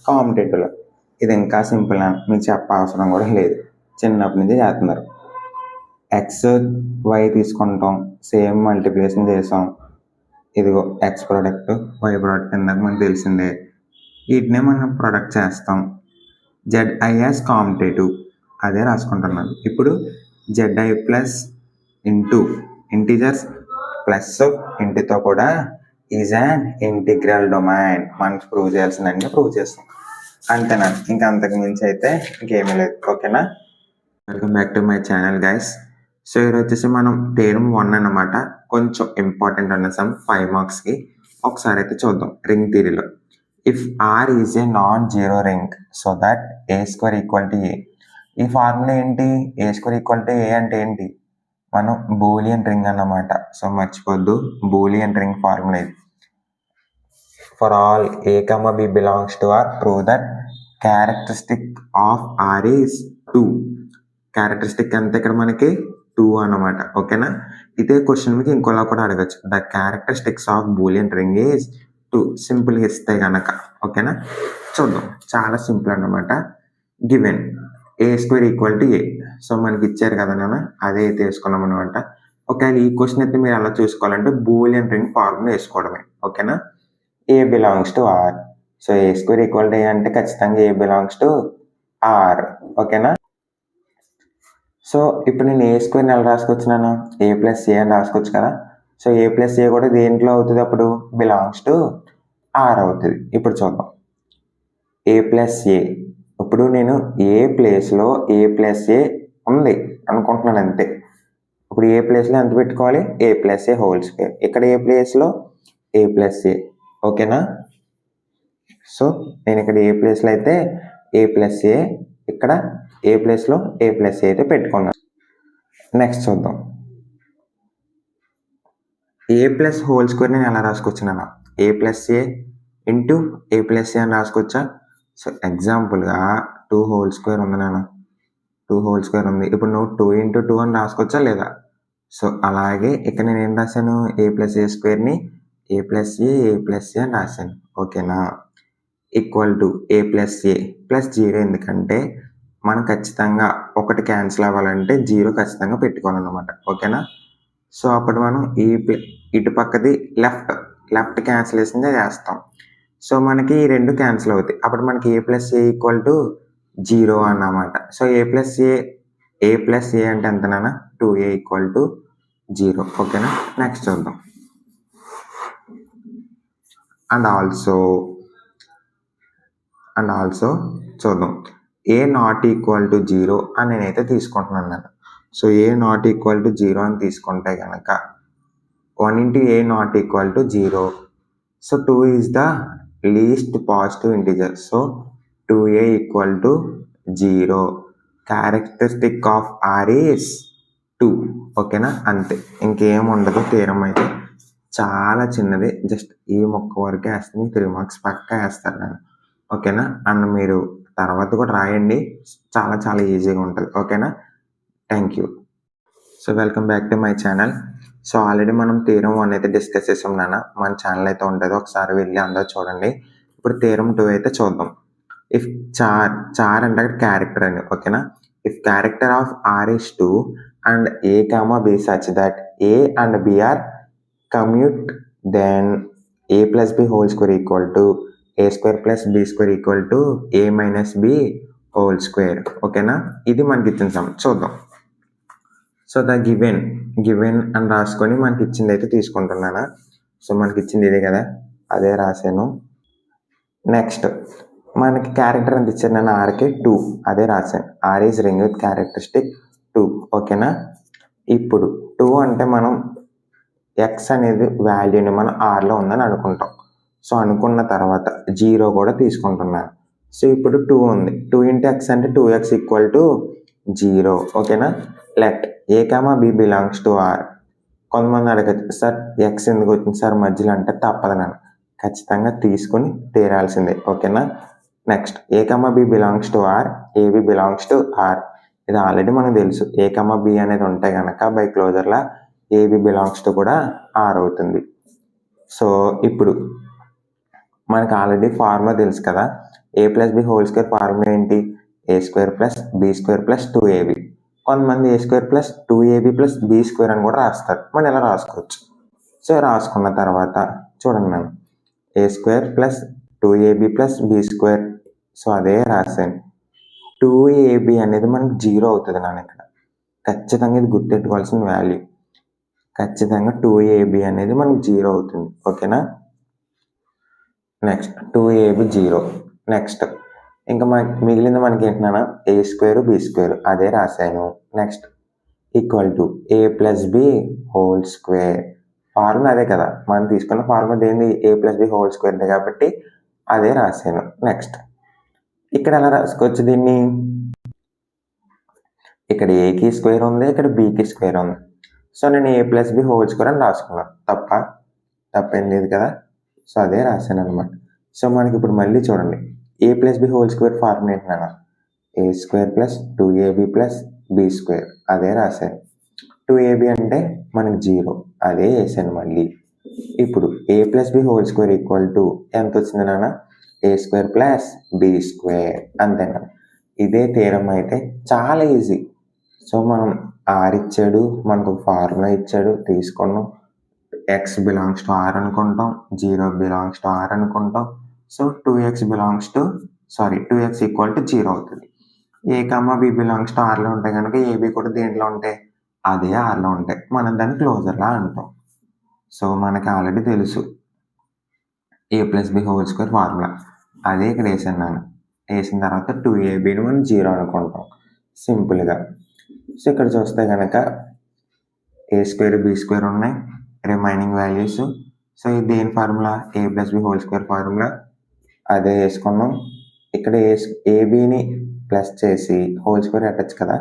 కాంపిటేటివ్లో. ఇది ఇంకా సింపుల్ అని మీకు చెప్పవసరం కూడా లేదు, చిన్నప్పటి నుంచి చేస్తున్నారు. XY తీసుకుంటాం, సేమ్ మల్టిప్లికేషన్ చేసాం. ఇదిగో X ప్రోడక్ట్ Y ప్రోడక్ట్ ఇందాక మనకు తెలిసిందే, వీటినే మనం ప్రొడక్ట్ చేస్తాం. ZI యాజ్ కాంపిటేటివ్ అదే రాసుకుంటున్నాను. ఇప్పుడు ZI plus into integers plus ఇంటితో కూడా ఈజ్ అన్ ఇంటిగ్రల్ డొమైన్. మనకు ప్రూవ్ చేయాల్సిందన్నీ ప్రూవ్ చేస్తాం అంతేనా, ఇంకా అంతకు మించి అయితే ఇంకేమీ లేదు. ఓకేనా. Welcome back to my channel guys. So ఈరోజు వచ్చేసి మనం థియరమ్ 1 అన్నమాట, కొంచెం ఇంపార్టెంట్ అన్న సమ్ 5 మార్క్స్కి. ఒకసారి అయితే చూద్దాం. రింగ్ థియరీలో if R is a non zero ring so that A² equal to A. ఈ ఫార్ములా ఏంటి, A² ఈక్వల్ టు A అంటే ఏంటి, మనం బూలియన్ రింగ్ అన్నమాట. సో మర్చిపోద్దు, బూలియన్ రింగ్ ఫార్ములా ఇది. For all A, B belongs to R, prove that characteristic of R is 2. Characteristic అంతే ఇక్కడ మనకి 2 అన్నమాట. ఓకేనా. ఇదే క్వశ్చన్ మీకు ఇంకోలా కూడా అడగచ్చు, the characteristics of Boolean ring is 2. సింపుల్గా ఇస్తే కనుక. ఓకేనా. చూద్దాం, చాలా సింపుల్ అన్నమాట. Given A² equal to A. So మనకి ఇచ్చారు కదా నాన్న, అదే అయితే వేసుకున్నాం అనమాట. ఒకవేళ ఈ క్వశ్చన్ అయితే మీరు ఎలా చూసుకోవాలంటే బూలియన్ రింగ్ ఫార్ములా వేసుకోవడమే. ఓకేనా. A belongs to R. So A² equal to A అంటే ఖచ్చితంగా A బిలాంగ్స్ టు R. ఓకేనా. సో ఇప్పుడు నేను A² ఎలా రాసుకొచ్చినాను, A ప్లస్ A అని రాసుకోవచ్చు కదా. సో ఏ ప్లస్ ఏ కూడా దేంట్లో అవుతుంది అప్పుడు బిలాంగ్స్ టు ఆర్ అవుతుంది. ఇప్పుడు చూద్దాం ఏ ప్లస్ ఏ. ఇప్పుడు నేను ఏ ప్లేస్లో ఏ ప్లస్ ఏ ఉంది అనుకుంటున్నాను అంతే. ఇప్పుడు ఏ ప్లేస్లో ఎంత పెట్టుకోవాలి ఏ ప్లస్ ఏ హోల్ స్క్వేర్. ఇక్కడ ఏ ప్లేస్లో ఏ ప్లస్ ఏ. ఓకేనా. సో నేను ఇక్కడ ఏ ప్లేస్లో అయితే ఏ ప్లస్ ఏ, ఇక్కడ ఏ ప్లేస్లో ఏ ప్లస్ ఏ అయితే పెట్టుకున్నాను. నెక్స్ట్ చూద్దాం ఏ ప్లస్ హోల్ స్క్వేర్ నేను ఎలా రాసుకొచ్చాను. ఏ ప్లస్ ఏ ఇంటూ ఏ ప్లస్ ఏ అని రాసుకోవచ్చా. సో ఎగ్జాంపుల్గా 2 హోల్ స్క్వేర్ ఉంది నాన్న, 2 హోల్ స్క్వేర్ ఉంది. ఇప్పుడు నువ్వు 2 ఇంటూ 2 అని రాసుకోవచ్చా లేదా. సో అలాగే ఇక్కడ నేను ఏం రాశాను ఏ ప్లస్ ఏ స్క్వేర్ని ఏ ప్లస్ ఏ ప్లస్ ఏ అని రాశాను. ఓకేనా. Equal to A plus A plus 0 ఎందుకంటే మనం ఖచ్చితంగా ఒకటి క్యాన్సిల్ అవ్వాలంటే 0 ఖచ్చితంగా పెట్టుకోవాలన్నమాట. ఓకేనా. సో అప్పుడు మనం ఇటు పక్కది లెఫ్ట్ క్యాన్సిలేషన్గా చేస్తాం. సో మనకి ఈ రెండు క్యాన్సిల్ అవుతాయి. అప్పుడు మనకి A plus A equal to 0 అన్నమాట. సో ఏ ప్లస్ ఏ అంటే ఎంత నాన్న 2a ఈక్వల్ టు 0. ఓకేనా. నెక్స్ట్ చూద్దాం అండ్ ఆల్సో చూద్దాం ఏ నాట్ ఈక్వల్ టు 0 అని నేనైతే తీసుకుంటున్నాను. So A not equal to 0 అని తీసుకుంటే కనుక 1 into A not equal to 0. So 2 is the least positive integer. So 2a equal to 0. Characteristic of R is 2. ఓకేనా. అంతే, ఇంకేం ఉండదు. థీరం అయితే చాలా చిన్నది, జస్ట్ ఈ మొక్క వరకే వేస్తాను. 3 మార్క్స్ పక్కా వేస్తాను నేను. ఓకేనా. అండ్ మీరు తర్వాత కూడా రాయండి, చాలా చాలా ఈజీగా ఉంటుంది. ఓకేనా. Thank you. So welcome back to my channel. So already మనం థీరం 1 అయితే డిస్కస్ చేసాం నాన్న. మన ఛానల్ అయితే ఉంటుంది, ఒకసారి వెళ్ళి అందరూ చూడండి. ఇప్పుడు థీరం 2 అయితే చూద్దాం. ఇఫ్ చార్ అంటే క్యారెక్టర్ అని. ఓకేనా. If character of R is 2 and A comma B such that A and B are commute, then A plus B whole square equal to A square plus B square equal to A minus B whole square. ఓకేనా. ఇది మనకి ఇచ్చిన some. చూద్దాం. So the given అని రాసుకొని మనకి ఇచ్చింది అయితే తీసుకుంటున్నాను. సో మనకి ఇచ్చింది ఇదే కదా, అదే రాశాను. నెక్స్ట్ మనకి క్యారెక్టర్ ఎంత ఇచ్చారు నేను ఆర్కే 2, అదే రాశాను. R is ring with characteristic 2. ఓకేనా. ఇప్పుడు 2 అంటే మనం ఎక్స్ అనేది వాల్యూని మనం ఆర్లో ఉందని అనుకుంటాం. సో అనుకున్న తర్వాత 0 కూడా తీసుకుంటున్నాను. సో ఇప్పుడు 2 ఉంది, 2 ఇంటూ ఎక్స్ అంటే 2x ఈక్వల్ టు 0. ఓకేనా. Let A comma B belongs to R. కొంతమంది అడగచ్చు సార్ ఎక్స్ ఎందుకు వచ్చింది సార్ మధ్యలో అంటే, తప్పదు నేను ఖచ్చితంగా తీసుకుని తీరాల్సిందే. ఓకేనా. Next A comma B belongs to R, A B belongs to R. ఇది ఆల్రెడీ మనకు తెలుసు. ఏ కామా బి అనేది ఉంటే కనుక బై క్లోజర్లా ఏబి బిలాంగ్స్ టు కూడా ఆర్ అవుతుంది. సో ఇప్పుడు మనకు ఆల్రెడీ ఫార్ములా తెలుసు కదా, A plus B whole square formula ఏంటి A square plus B square plus 2ab. కొంతమంది A square plus 2ab plus B square అని కూడా రాస్తారు. మనం ఇలా రాసుకోవచ్చు. సో రాసుకున్న తర్వాత చూడండి నేను A square plus 2ab plus B square. So అదే రాశాను. 2ab అనేది మనకి 0 అవుతుంది నాన్న. ఇక్కడ ఖచ్చితంగా ఇది గుర్తెట్టుకోవాల్సిన వాల్యూ. ఖచ్చితంగా 2ab అనేది మనకి 0 అవుతుంది. ఓకేనా. Next 2ab 0. నెక్స్ట్ ఇంకా మిగిలింది మనకి ఏంటన్నా ఏ స్క్వేర్ బి స్క్వేర్, అదే రాశాను. Next equal to A plus B whole square. Formula అదే కదా, మనం తీసుకున్న ఫార్ములా దేని A plus B whole square కాబట్టి అదే రాశాను. నెక్స్ట్ ఇక్కడ ఎలా రాసుకోవచ్చు దీన్ని, ఇక్కడ ఏకి స్క్వేర్ ఉంది, ఇక్కడ బికి స్క్వేర్ ఉంది. సో నేను ఏ ప్లస్ బి హోల్ స్క్వేర్ అని రాసుకున్నాను. తప్పేం లేదు కదా. సో అదే రాశాను అనమాట. సో మనకి ఇప్పుడు మళ్ళీ చూడండి A plus B whole square formula ఏంటన్నా A square plus 2ab plus B square, అదే రాశాను. 2ab అంటే మనకి 0, అదే వేసాను మళ్ళీ. ఇప్పుడు A plus B whole square equal to ఎంత వచ్చింది నాన్న A square plus B square. అంతేనా. ఇదే థీరం అయితే చాలా ఈజీ. సో మనం ఆర్ ఇచ్చాడు, మనకు ఫార్ములా ఇచ్చాడు, తీసుకున్నాం. ఎక్స్ బిలాంగ్స్ టు ఆర్ అనుకుంటాం, 0 బిలాంగ్స్ టు ఆర్ అనుకుంటాం. సో 2x ఈక్వల్ టు 0 అవుతుంది. ఏ కామా బి బిలాంగ్స్ టు ఆర్లో ఉంటాయి కనుక ఏబి కూడా దేంట్లో ఉంటాయి అదే ఆర్లో ఉంటాయి. మనం దాన్ని క్లోజర్లా అంటాం. సో మనకి ఆల్రెడీ తెలుసు A plus B whole square formula. అదే ఇక్కడ వేసాను నేను. వేసిన తర్వాత 2abని మనం 0 అనుకుంటాం సింపుల్గా. సో ఇక్కడ చూస్తే కనుక ఏ స్క్వేర్ బి స్క్వేర్ ఉన్నాయి రిమైనింగ్ వాల్యూస్. సో ఇది దేని formula? A plus B whole square formula. అదే వేసుకున్నాం. ఇక్కడ ఏబిని ప్లస్ చేసి హోల్ స్క్వేర్ పెట్టచ్చు కదా,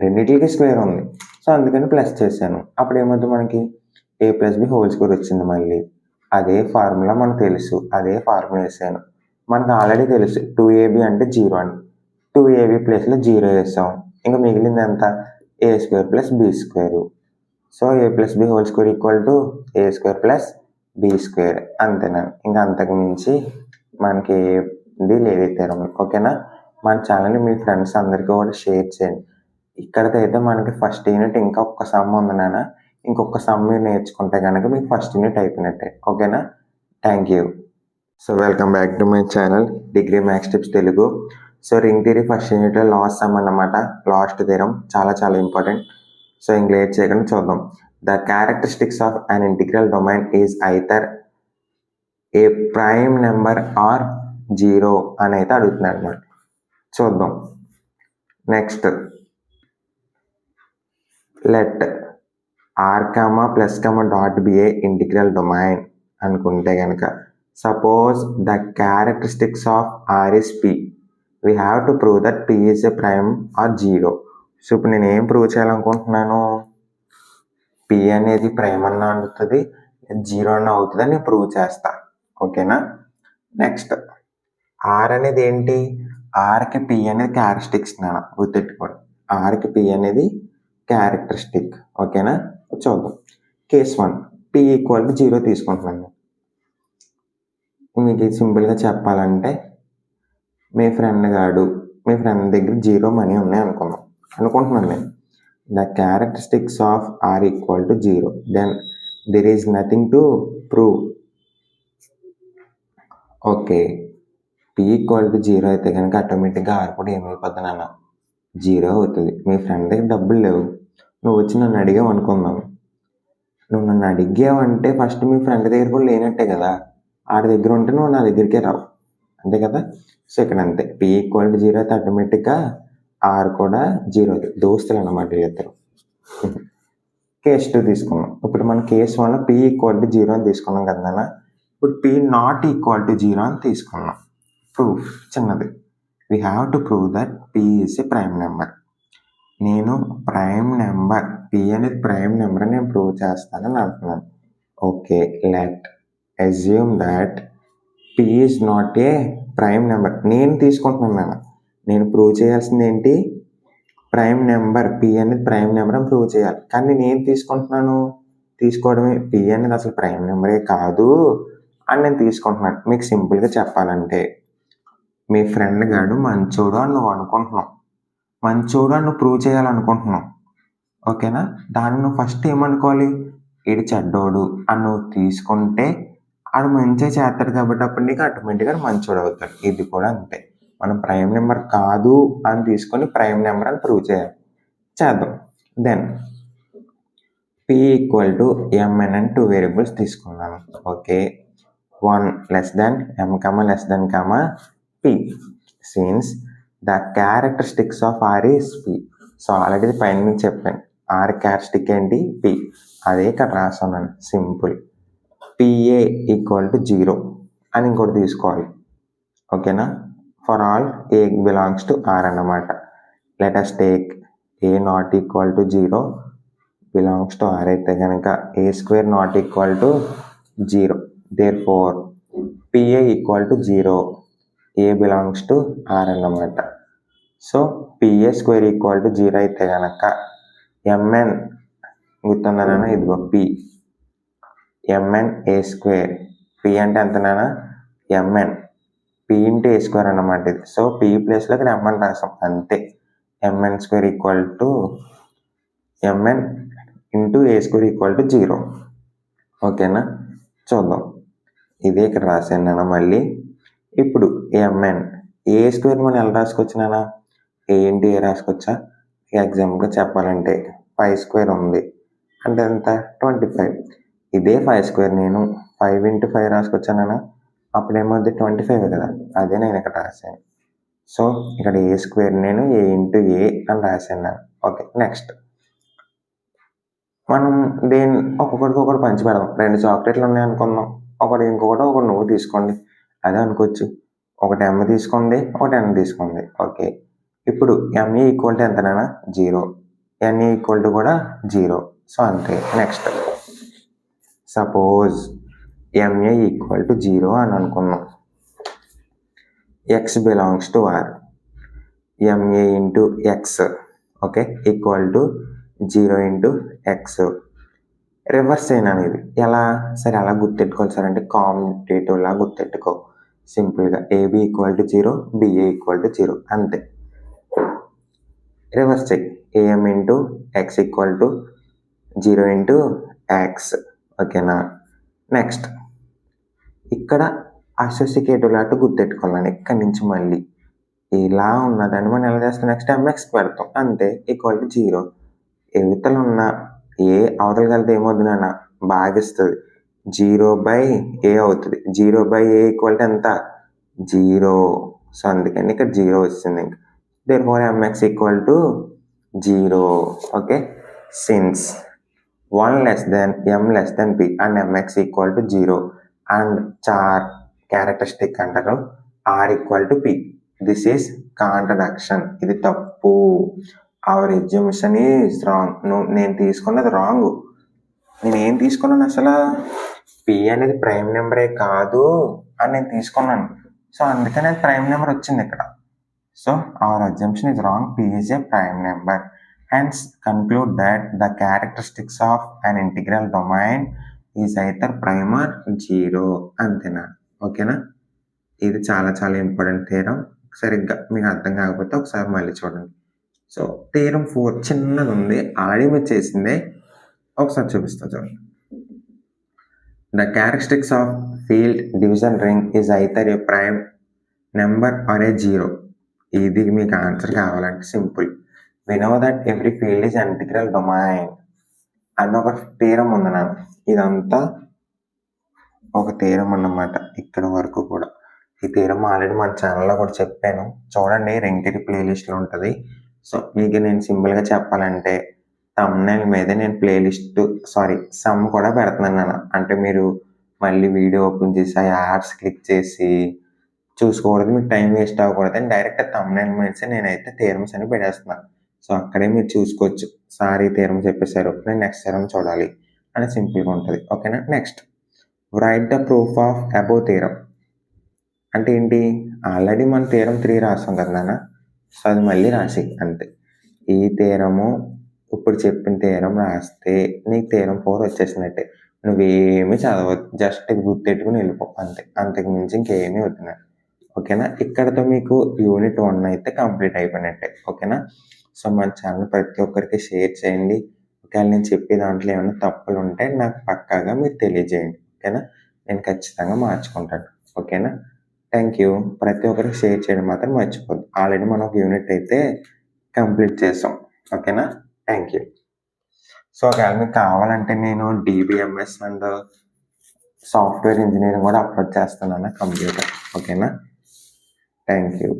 రెండింటికి స్క్వేర్ ఉంది. సో అందుకని ప్లస్ చేశాను. అప్పుడు ఏమవుతుంది మనకి? A plus B whole square వచ్చింది. మళ్ళీ అదే ఫార్ములా మనకు తెలుసు, అదే ఫార్ములా వేసాను. మనకు ఆల్రెడీ తెలుసు 2ab అంటే 0 అని. 2ab ప్లేస్లో 0 వేసాం. ఇంకా మిగిలింది ఎంత? A square plus B square. So A plus B whole square equal to A square plus B square. అంతేనండి, ఇంకా అంతకు మించి మనకి ఇది లేదు. ఓకేనా? మన ఛానల్ని మీ ఫ్రెండ్స్ అందరికీ కూడా షేర్ చేయండి. ఇక్కడికైతే మనకి ఫస్ట్ యూనిట్ ఇంకా ఒక్క సమ్ ఉంది నాన్న. ఇంకొక సమ్ మీరు నేర్చుకుంటే కనుక మీకు ఫస్ట్ యూనిట్ అయిపోయినట్టే. ఓకేనా? Thank you. So welcome back to my channel degree maths tips Telugu. So ring theory first యూనిట్లో లాస్ట్ సమ్ అన్నమాట. లాస్ట్ థియరం చాలా చాలా ఇంపార్టెంట్. సో ఇంక లేట్ చేయకుండా చూద్దాం. The characteristics of an integral domain is either a prime number or 0 అని అయితే అడుగుతున్నాడు అనమాట. చూద్దాం. Next let R comma plus comma dot be a integral domain అనుకుంటే కనుక suppose the characteristics of are is P. We have to prove that P is a prime or 0. So ఇప్పుడు నేను ఏం ప్రూవ్ చేయాలనుకుంటున్నాను? పి అనేది prime అన్న అవుతుంది, 0 అన్న అవుతుంది అని నేను ప్రూవ్ చేస్తా. ఓకేనా? నెక్స్ట్ ఆర్ అనేది ఏంటి? ఆర్కి పి అనేది క్యారెక్టరిస్టిక్స్ నాన్న, గుర్తెట్టుకోండి. ఆర్కి పి అనేది క్యారెక్టరిస్టిక్. ఓకేనా? చూద్దాం. కేస్ 1 పి ఈక్వల్ టు 0 తీసుకుంటున్నాను. మీకు సింపుల్గా చెప్పాలంటే మీ ఫ్రెండ్ దగ్గర 0 మనీ ఉన్నాయి అనుకుంటున్నాను నేను. The characteristics of R equal to 0, then there is nothing to prove. Okay, P equal to 0 అయితే కనుక ఆటోమేటిక్గా ఆర్ కూడా ఏమైపోద్ది నాన్న? 0 అవుతుంది. మీ ఫ్రెండ్ దగ్గర డబ్బులు లేవు, నువ్వు వచ్చి నన్ను అడిగావు అనుకుందాం. నువ్వు నన్ను అడిగావంటే ఫస్ట్ మీ ఫ్రెండ్ దగ్గర కూడా లేనట్టే కదా. ఆడి దగ్గర ఉంటే నువ్వు నా దగ్గరికే రావు, అంతే కదా. సో ఇక్కడ అంతే, పి ఈక్వల్ టు 0 అయితే ఆటోమేటిక్గా ఆర్ కూడా 0 అవుతుంది. దోస్తులు అన్నమాట ఇద్దరు. కేస్ 2 తీసుకున్నాం. ఇప్పుడు మన కేస్ 1లో పి ఈక్వల్ టు 0 అని తీసుకున్నాం కదా నాన్న. ఇప్పుడు పి నాట్ ఈక్వల్ టు 0 అని తీసుకున్నాం. ప్రూఫ్ చిన్నది. We have to prove that P is a prime number. నేను ప్రైమ్ నెంబర్, పి అనేది ప్రైమ్ నెంబర్ అని నేను ప్రూవ్ చేస్తానని అంటున్నాను. Okay, let assume that P is not A prime number. నేను తీసుకుంటున్నాను, నేను ప్రూవ్ చేయాల్సింది ఏంటి? ప్రైమ్ నెంబర్, పి అనేది ప్రైమ్ నెంబర్ అని ప్రూవ్ చేయాలి. కానీ నేను ఏం తీసుకుంటున్నాను? తీసుకోవడమే, పి అనేది అసలు ప్రైమ్ నెంబరే కాదు అని నేను తీసుకుంటున్నాను. మీకు సింపుల్గా చెప్పాలంటే మీ ఫ్రెండ్ గాడు మంచోడు అని నువ్వు అనుకుంటున్నావు, మంచోడు అని నువ్వు ప్రూవ్ చేయాలనుకుంటున్నావు. ఓకేనా? దాన్ని నువ్వు ఫస్ట్ ఏమనుకోవాలి? ఈడు చెడ్డోడు అని నువ్వు తీసుకుంటే ఆడు మంచిగా చేస్తాడు కాబట్టి అప్పుడు నీకు ఆటోమేటిక్గా మంచోడు అవుతాడు. ఇది కూడా అంతే, మనం ప్రైమ్ నెంబర్ కాదు అని తీసుకొని ప్రైమ్ నెంబర్ అని ప్రూవ్ చేద్దాం. Then P equal to MN అని 2 వేరియబుల్స్ తీసుకున్నాను. Okay, 1 less than M less than P. Since the characteristics of R is P. So already పైన మీకు చెప్పాను, ఆర్ క్యారెక్టరిస్టిక్ ఏంటి? పి. అదే ఇక్కడ రాస్తున్నాను, సింపుల్. పిఏ ఈక్వల్ టు 0 అని ఇంకోటి తీసుకోవాలి. ఓకేనా? For all A belongs to R అన్నమాట. Let us take A not equal to 0 belongs to R అయితే కనుక A square not equal to 0. Therefore P A equal to 0, A belongs to R అన్నమాట. So P A square equal to 0 అయితే కనుక M N గుర్తుందనా? ఇదిగో P, M N A square. P అంటే ఎంతనా? M N, P into A square అన్నమాట ఇది. సో పి ప్లేస్లో ఇక్కడ ఎంఎన్ రాసాం అంతే. MN square equal to MN into A square equal to 0. ఓకేనా? చూద్దాం. ఇదే ఇక్కడ రాశాను నాన్న. మళ్ళీ ఇప్పుడు ఎంఎన్ ఏ స్క్వేర్ మనం ఎలా రాసుకోవచ్చు నాన్న? ఏ ఇంటూ ఏ రాసుకోవచ్చా? ఎగ్జాంపుల్గా చెప్పాలంటే 5 స్క్వేర్ ఉంది అంటే ఎంత? 25. ఇదే 5² నేను 5 × 5 రాసుకొచ్చానా, అప్పుడేమవుద్ది 25 కదా, అదే నేను ఇక్కడ రాశాను. సో ఇక్కడ A² నేను A × A అని రాశాను. ఓకే, నెక్స్ట్ మనం దీన్ని ఒక్కొక్కడికి ఒకటి పంచి పెడదాం. 2 చాక్లెట్లు ఉన్నాయి అనుకుందాం, ఒకటి నువ్వు తీసుకోండి అదే అనుకోవచ్చు. ఒకటి M తీసుకోండి, ఒకటి N తీసుకోండి. ఓకే, ఇప్పుడు MA = ఎంతనైనా 0, NA = కూడా 0. సో అంతే. నెక్స్ట్ సపోజ్ MA = 0 అని అనుకున్నాం. X belongs to R. MA × X okay = 0 × X. Reverse అయినా ఇది ఎలా సరే అలా గుర్తెట్టుకోవాలి సార్ అంటే కాంపిటేటివ్ లా గుర్తెట్టుకో సింపుల్గా. AB = 0, BA = 0 అంతే. Reverse check. AM × X = 0 × X. ఓకేనా. నెక్స్ట్ ఇక్కడ అసోసియేటివ్ లాంటి గుర్తెట్టుకోవాలని ఇక్కడి నుంచి మళ్ళీ ఇలా ఉన్నదాన్ని మనం ఎలా చేస్తాం, నెక్స్ట్ MX పెడతాం అంతే. = 0. ఎవితలు ఉన్న ఏ అవతలకి వెళ్తే ఏమవుతుంది నాన్న, భాగిస్తుంది. 0/A అవుతుంది. 0/A = ఎంత, 0. సో అందుకని ఇక్కడ 0 వచ్చింది. ఇంకా therefore MX = 0. Okay, since 1 < M < P and MX = 0 and char characteristic అంటారు R = P. This is contradiction. ఇది తప్పు. Our exhibition is wrong. నేను తీసుకున్నది రాంగ్. నేను ఏం తీసుకున్నాను అసలు, P అనేది ప్రైమ్ నెంబరే కాదు అని నేను తీసుకున్నాను. సో అందుకని అది ప్రైమ్ నెంబర్ వచ్చింది ఇక్కడ. So our assumption is wrong. P is a prime number. Hence conclude that the characteristics of an integral domain is either prime or 0. అంతేనా. ఓకేనా. ఇది చాలా చాలా ఇంపార్టెంట్ థియరం. సరిగ్గా మీకు అర్థం కాకపోతే ఒకసారి మళ్ళీ చూడండి. సో థియరం 4 చిన్నది ఉంది, ఆల్రెడీ మీరు చేసిందే, ఒకసారి చూపిస్తా చూడండి. The characteristics of field division ring is either a prime number or a 0. ఇది మీకు ఆన్సర్ కావాలంటే simple. We know that every field is integral domain అని ఒక థియరం ఉంది నాకు. ఇదంతా ఒక థియరం అన్నమాట ఇక్కడ వరకు కూడా. ఈ థియరం ఆల్రెడీ మన ఛానల్లో కూడా చెప్పాను, చూడండి, రింగ్ థియరీ ప్లేలిస్ట్లో ఉంటుంది. సో మీకు నేను సింపుల్గా చెప్పాలంటే థంబ్నైల్ మీద నేను సమ్ కూడా పెడుతున్నాను. అంటే మీరు మళ్ళీ వీడియో ఓపెన్ చేసి ఆ యాడ్స్ క్లిక్ చేసి చూసుకోకూడదు, మీకు టైం వేస్ట్ అవ్వకూడదు అని డైరెక్ట్ థంబ్నైల్ మీద నేనైతే థియరమ్స్ అని పెట్టేస్తున్నాను. సో అక్కడే మీరు చూసుకోవచ్చు, సార్ ఈ థియరం చెప్పేశారు, నేను నెక్స్ట్ థియరం చూడాలి అని సింపుల్గా ఉంటుంది. ఓకేనా. Next right the proof of above theorem అంటే ఏంటి, ఆల్రెడీ మన థియరం 3 రాసాం కదా నాన్న. సో అది మళ్ళీ రాసి అంతే. ఈ థియరము ఇప్పుడు చెప్పిన థియరం రాస్తే నీకు థియరం 4 వచ్చేసినట్టే. నువ్వేమీ చదవద్దు, జస్ట్ ఇది గుర్తెట్టుకుని వెళ్ళిపో అంతే. అంతకు మించి ఇంకేమీ వద్దు. ఓకేనా. ఇక్కడతో మీకు యూనిట్ 1 అయితే కంప్లీట్ అయిపోయినట్టే. ఓకేనా. సో మన ఛానల్ ప్రతి ఒక్కరికి షేర్ చేయండి. ఒకవేళ నేను చెప్పే దాంట్లో ఏమైనా తప్పులు ఉంటే నాకు పక్కాగా మీరు తెలియజేయండి. ఓకేనా. నేను ఖచ్చితంగా మార్చుకుంటాను. ఓకేనా. Thank you. ప్రతి ఒక్కరికి షేర్ చేయడం మాత్రం మర్చిపోద్దు. ఆల్రెడీ మనం ఒక యూనిట్ అయితే కంప్లీట్ చేసాం. ఓకేనా. Thank you. సో ఒకవేళ మీకు కావాలంటే నేను DBMS అండ్ సాఫ్ట్వేర్ ఇంజనీరింగ్ కూడా అప్లోడ్ చేస్తున్నాను కంప్యూటర్. ఓకేనా. Thank you.